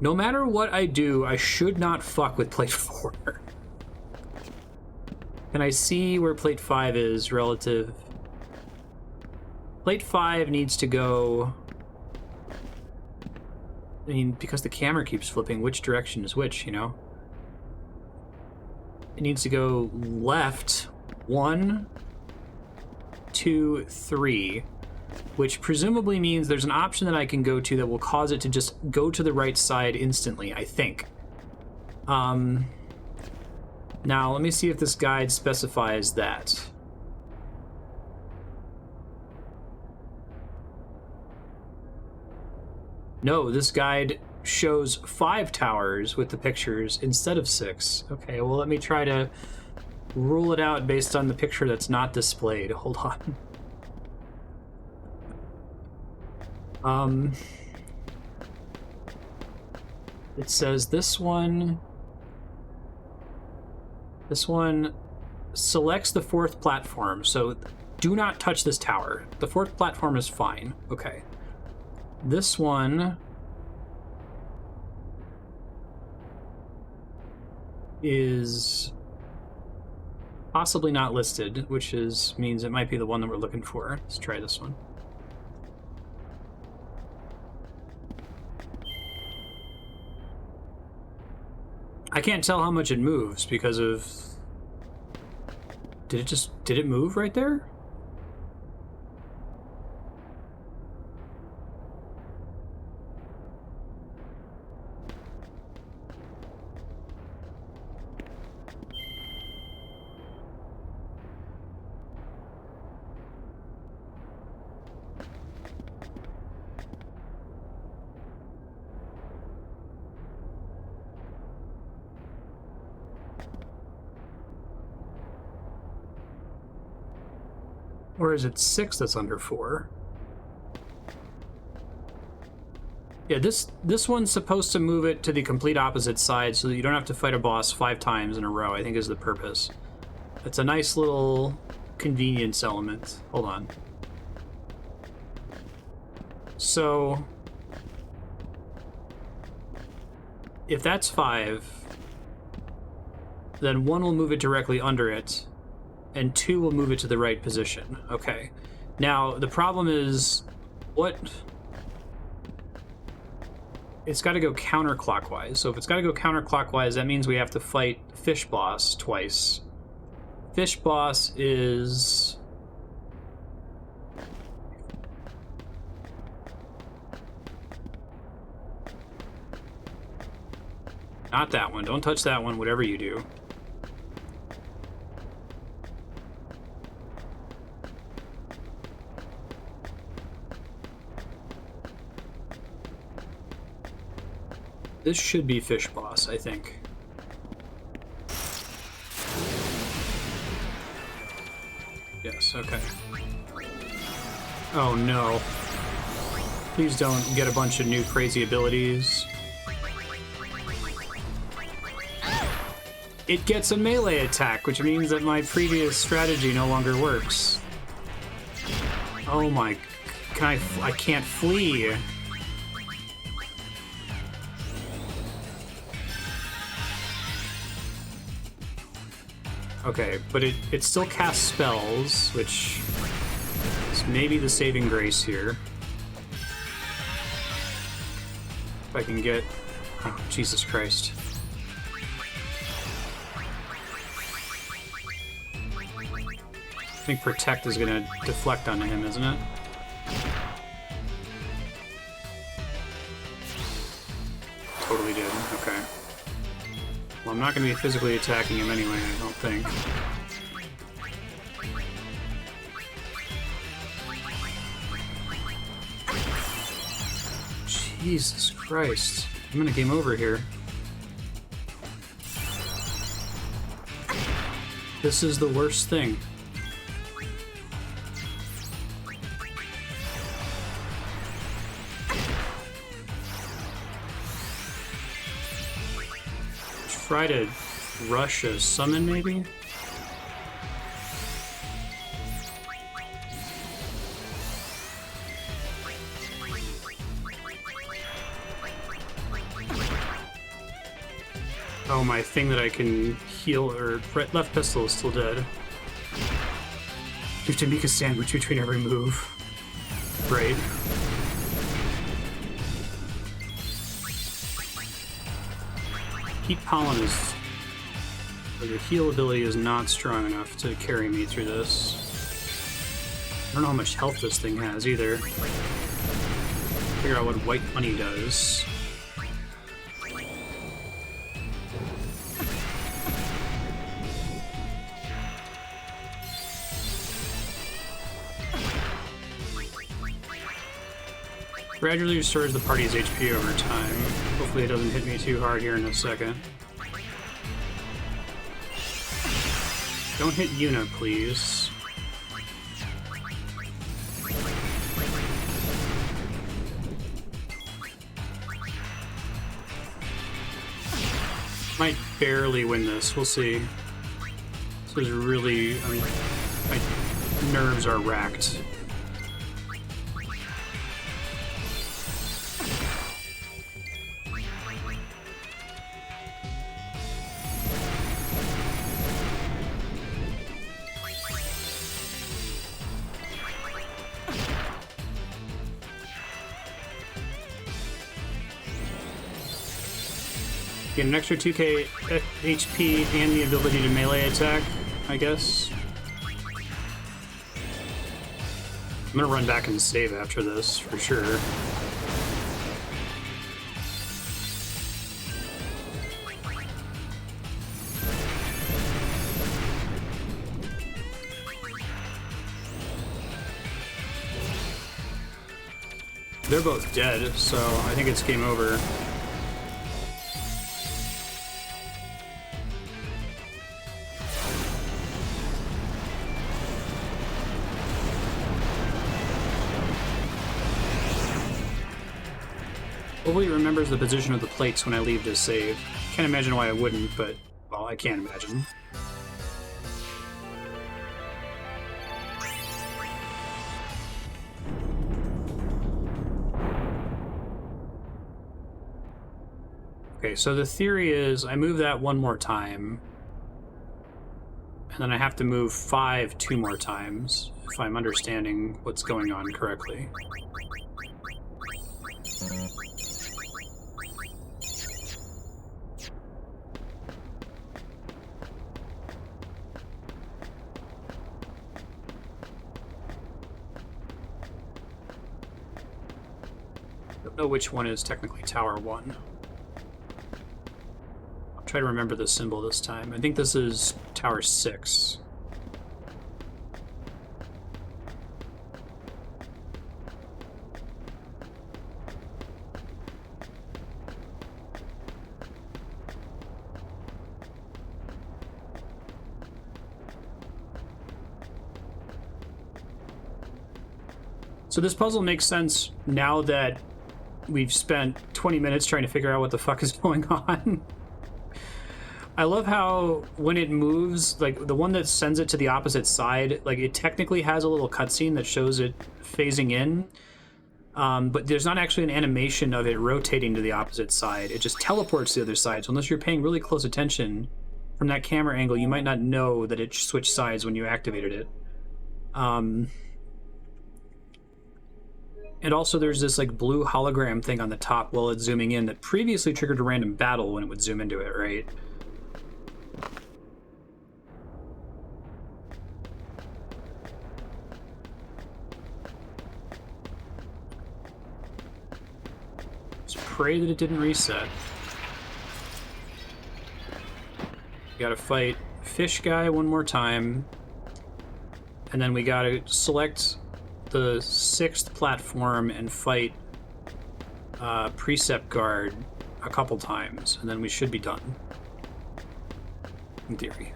No matter what I do, I should not fuck with plate 4. Can I see where plate 5 is relative? Plate 5 needs to go... I mean, because the camera keeps flipping, which direction is which, you know? It needs to go left 1, 2, 3, which presumably means there's an option that I can go to that will cause it to just go to the right side instantly, I think. Now, let me see if this guide specifies that. No, this guide shows 5 towers with the pictures instead of 6. Okay, well, let me try to rule it out based on the picture that's not displayed. Hold on. It says this one selects the 4th platform, so do not touch this tower. The 4th platform is fine. Okay. This one is possibly not listed, which means it might be the one that we're looking for. Let's try this one. I can't tell how much it moves because of... Did it move right there? Or is it 6 that's under 4? Yeah, this one's supposed to move it to the complete opposite side so that you don't have to fight a boss 5 times in a row, I think is the purpose. It's a nice little convenience element. Hold on. So, if that's 5, then 1 will move it directly under it, and 2 will move it to the right position. Okay. Now, the problem is, what... It's got to go counterclockwise. So if it's got to go counterclockwise, that means we have to fight Fish Boss twice. Fish Boss is... Not that one. Don't touch that one, whatever you do. This should be Fish Boss, I think. Yes, okay. Oh no. Please don't get a bunch of new crazy abilities. It gets a melee attack, which means that my previous strategy no longer works. Oh my... I can't flee. Okay, but it still casts spells, which is maybe the saving grace here. If I can get... Oh, Jesus Christ. I think Protect is gonna deflect onto him, isn't it? Totally did, okay. Well, I'm not gonna be physically attacking him anyway, I don't think. Jesus Christ. I'm gonna game over here. This is the worst thing. Try to rush a summon, maybe? Oh, my thing that I can heal, or left pistol is still dead. You have to make a sandwich between every move. Right. Heat Pollen is... the heal ability is not strong enough to carry me through this. I don't know how much health this thing has, either. Figure out what White Honey does. Gradually restores the party's HP over time. Hopefully it doesn't hit me too hard here in a second. Don't hit Yuna, please. Might barely win this, we'll see. This is really... I mean, my nerves are racked. Get an extra 2k HP and the ability to melee attack, I guess. I'm gonna run back and save after this, for sure. They're both dead, so I think it's game over. Hopefully it remembers the position of the plates when I leave this save. Can't imagine why I wouldn't, but, well, I can imagine. Okay, so the theory is I move that one more time, and then I have to move 5 2 more times, if I'm understanding what's going on correctly. Don't know which one is technically Tower 1. I'll try to remember the symbol this time. I think this is Tower 6. So this puzzle makes sense now that we've spent 20 minutes trying to figure out what the fuck is going on. I love how when it moves, like the one that sends it to the opposite side, like it technically has a little cutscene that shows it phasing in, but there's not actually an animation of it rotating to the opposite side. It just teleports to the other side. So unless you're paying really close attention from that camera angle, you might not know that it switched sides when you activated it. And also there's this like blue hologram thing on the top while it's zooming in that previously triggered a random battle when it would zoom into it, right? Just pray that it didn't reset. We gotta fight fish guy one more time. And then we gotta select the 6th platform and fight Precept Guard a couple times, and then we should be done. In theory.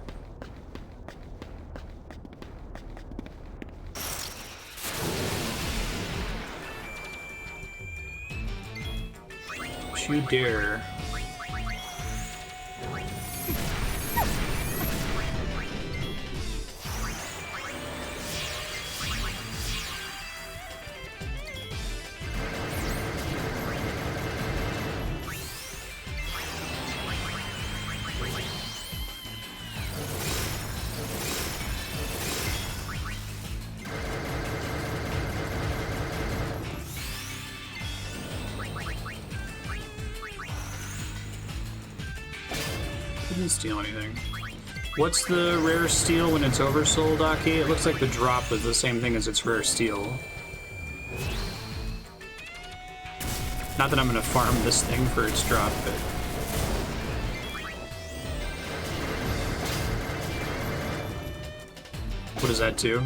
Don't you dare. Didn't steal anything. What's the rare steel when it's oversold, Aki? It looks like the drop was the same thing as its rare steel. Not that I'm gonna farm this thing for its drop, but... What does that do?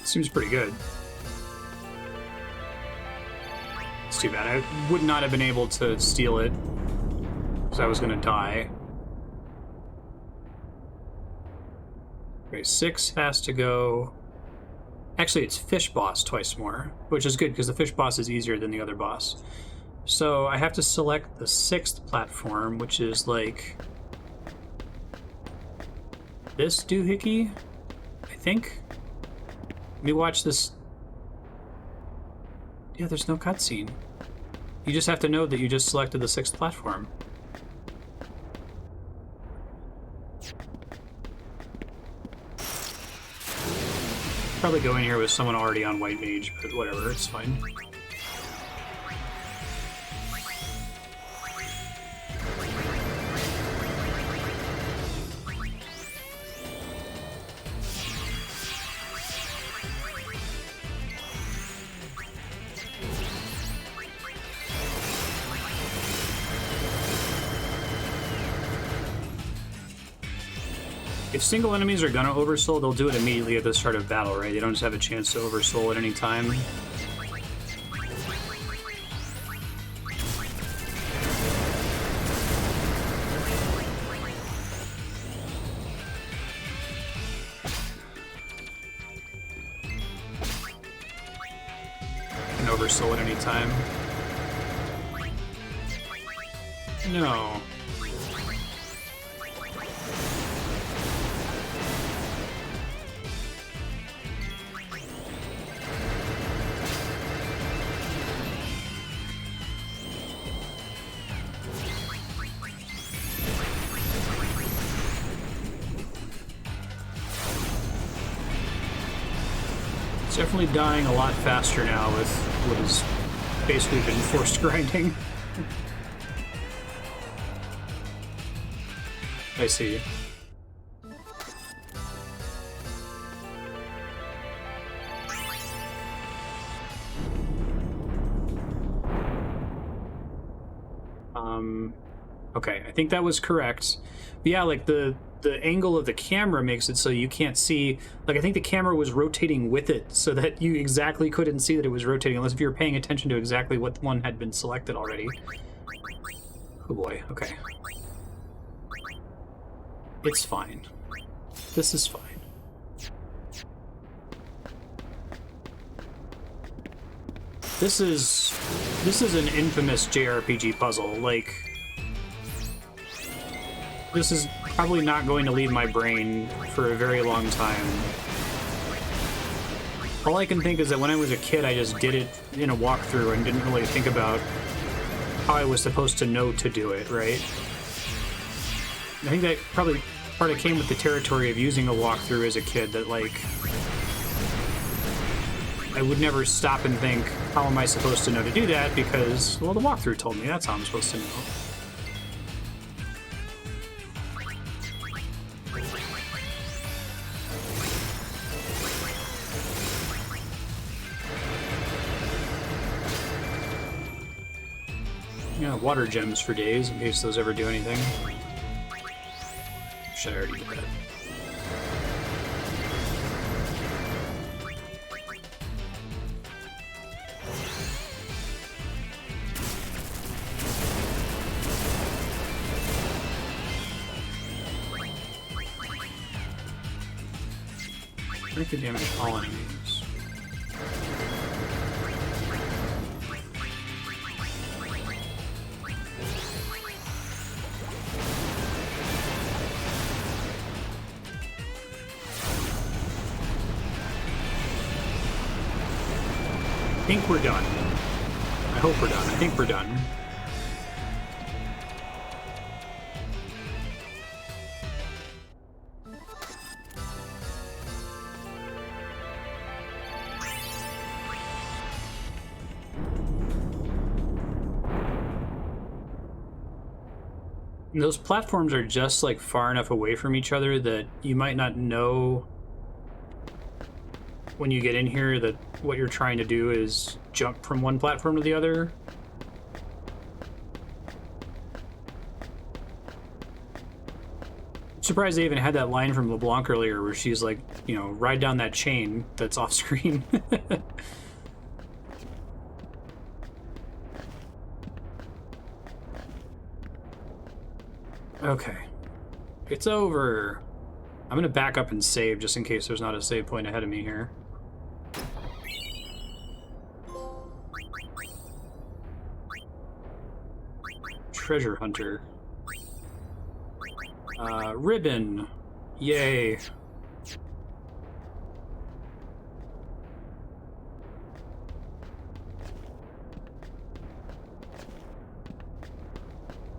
Seems pretty good. It's too bad. I would not have been able to steal it because I was going to die. Okay, 6 has to go... Actually, it's Fish Boss twice more, which is good because the Fish Boss is easier than the other boss. So I have to select the 6th platform, which is like... this doohickey, I think? Let me watch this. Yeah, there's no cutscene. You just have to know that you just selected the 6th platform. Probably go in here with someone already on White Mage, but whatever, it's fine. If single enemies are gonna oversoul, they'll do it immediately at the start of battle, right? They don't just have a chance to oversoul at any time. Can oversoul at any time. No. Definitely dying a lot faster now with what is basically been forced grinding. I see. Okay, I think that was correct. But yeah, like the angle of the camera makes it so you can't see. Like I think the camera was rotating with it so that you exactly couldn't see that it was rotating unless if you were paying attention to exactly what one had been selected already. Oh boy, okay. It's fine. This is fine. This is an infamous JRPG puzzle. Like, this is probably not going to leave my brain for a very long time. All I can think is that when I was a kid, I just did it in a walkthrough and didn't really think about how I was supposed to know to do it, right? I think that probably part of came with the territory of using a walkthrough as a kid, that, like, I would never stop and think, how am I supposed to know to do that? Because, well, the walkthrough told me that's how I'm supposed to know. Yeah, water gems for days, in case those ever do anything. Should I already get that? I could damage all enemies. I think we're done. I hope we're done. I think we're done. And those platforms are just like far enough away from each other that you might not know when you get in here that what you're trying to do is jump from one platform to the other. I'm surprised they even had that line from LeBlanc earlier where she's like, you know, ride down that chain that's off screen. Okay. It's over. I'm gonna back up and save just in case there's not a save point ahead of me here. Treasure hunter. Ribbon. Yay.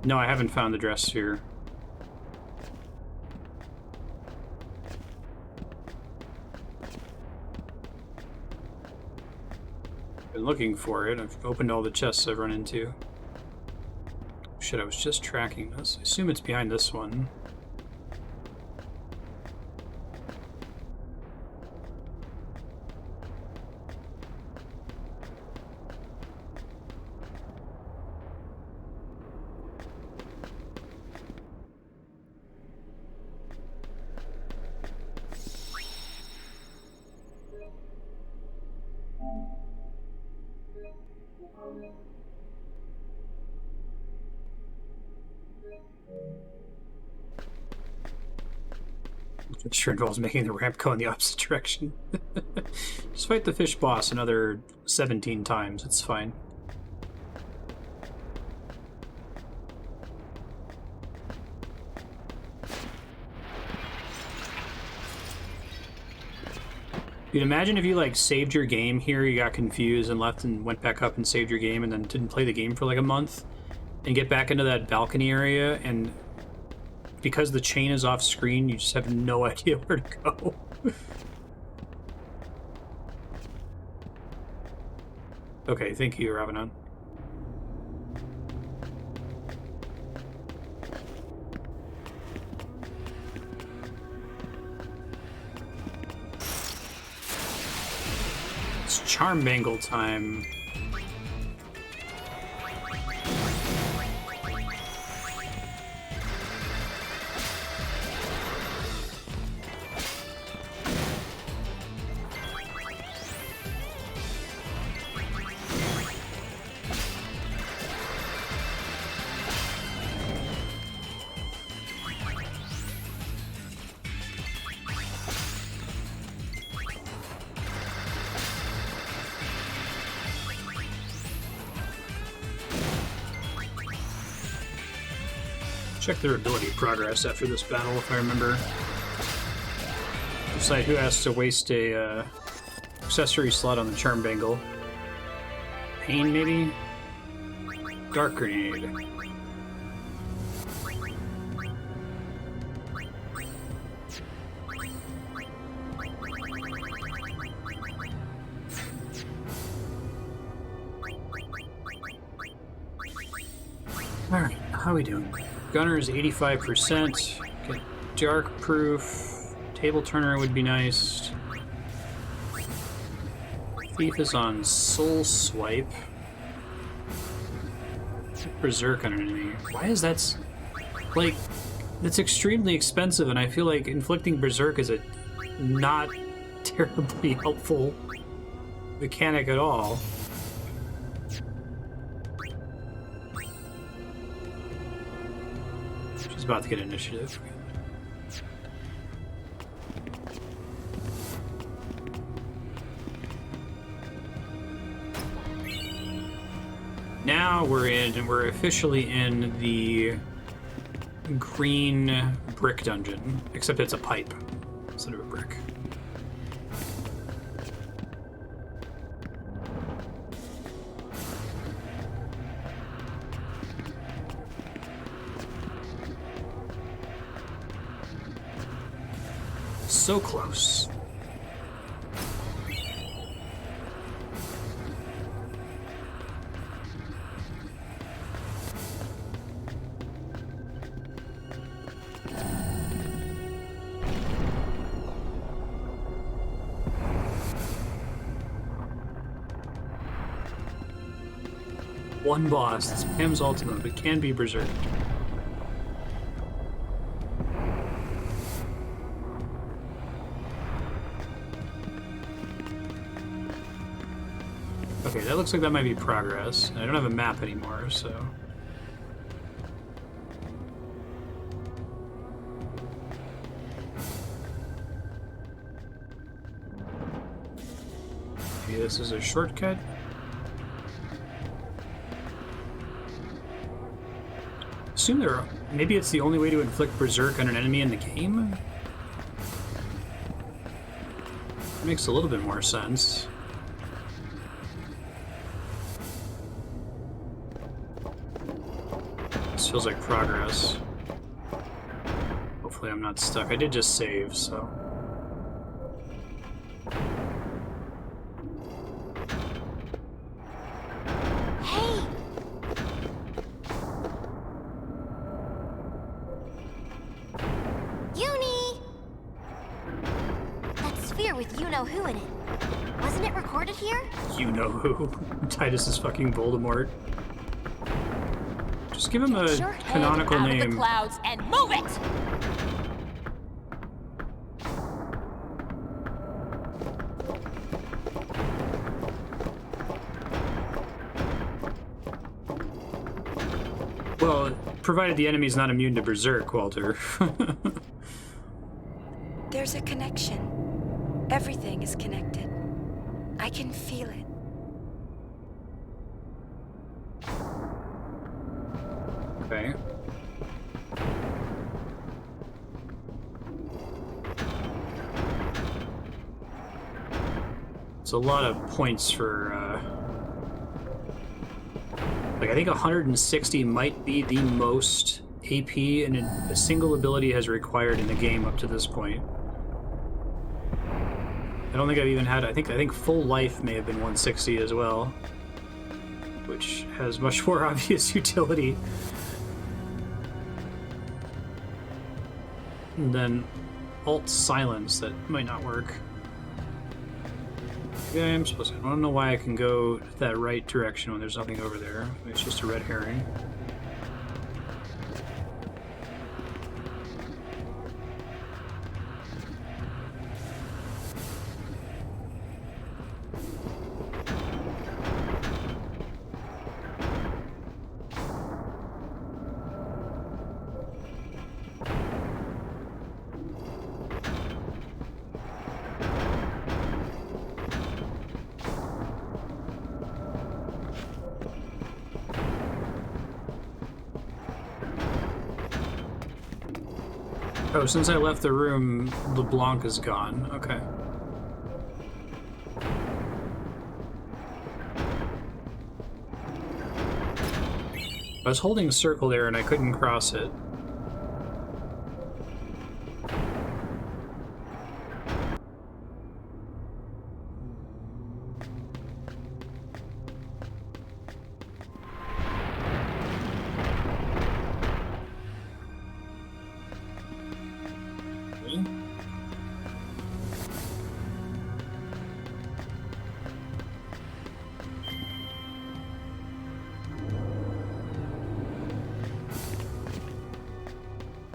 No, I haven't found the dress sphere. Been looking for it. I've opened all the chests I've run into. Shit, I was just tracking this. I assume it's behind this one. It sure involves making the ramp go in the opposite direction. Just fight the fish boss another 17 times. It's fine. Dude, imagine if you like saved your game here, you got confused and left and went back up and saved your game and then didn't play the game for like a month and get back into that balcony area, and because the chain is off screen, you just have no idea where to go. Okay, thank you, Ravenant. It's Charm Bangle time. Check their ability progress after this battle, if I remember. Decide who has to waste a accessory slot on the Charm Bangle. Pain, maybe? Dark Grenade. Alright, how are we doing? Gunner is 85%. Get Dark Proof. Table Turner would be nice. Thief is on Soul Swipe. Berserk on an enemy. Why is that... like, that's extremely expensive, and I feel like inflicting Berserk is a not terribly helpful mechanic at all. She's about to get initiative. Now we're officially in the green brick dungeon, except it's a pipe instead of a brick. So close. One boss. It's Pam's ultimate, but can be berserked. Okay, that looks like that might be progress. I don't have a map anymore, so... maybe this is a shortcut? Assume there are... maybe it's the only way to inflict Berserk on an enemy in the game? Makes a little bit more sense. This feels like progress. Hopefully I'm not stuck. I did just save, so... with you-know-who in it. Wasn't it recorded here? You-know-who. Titus is fucking Voldemort. Just give him a canonical name. Out of the clouds and move it! Well, provided the enemy's not immune to Berserk, Walter. There's a connection. Everything is connected. I can feel it. Okay. It's a lot of points for, like, I think 160 might be the most AP a single ability has required in the game up to this point. I don't think I've even had... I think full life may have been 160 as well. which has much more obvious utility. And then Alt Silence, that might not work. Okay, I don't know why I can go that right direction when there's nothing over there. It's just a red herring. Oh, since I left the room, LeBlanc is gone. Okay. I was holding circle there and I couldn't cross it.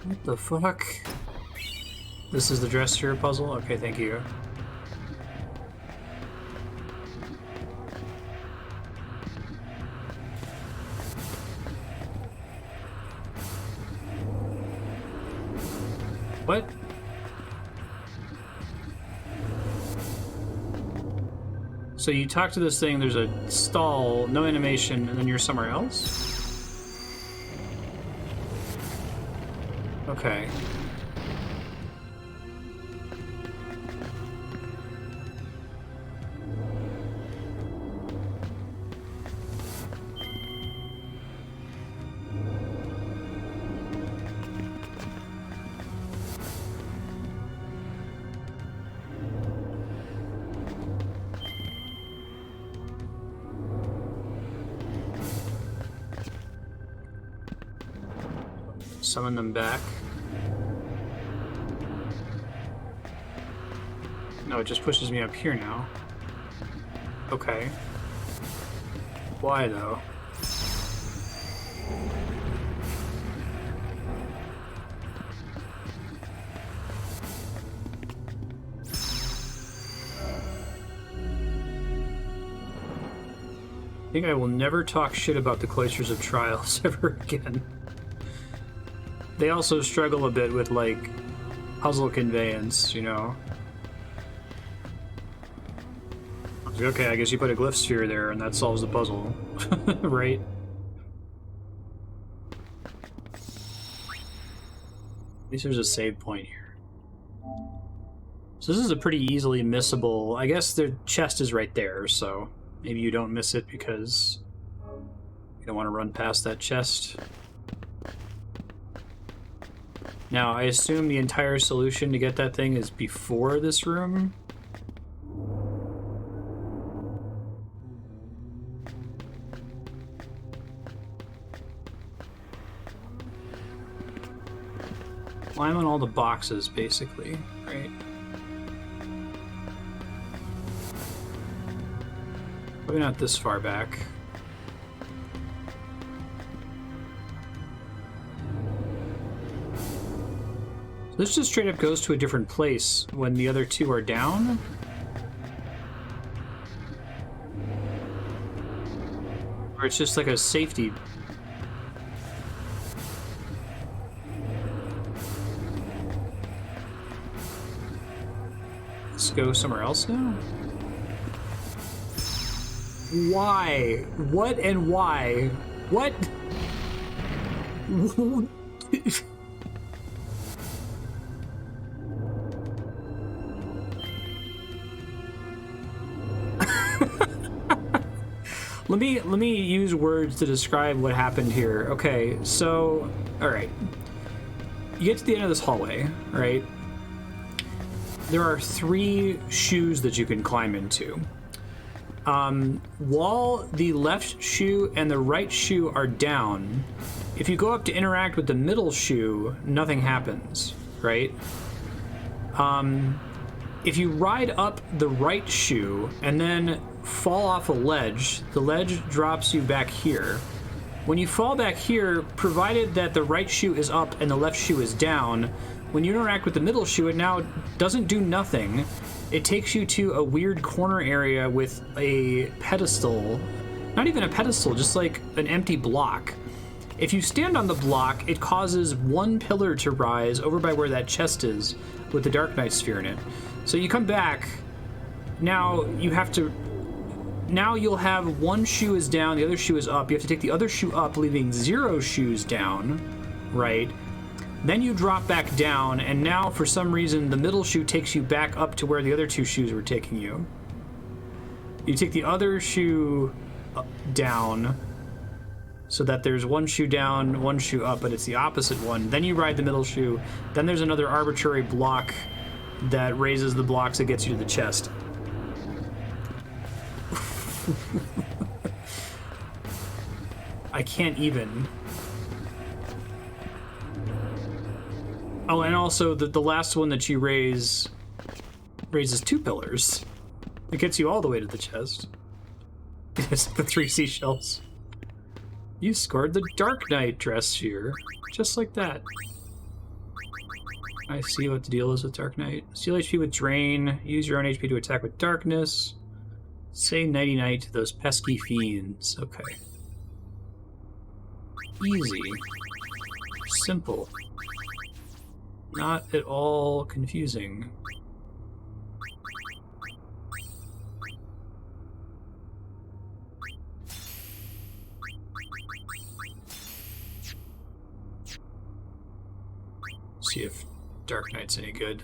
What the fuck? This is the dress shirt puzzle? Okay, thank you. What? So you talk to this thing, there's a stall, no animation, and then you're somewhere else? Okay. Summon them back. No, it just pushes me up here now. Okay. Why, though? I think I will never talk shit about the Cloisters of Trials ever again. They also struggle a bit with, like, puzzle conveyance, you know? Okay, I guess you put a glyph sphere there and that solves the puzzle, right? At least there's a save point here. So this is a pretty easily missable... I guess the chest is right there, so maybe you don't miss it because you don't want to run past that chest. Now, I assume the entire solution to get that thing is before this room? Climb on all the boxes, basically, right? Probably not this far back. This just straight up goes to a different place when the other two are down? Or it's just like a safety... Let's go somewhere else now? Why? What and why? What? Let me use words to describe what happened here. Okay, so, all right. You get to the end of this hallway, right? There are 3 shoes that you can climb into. while the left shoe and the right shoe are down, if you go up to interact with the middle shoe, nothing happens, right? If you ride up the right shoe and then fall off a ledge, the ledge drops you back here. When you fall back here, provided that the right shoe is up and the left shoe is down, when you interact with the middle shoe, it now doesn't do nothing. It takes you to a weird corner area with a pedestal. Not even a pedestal, just like an empty block. If you stand on the block, it causes one pillar to rise over by where that chest is with the Dark Knight sphere in it. So you come back, now you have to... Now you'll have one shoe is down, the other shoe is up. You have to take the other shoe up, leaving 0 shoes down, right? Then you drop back down, and now for some reason the middle shoe takes you back up to where the other 2 shoes were taking you. You take the other shoe down so that there's 1 shoe down, 1 shoe up, but it's the opposite one. Then you ride the middle shoe. Then there's another arbitrary block that raises the blocks that gets you to the chest. I can't even. Oh, and also the last one that you raises 2 pillars. It gets you all the way to the chest. It's the 3 seashells. You scored the Dark Knight dress sphere, just like that. I see what the deal is with Dark Knight. Steal HP with Drain. Use your own HP to attack with Darkness. Say nighty-night to those pesky fiends. Okay. Easy. Simple. Not at all confusing. See if Dark Knight's any good.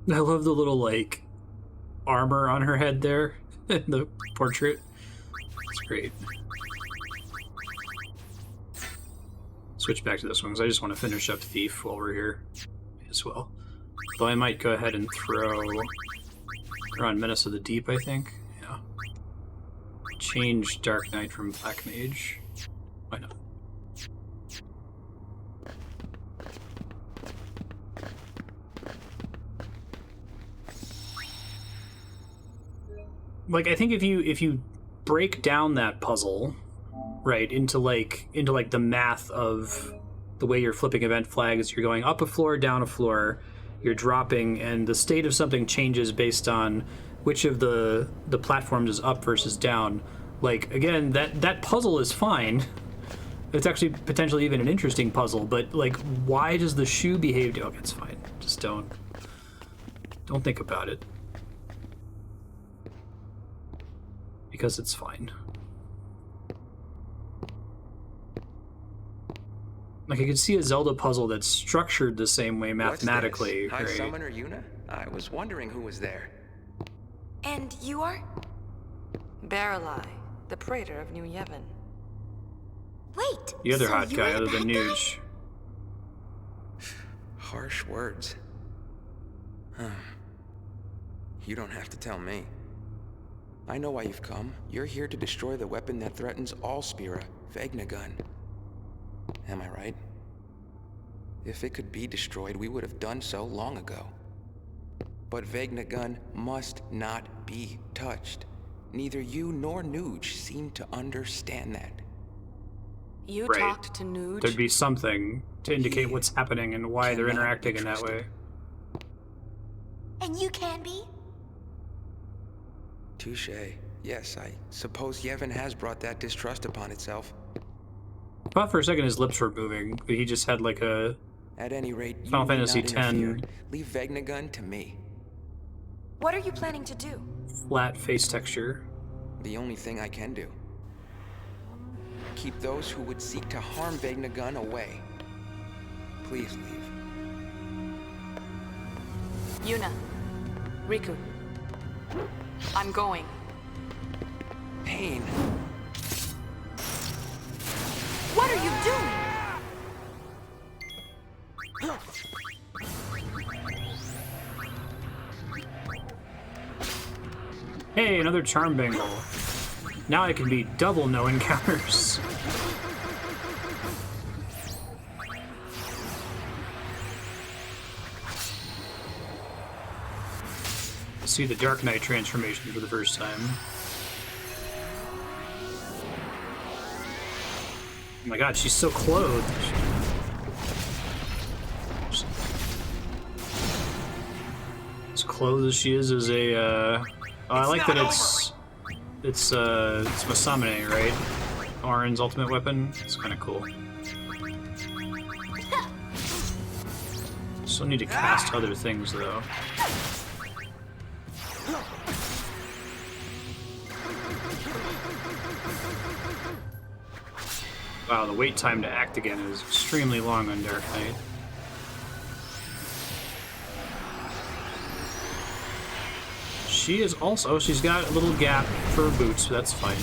I love the little, like, armor on her head there in the portrait. It's great. Switch back to this one because I just want to finish up Thief while we're here as well. Though I might go ahead and throw on Menace of the Deep, I think. Yeah. Change Dark Knight from Black Mage. Why not? Like, I think if you break down that puzzle, right, into like the math of the way you're flipping event flags, you're going up a floor, down a floor, you're dropping, and the state of something changes based on which of the platforms is up versus down. Like, again, that puzzle is fine. It's actually potentially even an interesting puzzle, but like, why does the shoe behave? Okay, it's fine. Just don't think about it. Because it's fine. Like, I could see a Zelda puzzle that's structured the same way mathematically. High Summoner Yuna? I was wondering who was there. And you are? Baralai, the praetor of New Yevon. Wait. The other so hot you guy were other the than bad guy? Nuge. Harsh words. You don't have to tell me. I know why you've come. You're here to destroy the weapon that threatens all Spira, Vegnagun. Am I right? If it could be destroyed, we would have done so long ago. But Vegnagun must not be touched. Neither you nor Nuge seem to understand that. You Right. talked to Nuge? There'd be something to indicate what's happening and why they're cannot interacting be in that trusted. way. And you can be? Touche. Yes, I suppose Yevon has brought that distrust upon itself. I thought for a second his lips were moving, but he just had like a At any rate, you Final need Fantasy not X. interfere. Leave Vegnagun to me. What are you planning to do? flat face texture. The only thing I can do. Keep those who would seek to harm Vegnagun away. Please leave. Yuna. Riku. I'm going. Pain. What are you doing? Hey, another charm bangle. Now I can be double no encounters. See the Dark Knight transformation for the first time. Oh my god, she's so clothed. As clothed as she is as a, oh, I like that it's Masamune, right? Auron's ultimate weapon. It's kind of cool. Still need to cast other things, though. Wow, the wait time to act again is extremely long on Dark Knight. She is also, she's got a little gap for boots, so that's fine.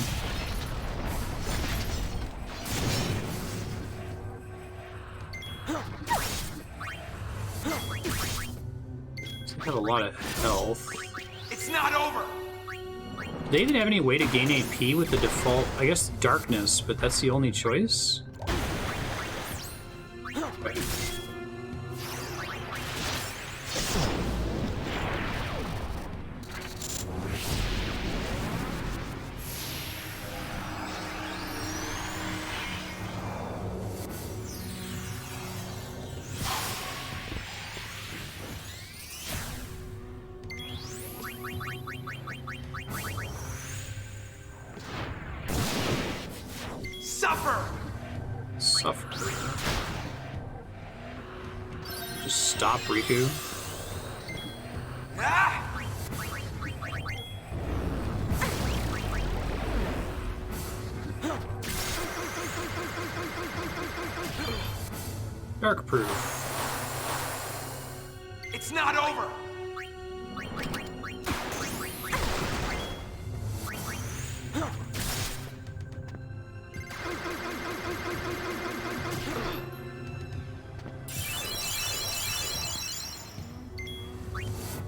Doesn't have a lot of health. It's not over! Do they even have any way to gain AP with the default, I guess, darkness, but that's the only choice? Right. Suffer. Just stop, Riku. Dark proof. It's not over!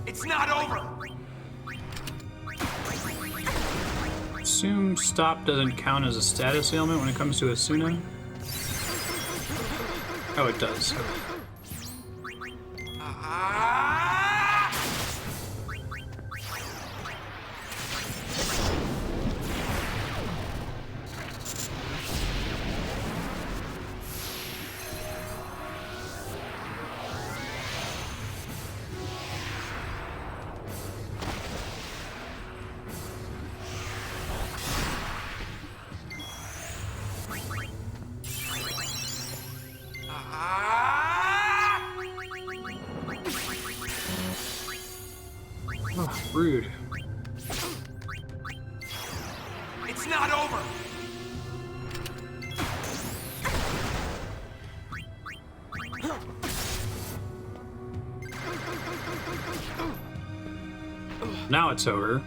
It's not over! Assume stop doesn't count as a status ailment when it comes to Asuna. Oh, it does. Oh, rude. It's not over! Now it's over.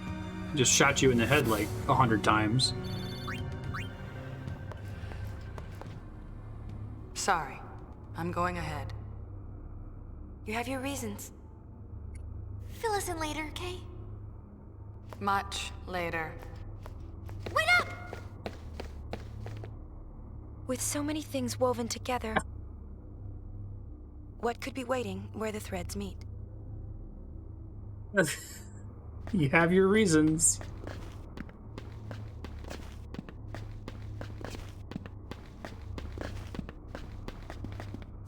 Just shot you in the head like 100 times. Sorry. I'm going ahead. You have your reasons. Fill us in later, okay? Much later. Wait up! With so many things woven together, what could be waiting where the threads meet? You have your reasons.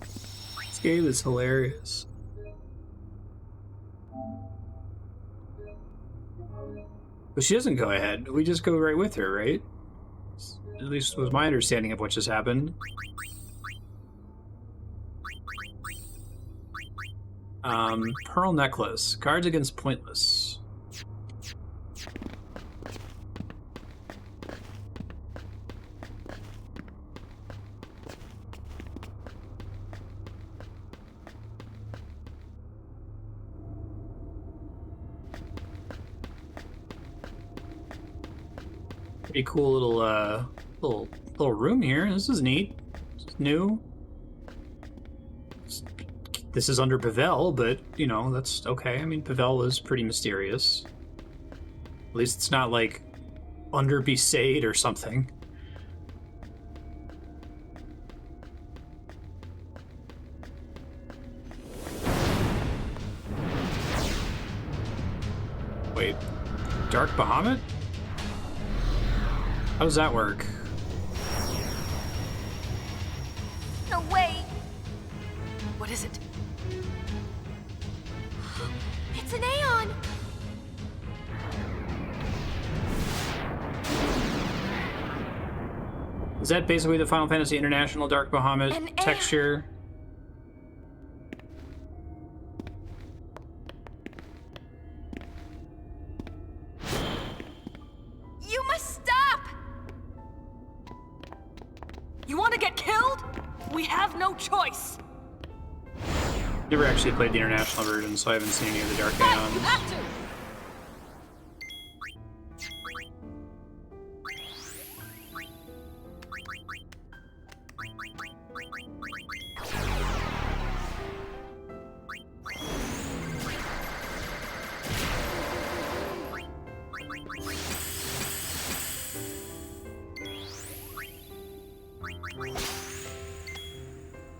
This game is hilarious. But she doesn't go ahead. We just go right with her, right? At least was my understanding of what just happened. Pearl necklace. Guards against pointless. Pretty cool little room here. This is neat. It's new. This is under Pavel, but, you know, that's okay. I mean, Pavel is pretty mysterious. At least it's not, like, under Besaid or something. Wait. Dark Bahamut? How does that work? No way! What is it? It's an Aeon! Is that basically the Final Fantasy International Dark Bahamut An Aeon. texture? You must stop! You want to get killed? We have no choice. Never actually played the international version, so I haven't seen any of the Dark You Aeons. have to.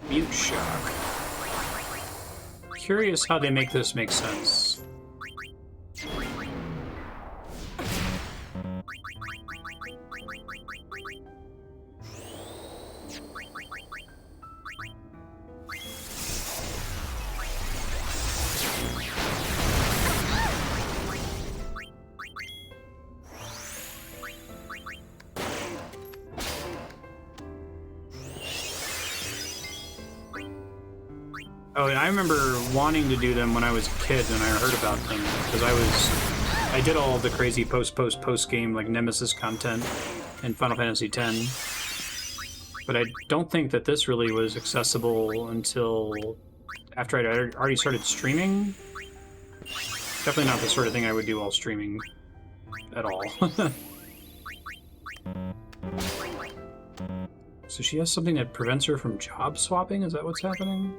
Mute shock. Curious how they make this make sense. Oh, and I remember wanting to do them when I was a kid and I heard about them, because I did all of the crazy post-game, like, Nemesis content in Final Fantasy X. But I don't think that this really was accessible until after I'd already started streaming. Definitely not the sort of thing I would do while streaming at all. So she has something that prevents her from job swapping? Is that what's happening?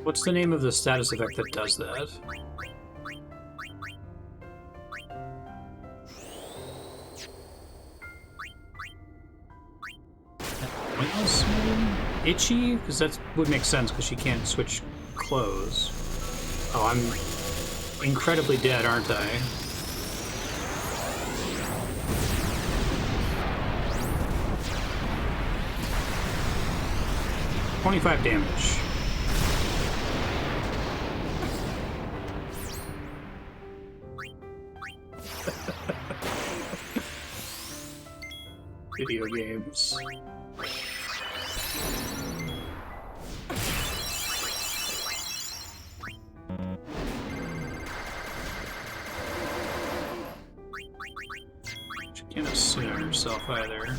What's the name of the status effect that does that? Pointless, maybe? Itchy? Because that would make sense, because she can't switch clothes. Oh, I'm incredibly dead, aren't I? $25 damage. Video games. She can't assume herself either.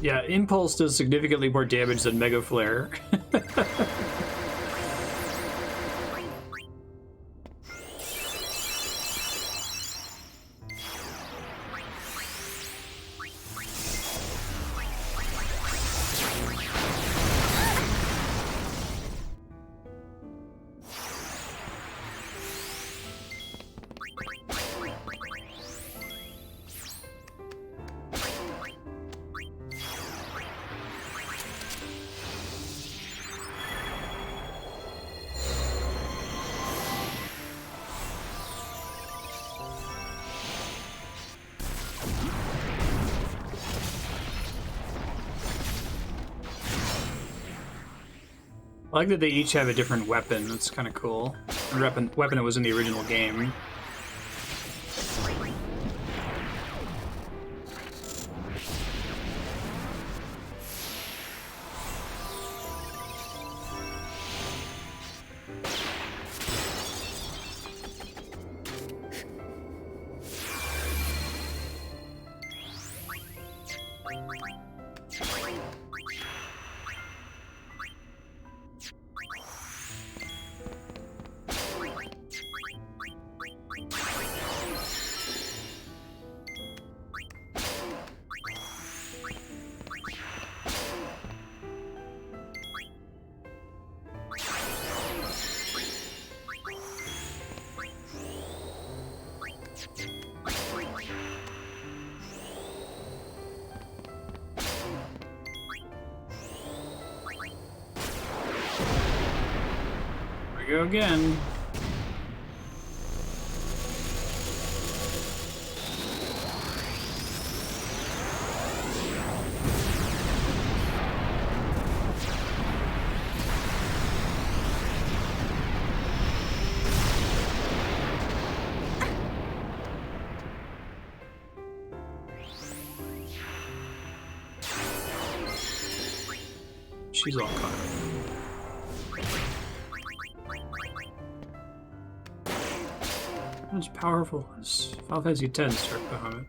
Yeah, Impulse does significantly more damage than Mega Flare. I like that they each have a different weapon. That's kind of cool. The weapon that was in the original game. go again. She's all caught up. Not as powerful as Final Fantasy X struck Bahamut.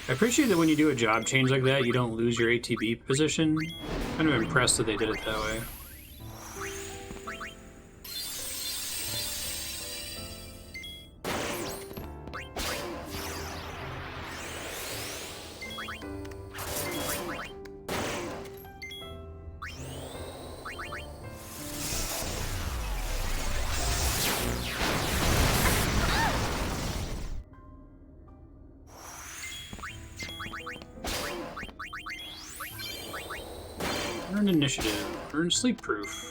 I appreciate that when you do a job change like that, you don't lose your ATB position. Kind of impressed that they did it that way. Earn initiative. Earn sleep proof.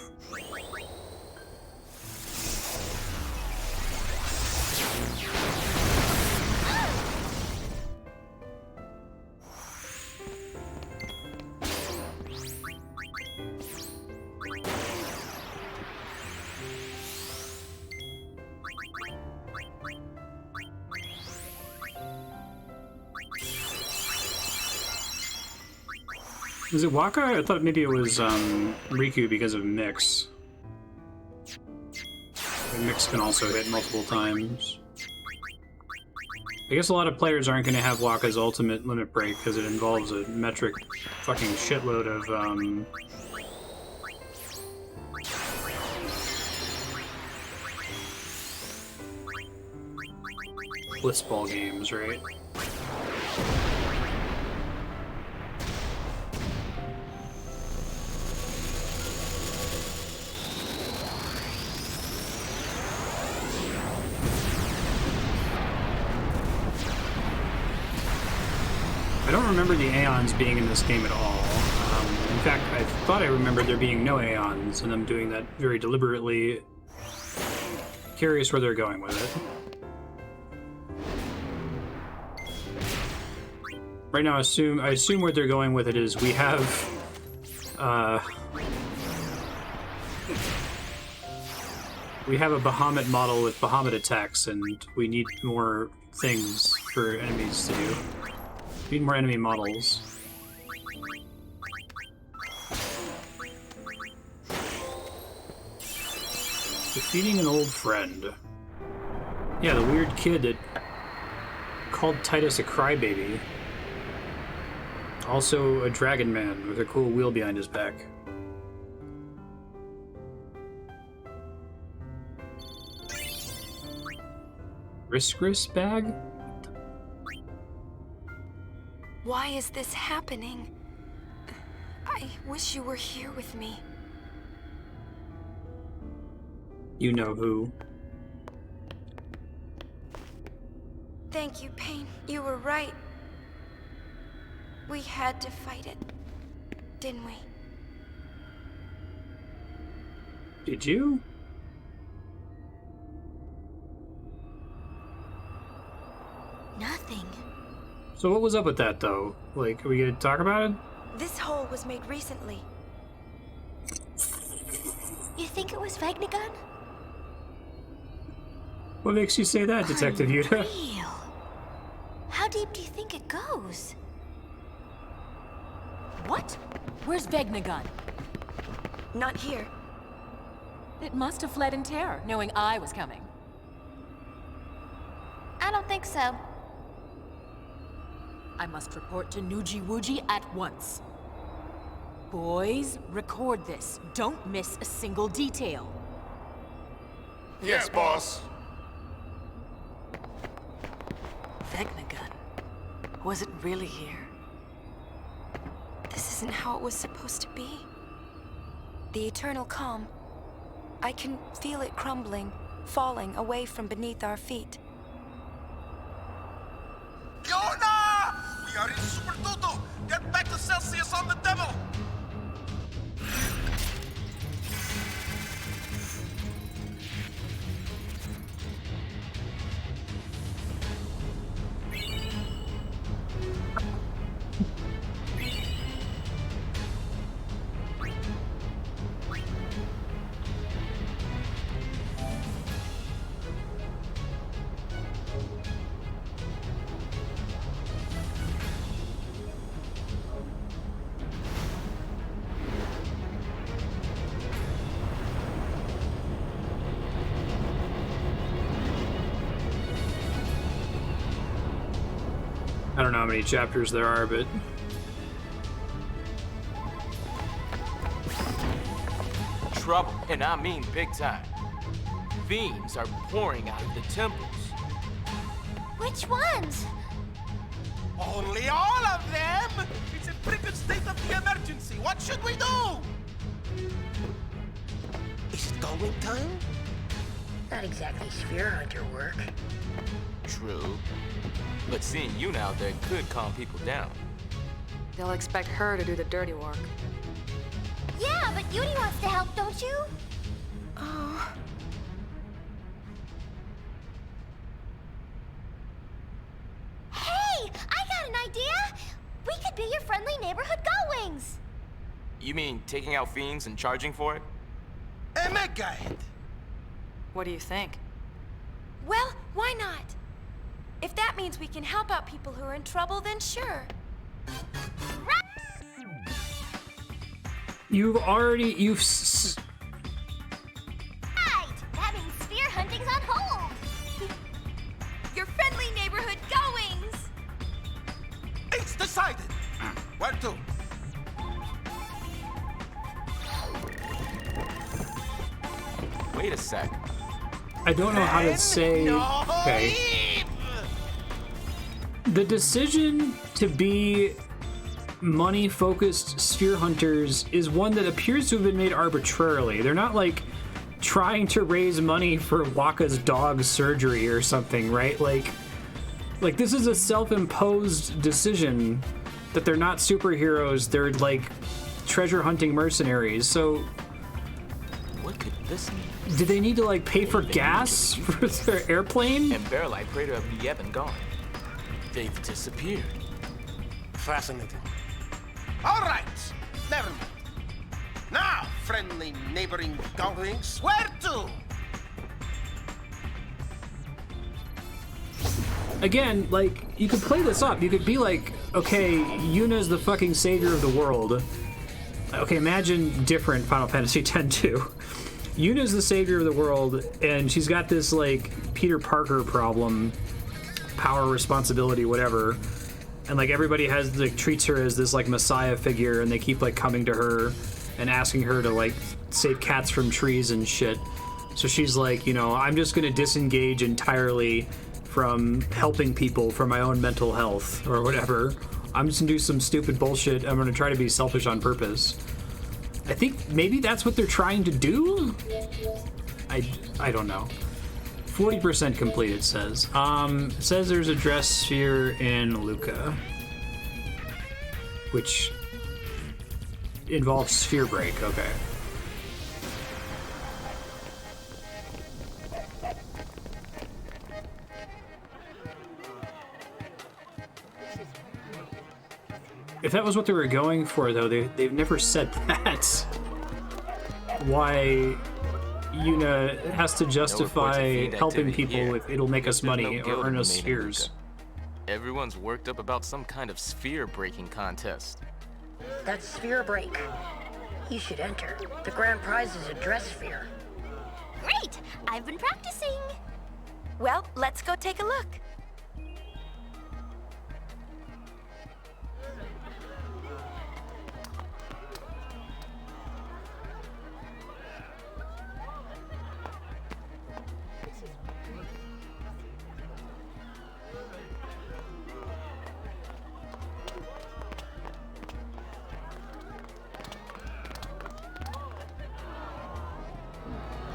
Was it Waka? I thought maybe it was Riku because of Mix. And Mix can also hit multiple times. I guess a lot of players aren't going to have Waka's ultimate limit break because it involves a metric fucking shitload of blitzball games, right? I don't remember the Aeons being in this game at all. In fact, I thought I remembered there being no Aeons, and I'm doing that very deliberately. Curious where they're going with it. Right now, I assume where they're going with it is we have a Bahamut model with Bahamut attacks, and we need more things for enemies to do. We need more enemy models. Defeating an old friend. Yeah, the weird kid that called Titus a crybaby. Also a dragon man with a cool wheel behind his back. Risk bag? Why is this happening? I wish you were here with me. You know who. Thank you, Pain. You were right. We had to fight it, didn't we? Did you? Nothing. So what was up with that, though? Like, are we gonna talk about it? This hole was made recently. You think it was Vegnagun? What makes you say that, Detective Yuta? Unreal. How deep do you think it goes? What? Where's Vegnagun? Not here. It must have fled in terror, knowing I was coming. I don't think so. I must report to Nuji Wuji at once. Boys, record this. Don't miss a single detail. Yes, boss. Vegnagun. Was it really here? This isn't how it was supposed to be. The eternal calm. I can feel it crumbling, falling away from beneath our feet. Fiona! We are in Super Toto! Focus on the devil! I don't know how many chapters there are, but Trouble, and I mean big time. Fiends are pouring out of the temples. Which ones? Only all of them? It's a freaking state of the emergency. What should we do? Is it going time? Not exactly sphere hunter work. True. But seeing you now there could calm people down. They'll expect her to do the dirty work. Yeah, but Uni wants to help, don't you? Oh. Hey, I got an idea! We could be your friendly neighborhood Gullwings! You mean taking out fiends and charging for it? A mega head. What do you think? Well, why not? If that means we can help out people who are in trouble, then sure. you've Right! That means sphere hunting's on hold! Your friendly neighborhood Gullwings! It's decided. Where to? Wait a sec. I don't know how to say. Okay. The decision to be money-focused sphere hunters is one that appears to have been made arbitrarily. They're not like trying to raise money for Waka's dog surgery or something, right? Like this is a self-imposed decision that they're not superheroes. They're like treasure hunting mercenaries. So What could this mean? do they need to like pay for gas for their airplane? And Bearlight Praetor of Niev and gone. They've disappeared. Fascinating. All right, never mind. Now, friendly neighboring Gullwings, where to? Again, like, you could play this up. You could be like, okay, Yuna's the fucking savior of the world. Okay, imagine different Final Fantasy X-2. Yuna's the savior of the world, and she's got this, like, Peter Parker problem, power, responsibility, whatever. And, like, everybody treats her as this, like, messiah figure, and they keep, like, coming to her and asking her to, like, save cats from trees and shit. So she's like, you know, I'm just gonna disengage entirely from helping people for my own mental health or whatever. I'm just gonna do some stupid bullshit. I'm gonna try to be selfish on purpose. I think maybe that's what they're trying to do? I don't know. 40% complete, it says. It says there's a dress sphere in Luca, which involves sphere break. Okay. If that was what they were going for, though, they've never said that. Why Yuna has to justify helping people if it'll make us money or earn us spheres. Everyone's worked up about some kind of sphere breaking contest. That's sphere break. You should enter. The grand prize is a dress sphere. Great! I've been practicing! Well, let's go take a look.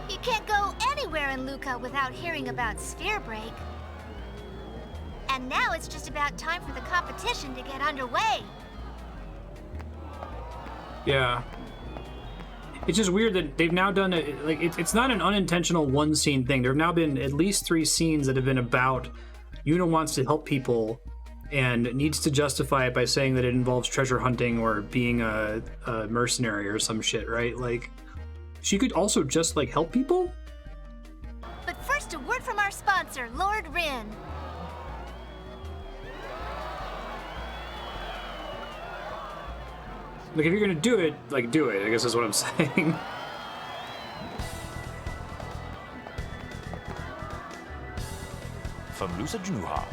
You can't go anywhere in Luca without hearing about sphere break. And now it's just about time for the competition to get underway. Yeah. It's just weird that they've now done it. Like, it's not an unintentional one scene thing. There have now been at least 3 scenes that have been about Yuna wants to help people and needs to justify it by saying that it involves treasure hunting or being a mercenary or some shit, right? Like, she could also just, like, help people? But first, a word from our sponsor, Lord Rin. Like, if you're gonna do it, like, do it, I guess is what I'm saying. From Lusa Junuha.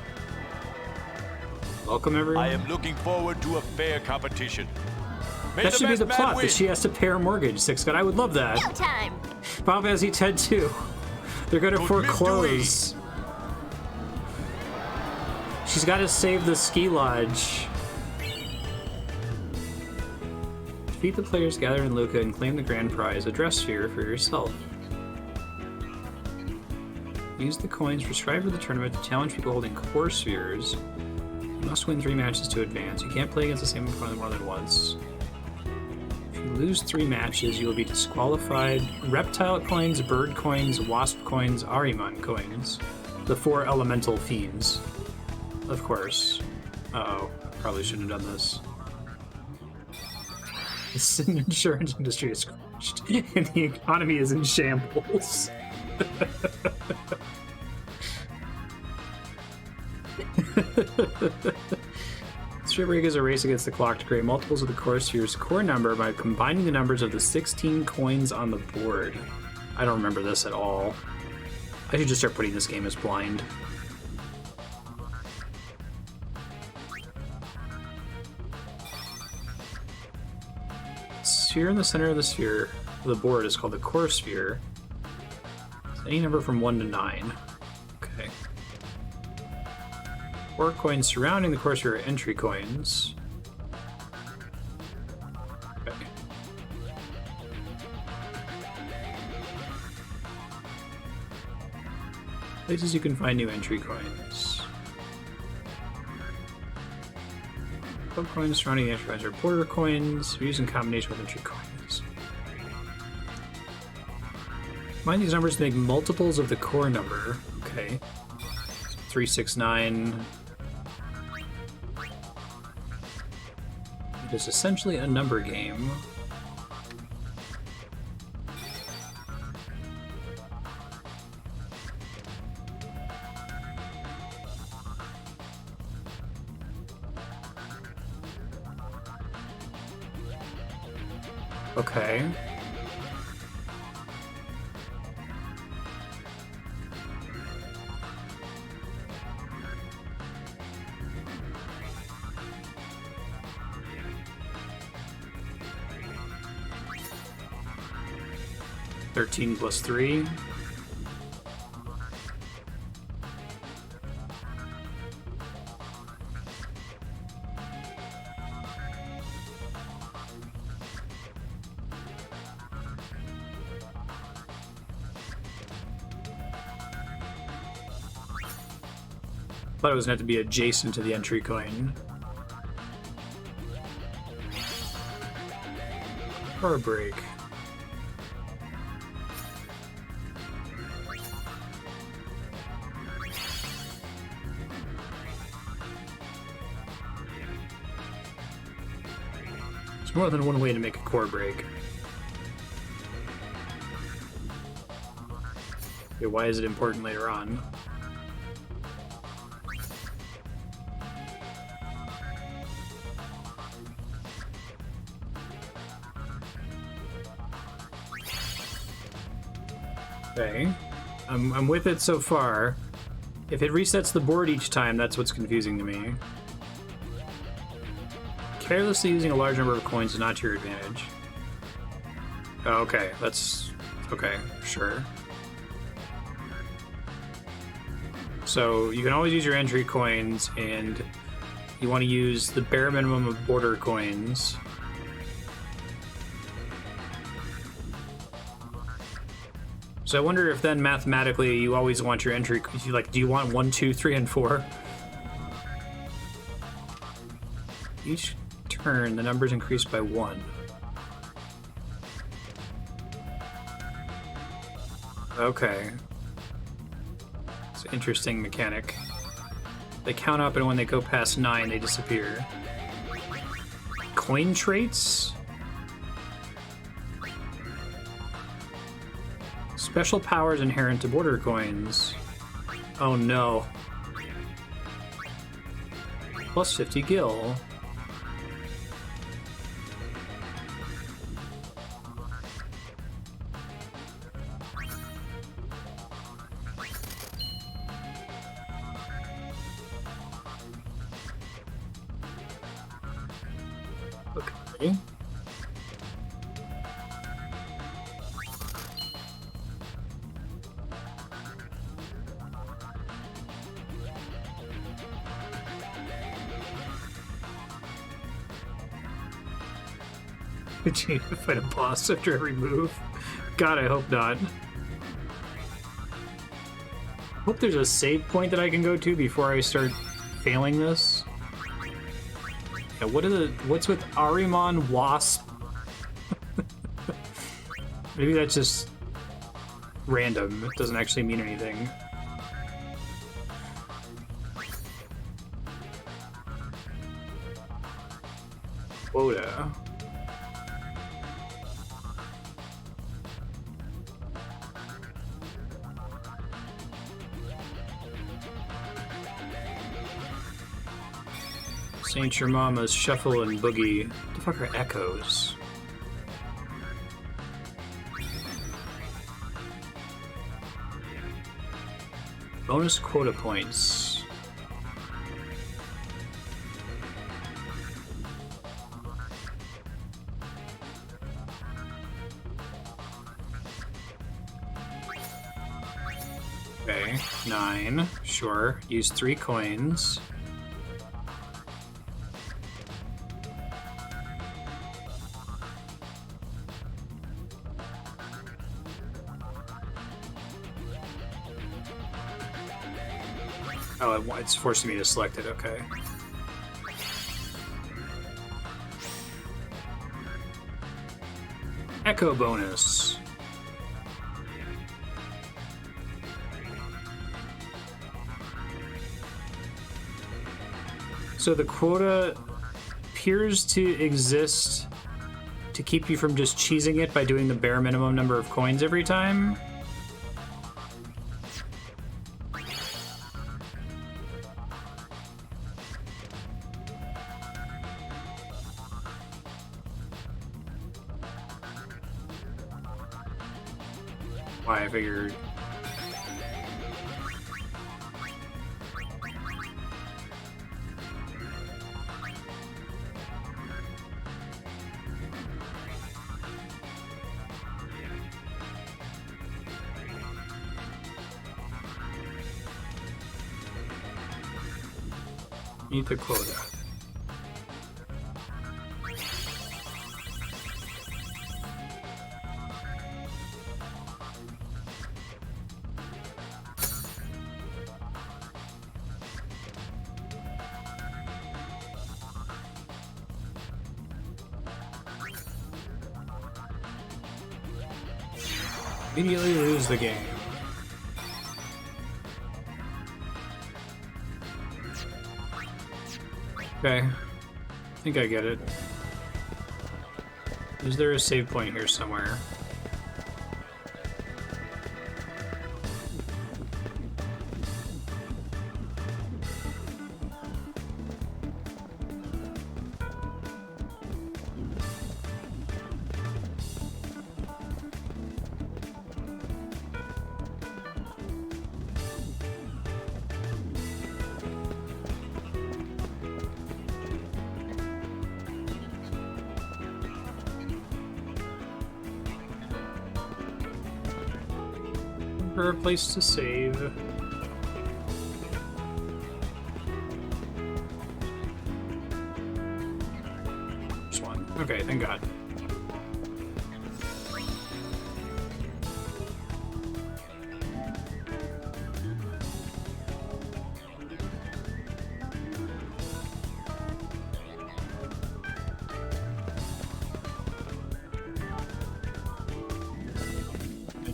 Welcome, everyone. I am looking forward to a fair competition. May That should be the best man plot, win. that she has to pay her mortgage, Six God. I would love that. No time. Final Fantasy X 2. They're gonna Good foreclose. She's gotta save the ski lodge. Defeat the players gathered in Luca and claim the grand prize, a dress sphere for yourself. Use the coins prescribed for the tournament to challenge people holding core spheres. You must win 3 matches to advance. You can't play against the same opponent more than once. If you lose 3 matches, you will be disqualified. Reptile coins, bird coins, wasp coins, Ariman coins. The 4 elemental fiends. Of course. Uh-oh. Probably shouldn't have done this. The insurance industry is crushed, and the economy is in shambles. Sphere Break is a race against the clock to create multiples of the core sphere's core number by combining the numbers of the 16 coins on the board. I don't remember this at all. I should just start putting this game as blind. Sphere in the center of the sphere, the board, is called the core sphere. It's any number from 1 to 9. Okay. 4 coins surrounding the core sphere are entry coins. Okay. Places you can find new entry coins. 12 coins surrounding the entry coins are border coins, used in combination with entry coins. Combine these numbers to make multiples of the core number. Okay. 3, 6, 9. It is essentially a number game. Okay. (13 plus 3). Thought it was meant to be adjacent to the entry coin. Or a break. There's more than one way to make a core break. Okay, why is it important later on? Okay. I'm with it so far. If it resets the board each time, that's what's confusing to me. Carelessly using a large number of coins is not to your advantage. Oh, okay, that's... okay, sure. So you can always use your entry coins, and you want to use the bare minimum of border coins. So I wonder if then mathematically you always want your entry, like, do you want 1, 2, 3, and 4? Each turn, the numbers increase by 1. Okay. It's an interesting mechanic. They count up, and when they go past 9, they disappear. Coin traits? Special powers inherent to border coins. Oh no. Plus 50 gil. Okay. Did you need to fight a boss after every move? God, I hope not. Hope there's a save point that I can go to before I start failing this. Yeah, what's with Ahriman Wasp? Maybe that's just random. It doesn't actually mean anything. Quota. Saint Your Mama's Shuffle and Boogie. What the fuck are echoes? Bonus quota points. Okay, 9. Sure. Use 3 coins. Oh, it's forcing me to select it, okay. Echo bonus. So the quota appears to exist to keep you from just cheesing it by doing the bare minimum number of coins every time. Why, I figured. Meet the quota. Immediately lose the game. Okay, I think I get it. Is there a save point here somewhere? For a place to save. Just one. Okay, thank God.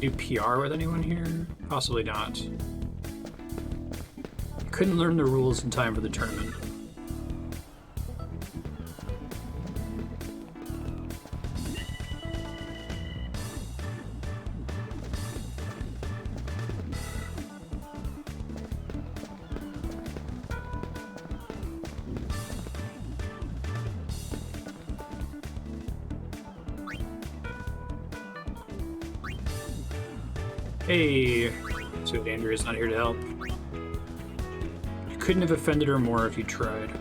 do PR with anyone here? Possibly not. Couldn't learn the rules in time for the tournament. Hey, so Andrea's not here to help. You couldn't have offended her more if you tried.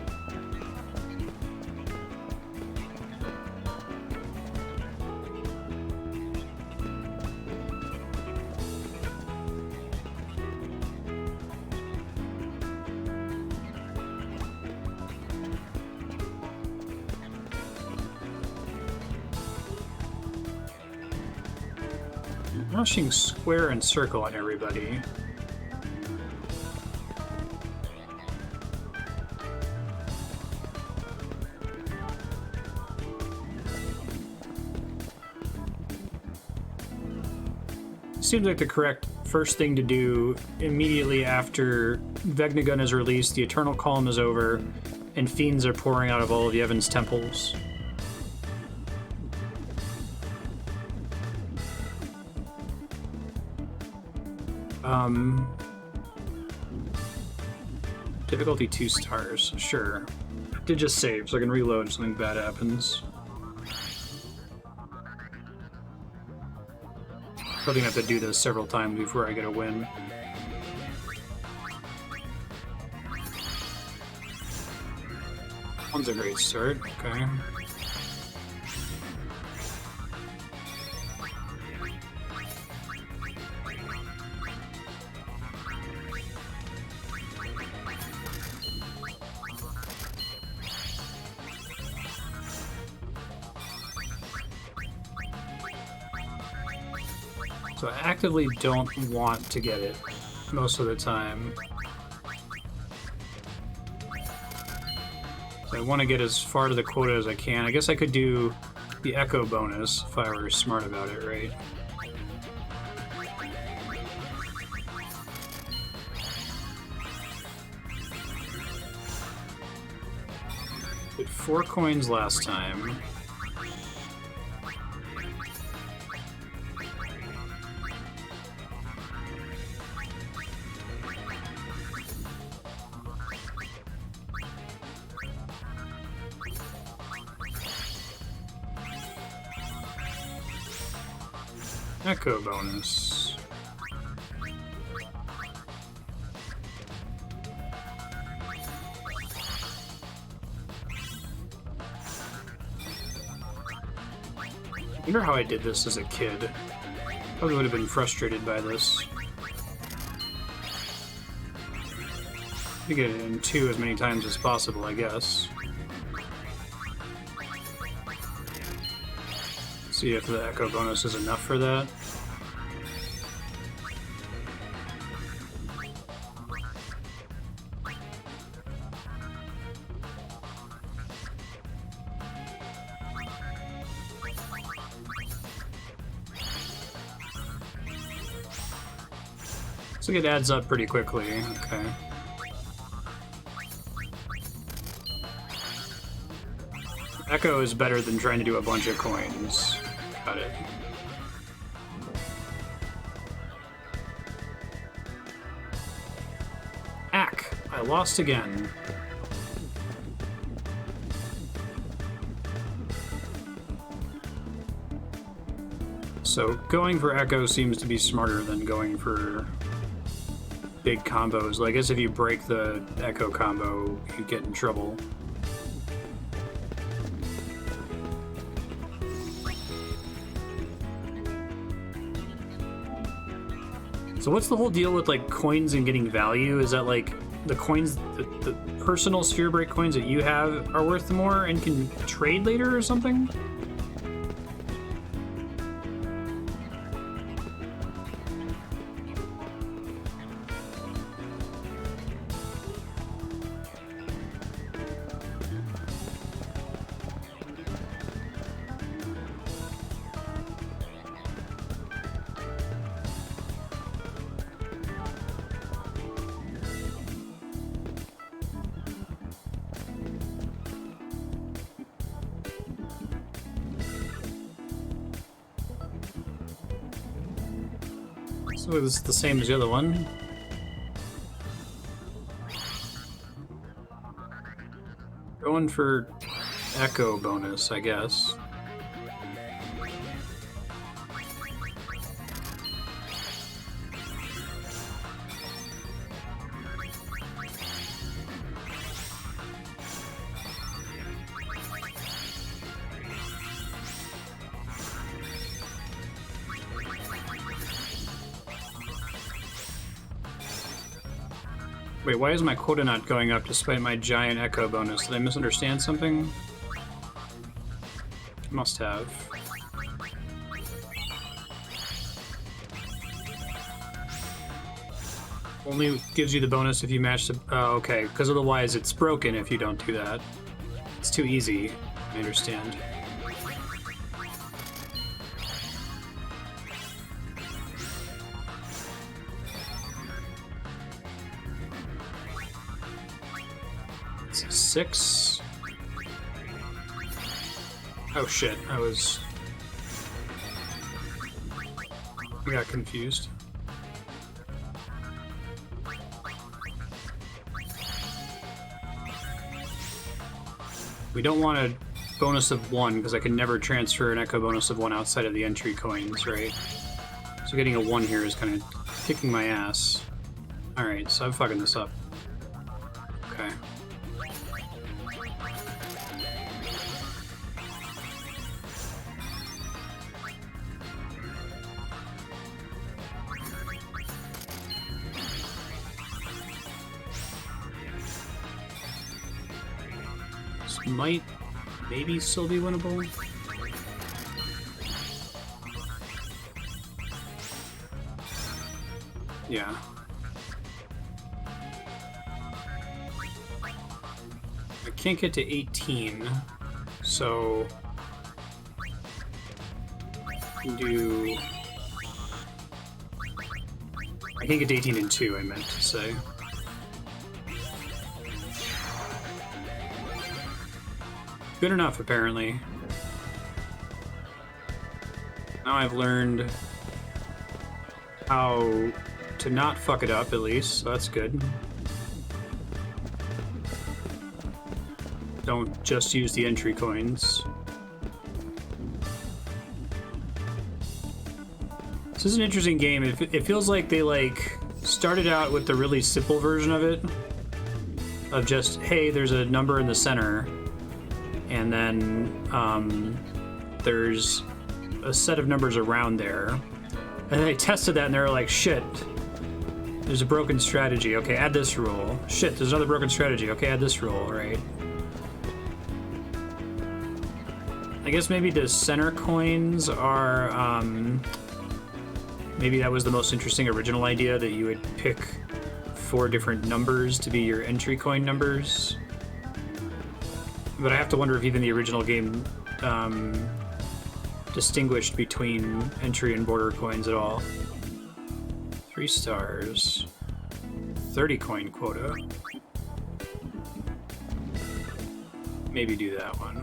Rushing square and circle on everybody. Seems like the correct first thing to do immediately after Vegnagun is released, the Eternal Calm is over, and fiends are pouring out of all of Yevon's temples. Difficulty 2 stars, sure. Did just save, so I can reload if something bad happens. Probably gonna have to do this several times before I get a win. One's a great start, okay. So I actively don't want to get it most of the time. So I want to get as far to the quota as I can. I guess I could do the echo bonus if I were smart about it, right? Did 4 coins last time. Echo bonus. I wonder how I did this as a kid. Probably would have been frustrated by this. You get it in 2 as many times as possible, I guess. See if the echo bonus is enough for that. So it adds up pretty quickly, okay. Echo is better than trying to do a bunch of coins. Got it. Ack! I lost again. So going for Echo seems to be smarter than going for big combos. Like, I guess if you break the Echo combo, you get in trouble. So what's the whole deal with, like, coins and getting value? Is that, like, the coins, the personal sphere break coins that you have are worth more and can trade later or something? So this is the same as the other one. Going for echo bonus, I guess. Wait, why is my quota not going up despite my giant echo bonus? Did I misunderstand something? Must have. Only gives you the bonus if you match the... Oh, okay, because otherwise it's broken if you don't do that. It's too easy, I understand. Six. Oh shit, I got confused. We don't want a bonus of 1 because I can never transfer an echo bonus of 1 outside of the entry coins, right? So getting a 1 here is kind of kicking my ass. Alright, so I'm fucking this up. Okay. Might maybe still be winnable. Yeah. I can't get to 18, so do... I can't get to 18 and 2, I meant to say. Good enough, apparently. Now I've learned how to not fuck it up, at least, so that's good. Don't just use the entry coins. This is an interesting game. It feels like they, like, started out with the really simple version of it. Of just, hey, there's a number in the center. And then there's a set of numbers around there. And then they tested that and they were like, shit, there's a broken strategy. Okay, add this rule. Shit, there's another broken strategy. Okay, add this rule, right? I guess maybe the center coins are, maybe that was the most interesting original idea, that you would pick 4 different numbers to be your entry coin numbers. But I have to wonder if even the original game distinguished between entry and border coins at all. 3 stars. 30 coin quota. Maybe do that one.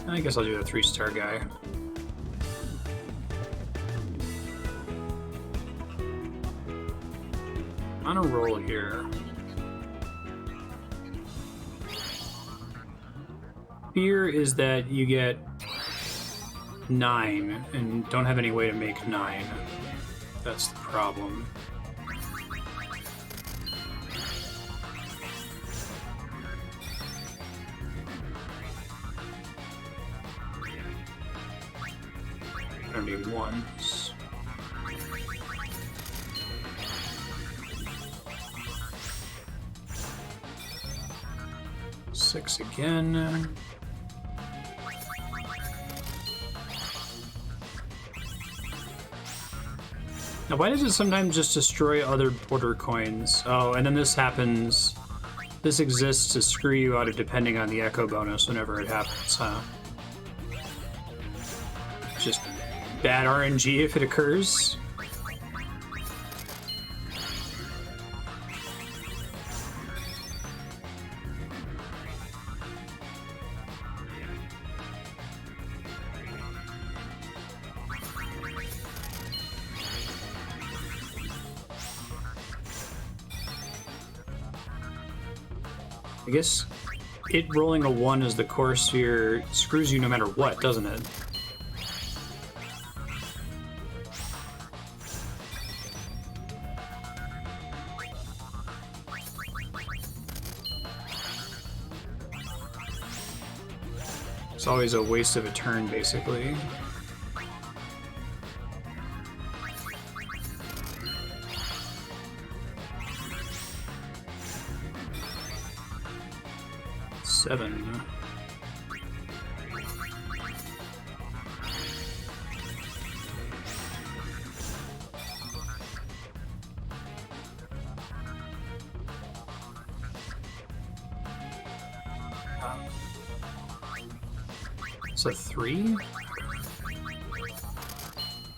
I guess I'll do the 3-star guy. On a roll here. Fear is that you get 9 and don't have any way to make 9. That's the problem. Only once. Six again. Now, why does it sometimes just destroy other border coins? Oh, and then this happens. This exists to screw you out of depending on the echo bonus whenever it happens, huh? Just bad RNG if it occurs. I guess it rolling a 1 as the core sphere screws you no matter what, doesn't it? It's always a waste of a turn, basically. Seven. It's a 3?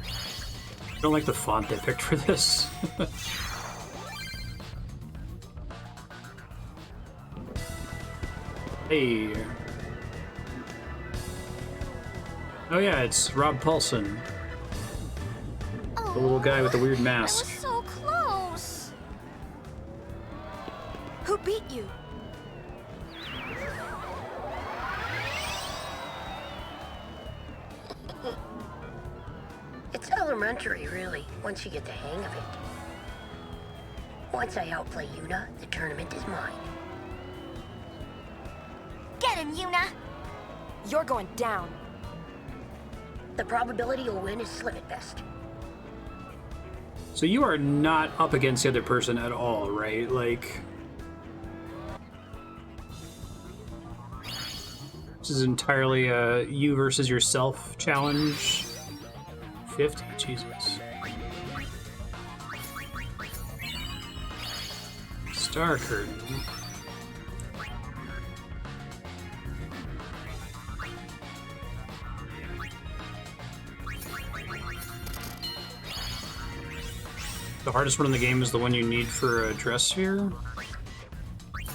I don't like the font they picked for this. Hey. Oh yeah, it's Rob Paulson. The little guy with the weird mask. That was so close. Who beat you? It's elementary, really, once you get the hang of it. Once I outplay Yuna, the tournament is mine. Get him, Yuna. You're going down. The probability you'll win is slim at best. So you are not up against the other person at all, right? Like, this is entirely a you versus yourself challenge. 50, Jesus. Star Curtain. The hardest one in the game is the one you need for a dress sphere?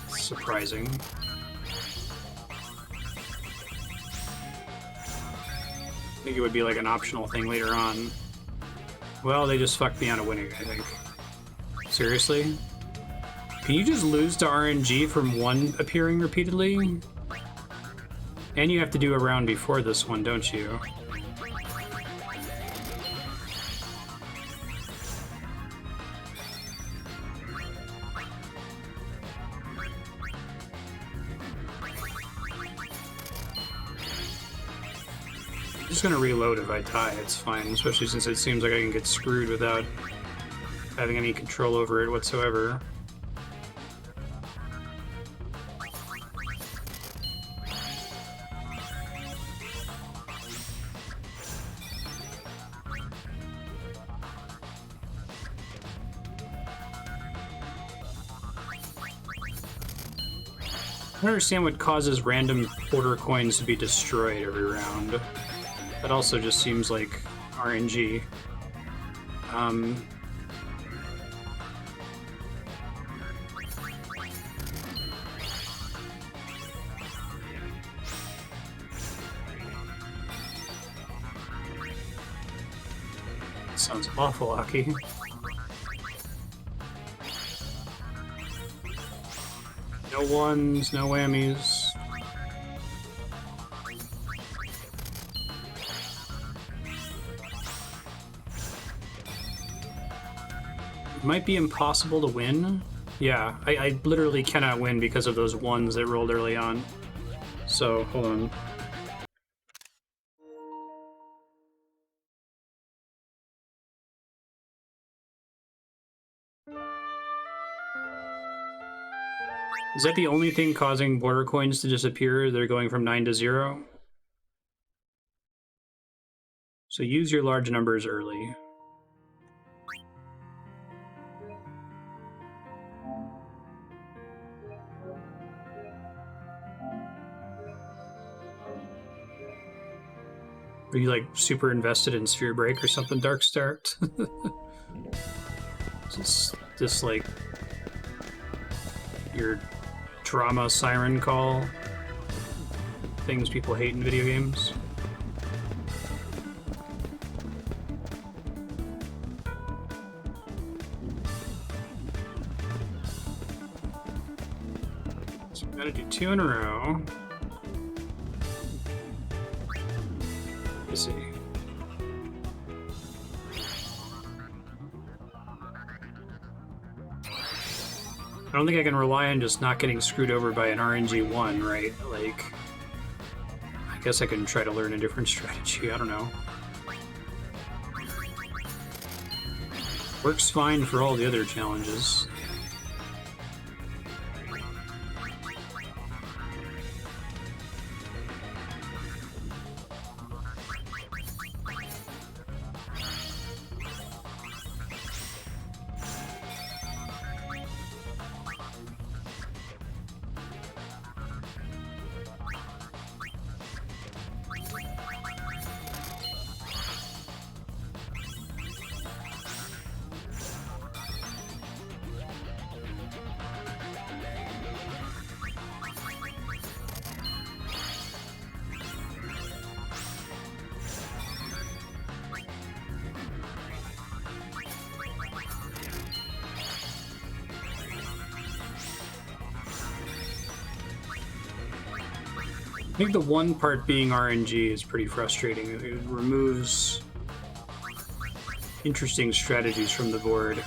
Surprising. I think it would be like an optional thing later on. Well, they just fucked me out of winning, I think. Seriously? Can you just lose to RNG from one appearing repeatedly? And you have to do a round before this one, don't you? I'm just gonna reload if I die, it's fine, especially since it seems like I can get screwed without having any control over it whatsoever. I don't understand what causes random quarter coins to be destroyed every round. That also just seems like RNG. Sounds awful, Aki. No ones, no whammies. It might be impossible to win. Yeah, I literally cannot win because of those ones that rolled early on. So, hold on. Is that the only thing causing border coins to disappear? They're going from 9 to 0? So use your large numbers early. Are you like super invested in Sphere Break or something, Dark Start? Is this like your drama siren call? Things people hate in video games? So we gotta do 2 in a row. Let's see. I don't think I can rely on just not getting screwed over by an RNG 1, right? Like, I guess I can try to learn a different strategy. I don't know. Works fine for all the other challenges. I think the one part being RNG is pretty frustrating. It removes interesting strategies from the board.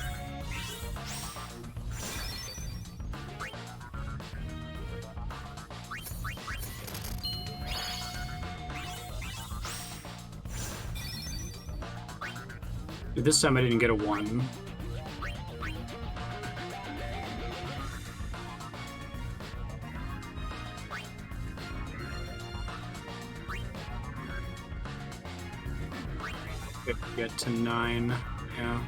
This time I didn't get a 1. Get to 9, yeah.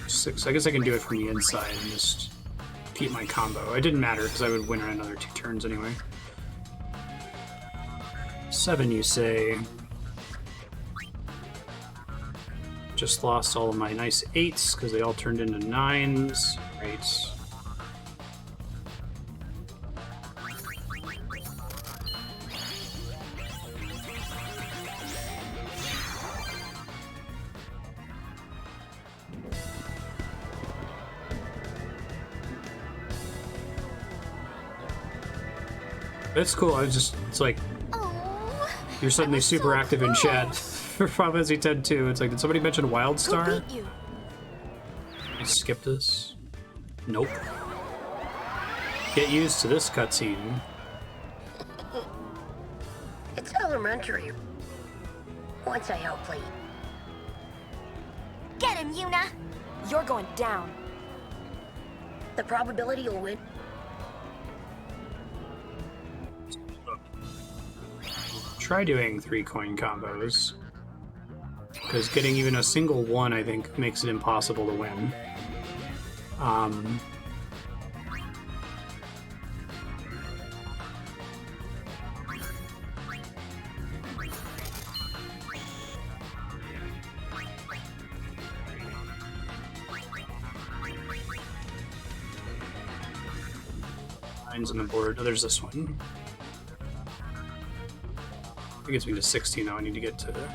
Six. I guess I can do it from the inside and just keep my combo. It didn't matter because I would win in another 2 turns anyway. 7, you say. Just lost all of my nice 8s because they all turned into 9s. Right. It's cool. It's like, you're suddenly super active in chat for Final Fantasy X too. It's like, did somebody mention Wildstar? I skipped this. Nope. Get used to this cutscene. It's elementary. Once I outplay you. Get him, Yuna! You're going down. The probability you'll win. Try doing 3 coin combos, because getting even a single 1 I think makes it impossible to win. Lines on the board. Oh, there's this one. It gets me to 16 now. I need to get to...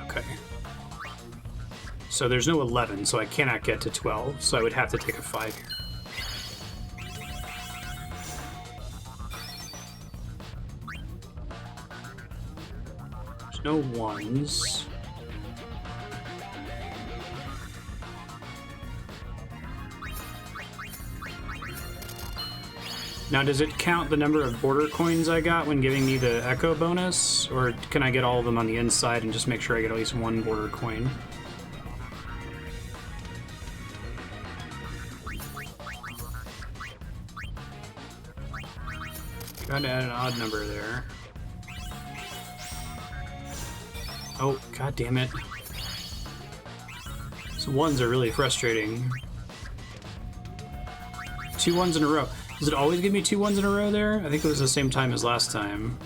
Okay. So there's no 11, so I cannot get to 12, so I would have to take a 5 here. There's no 1s. Now, does it count the number of border coins I got when giving me the echo bonus? Or can I get all of them on the inside and just make sure I get at least 1 border coin? Gotta add an odd number there. Oh, god damn it. So 1s are really frustrating. 2 1s in a row. Does it always give me 2 ones in a row there? I think it was the same time as last time.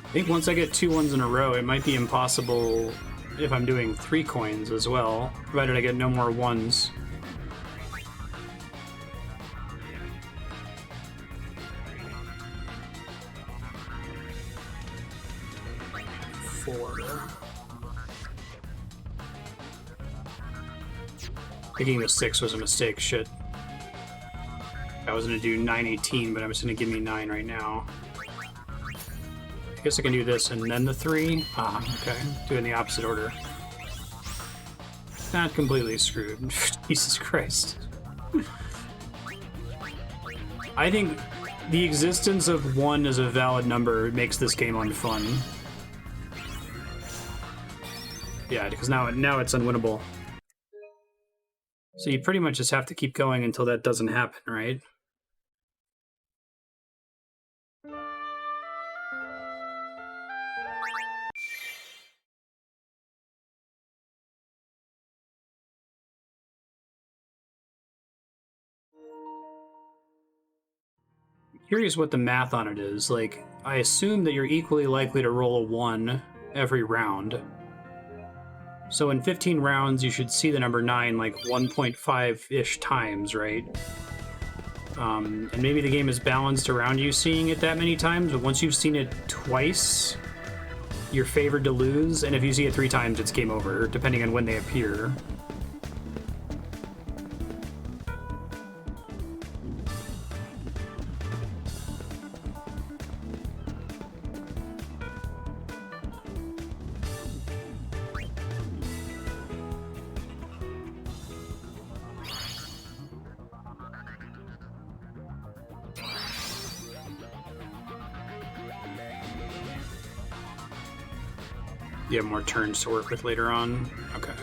I think once I get 2 ones in a row, it might be impossible if I'm doing 3 coins as well, provided I get no more 1s. Thinking the 6 was a mistake, shit. I was gonna do 918, but I'm just gonna give me 9 right now. I guess I can do this and then the 3. Ah, okay. Do it in the opposite order. Not completely screwed. Jesus Christ. I think the existence of 1 as a valid number makes this game unfun. Yeah, because now it's unwinnable. So you pretty much just have to keep going until that doesn't happen, right? Curious what the math on it is. Like, I assume that you're equally likely to roll a 1 every round. So in 15 rounds, you should see the number 9 like 1.5-ish times, right? And maybe the game is balanced around you seeing it that many times, but once you've seen it twice, you're favored to lose, and if you see it 3 times, it's game over, depending on when they appear. You have more turns to work with later on? Okay.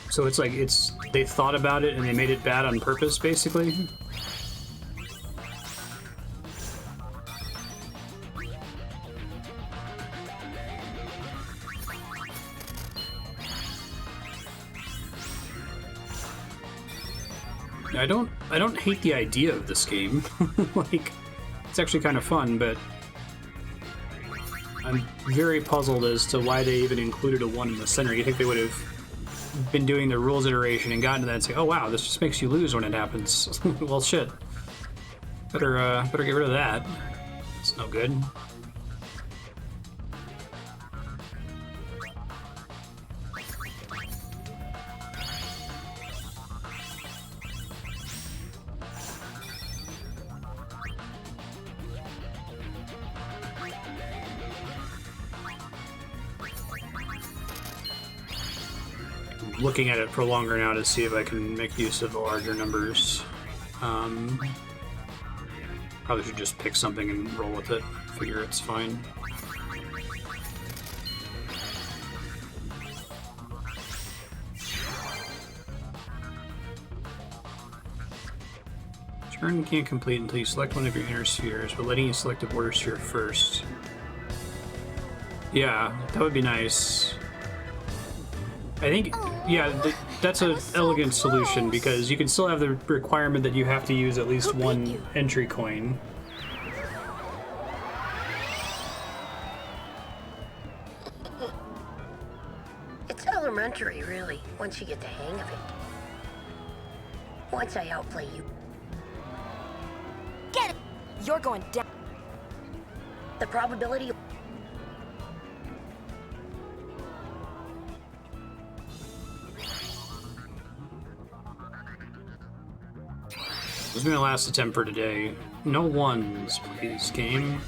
So it's like they thought about it and they made it bad on purpose, basically? I don't hate the idea of this game. Like, it's actually kind of fun, but I'm very puzzled as to why they even included a 1 in the center. You think they would have been doing the rules iteration and gotten to that and say, oh wow, this just makes you lose when it happens. Well, shit. Better get rid of that. It's no good. Looking at it for longer now to see if I can make use of the larger numbers. Probably should just pick something and roll with it. Figure it's fine. Turn can't complete until you select one of your inner spheres, but letting you select a border sphere first. Yeah, that would be nice. I think, yeah, that's an elegant solution because you can still have the requirement that you have to use at least one entry coin. It's elementary, really, once you get the hang of it. Once I outplay you. Get it! You're going down. The probability of... This is my last attempt for today. No ones, please, game.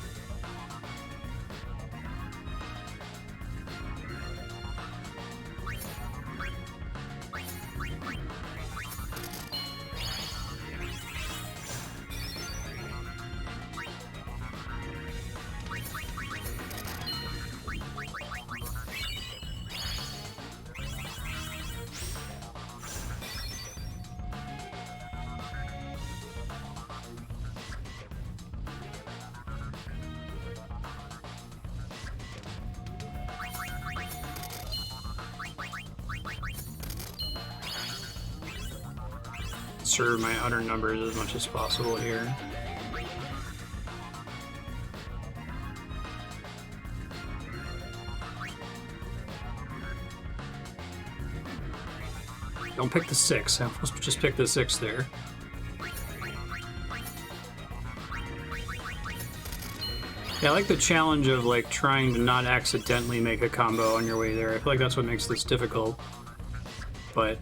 Serve my utter numbers as much as possible here. Don't pick the 6. I'm supposed to just pick the 6 there. Yeah, I like the challenge of like trying to not accidentally make a combo on your way there. I feel like that's what makes this difficult. But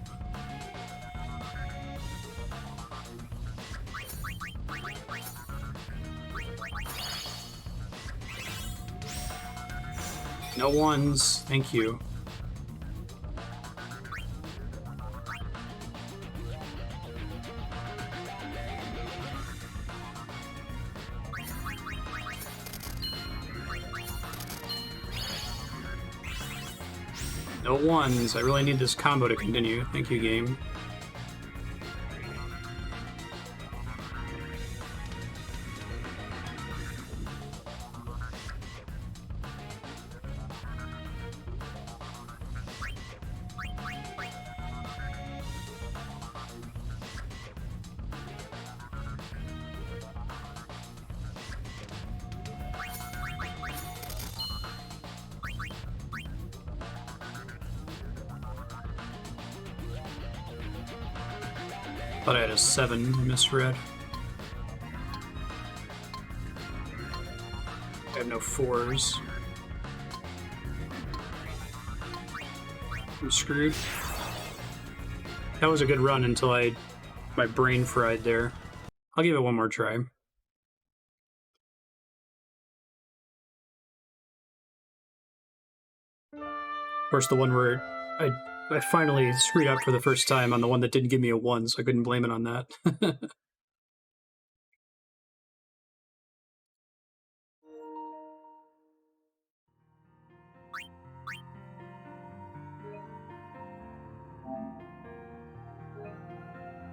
no ones, thank you. No ones, I really need this combo to continue. Thank you, game. Thought I had a 7, I misread. I have no 4s. I'm screwed. That was a good run until my brain fried there. I'll give it one more try. Of course, the one where I finally screwed up for the first time on the one that didn't give me a 1, so I couldn't blame it on that.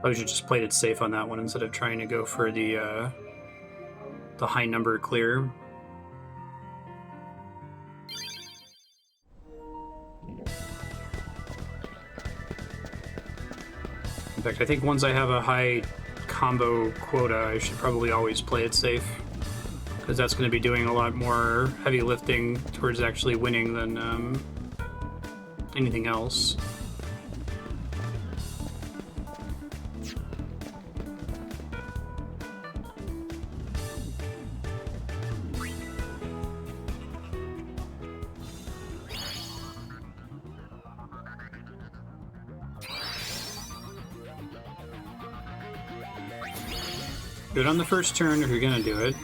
I should just played it safe on that one instead of trying to go for the high number clear. In fact, I think once I have a high combo quota, I should probably always play it safe, because that's going to be doing a lot more heavy lifting towards actually winning than anything else. Do it on the first turn if you're gonna do it.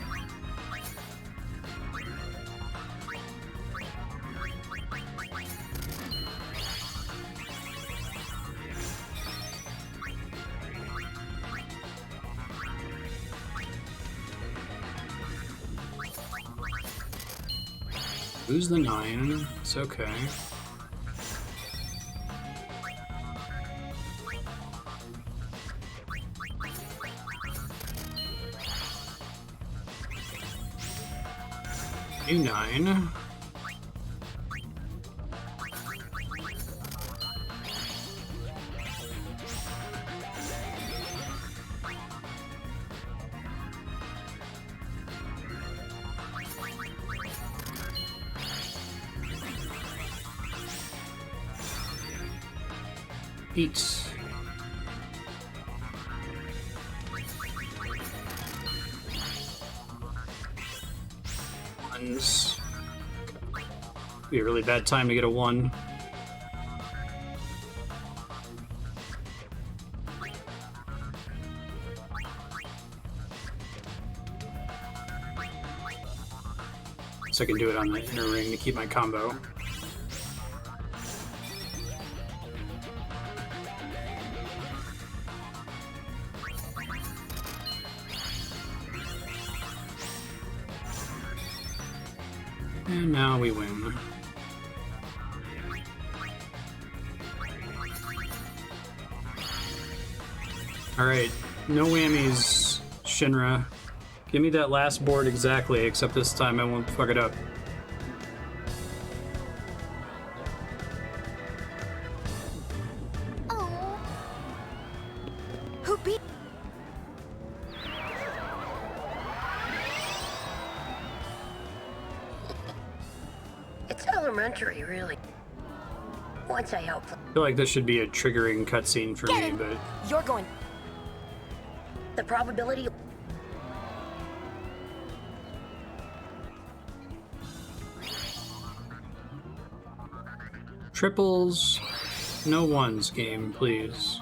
Lose the 9, it's okay. Do 9. 8. Ones. Be a really bad time to get a 1. So I can do it on the inner ring to keep my combo. And now we win. Alright, no whammies, Shinra. Give me that last board exactly, except this time I won't fuck it up. Oh. Who beat? It's elementary, really. Once I help. I feel like this should be a triggering cutscene for me, but You're going. The probability. triples, no ones game, please.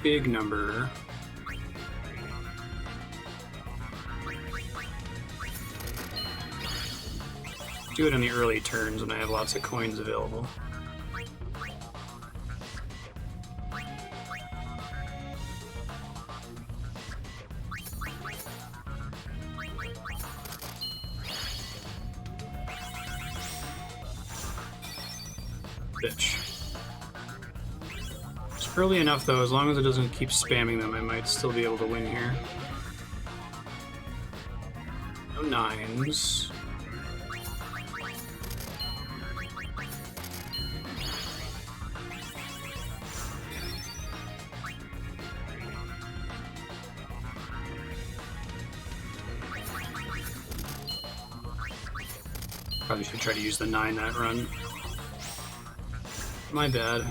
Big number. Do it on the early turns when I have lots of coins available. Bitch. It's early enough though, as long as it doesn't keep spamming them, I might still be able to win here. No 9s. Probably should try to use the 9 that run. My bad.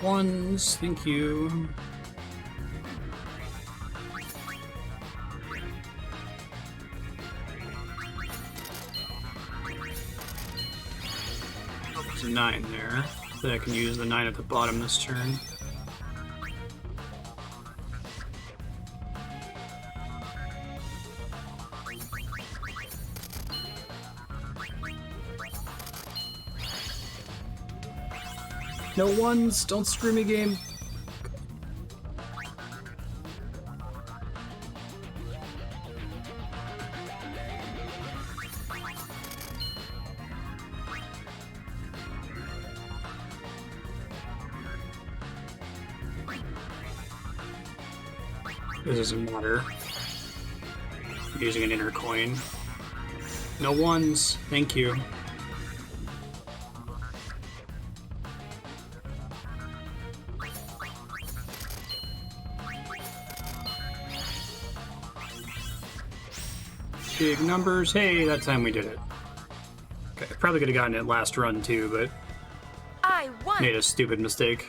Ones, thank you. There's a 9 there. So I can use the 9 at the bottom this turn. No ones, don't screw me, game. This doesn't matter. I'm using an inner coin. No ones, thank you. Big numbers. Hey, that time we did it. Okay, I probably could have gotten it last run too, but I won. made a stupid mistake.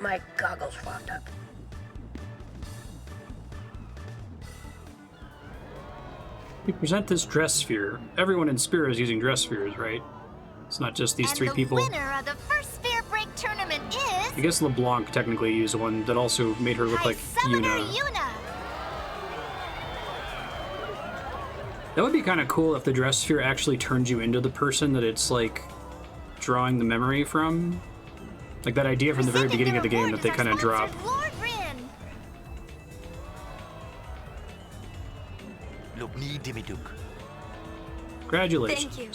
My goggles fogged up. We present this dress sphere. Everyone in Spira is using dress spheres, right? It's not just these three people. And the winner of the first Sphere Break tournament is... I guess LeBlanc technically used one that also made her look like Yuna. That would be kind of cool if the dress sphere actually turns you into the person that it's like drawing the memory from. Like that idea from the very beginning of the game that they kind of drop. Look, ni Dimiduk. Congratulations. Thank you.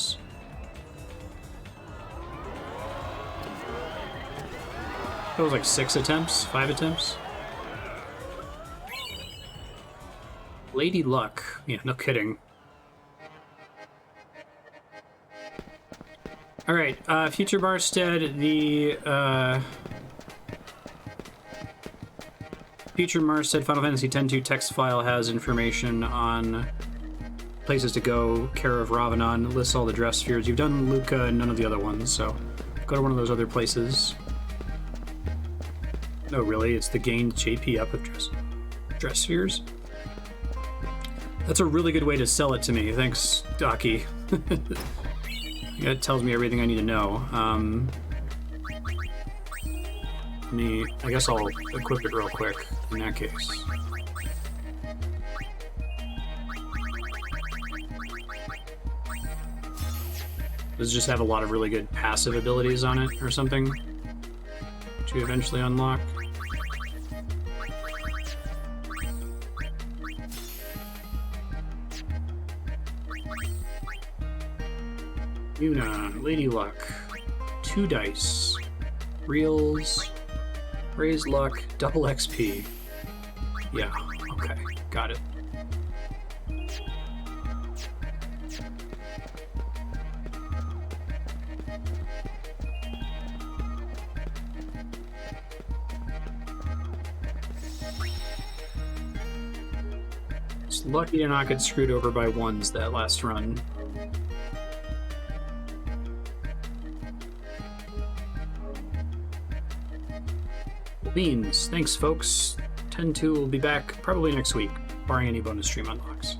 That was like 6 attempts? 5 attempts? Lady Luck. Yeah, no kidding. Alright, Future Marstead, the, Future Marstead Final Fantasy X-2 text file has information on places to go, Care of Ravanon, lists all the dress spheres. You've done Luca and none of the other ones, so go to one of those other places. No, really, it's the gained JP up of dress spheres? That's a really good way to sell it to me. Thanks, Docky. That tells me everything I need to know. I guess I'll equip it real quick in that case. Does it just have a lot of really good passive abilities on it or something to eventually unlock? Yuna, Lady Luck, 2 dice, reels, raise luck, double XP. Yeah, okay, got it. It's lucky to not get screwed over by 1s that last run. Beans. Thanks, folks. 10-2 will be back probably next week, barring any bonus stream unlocks.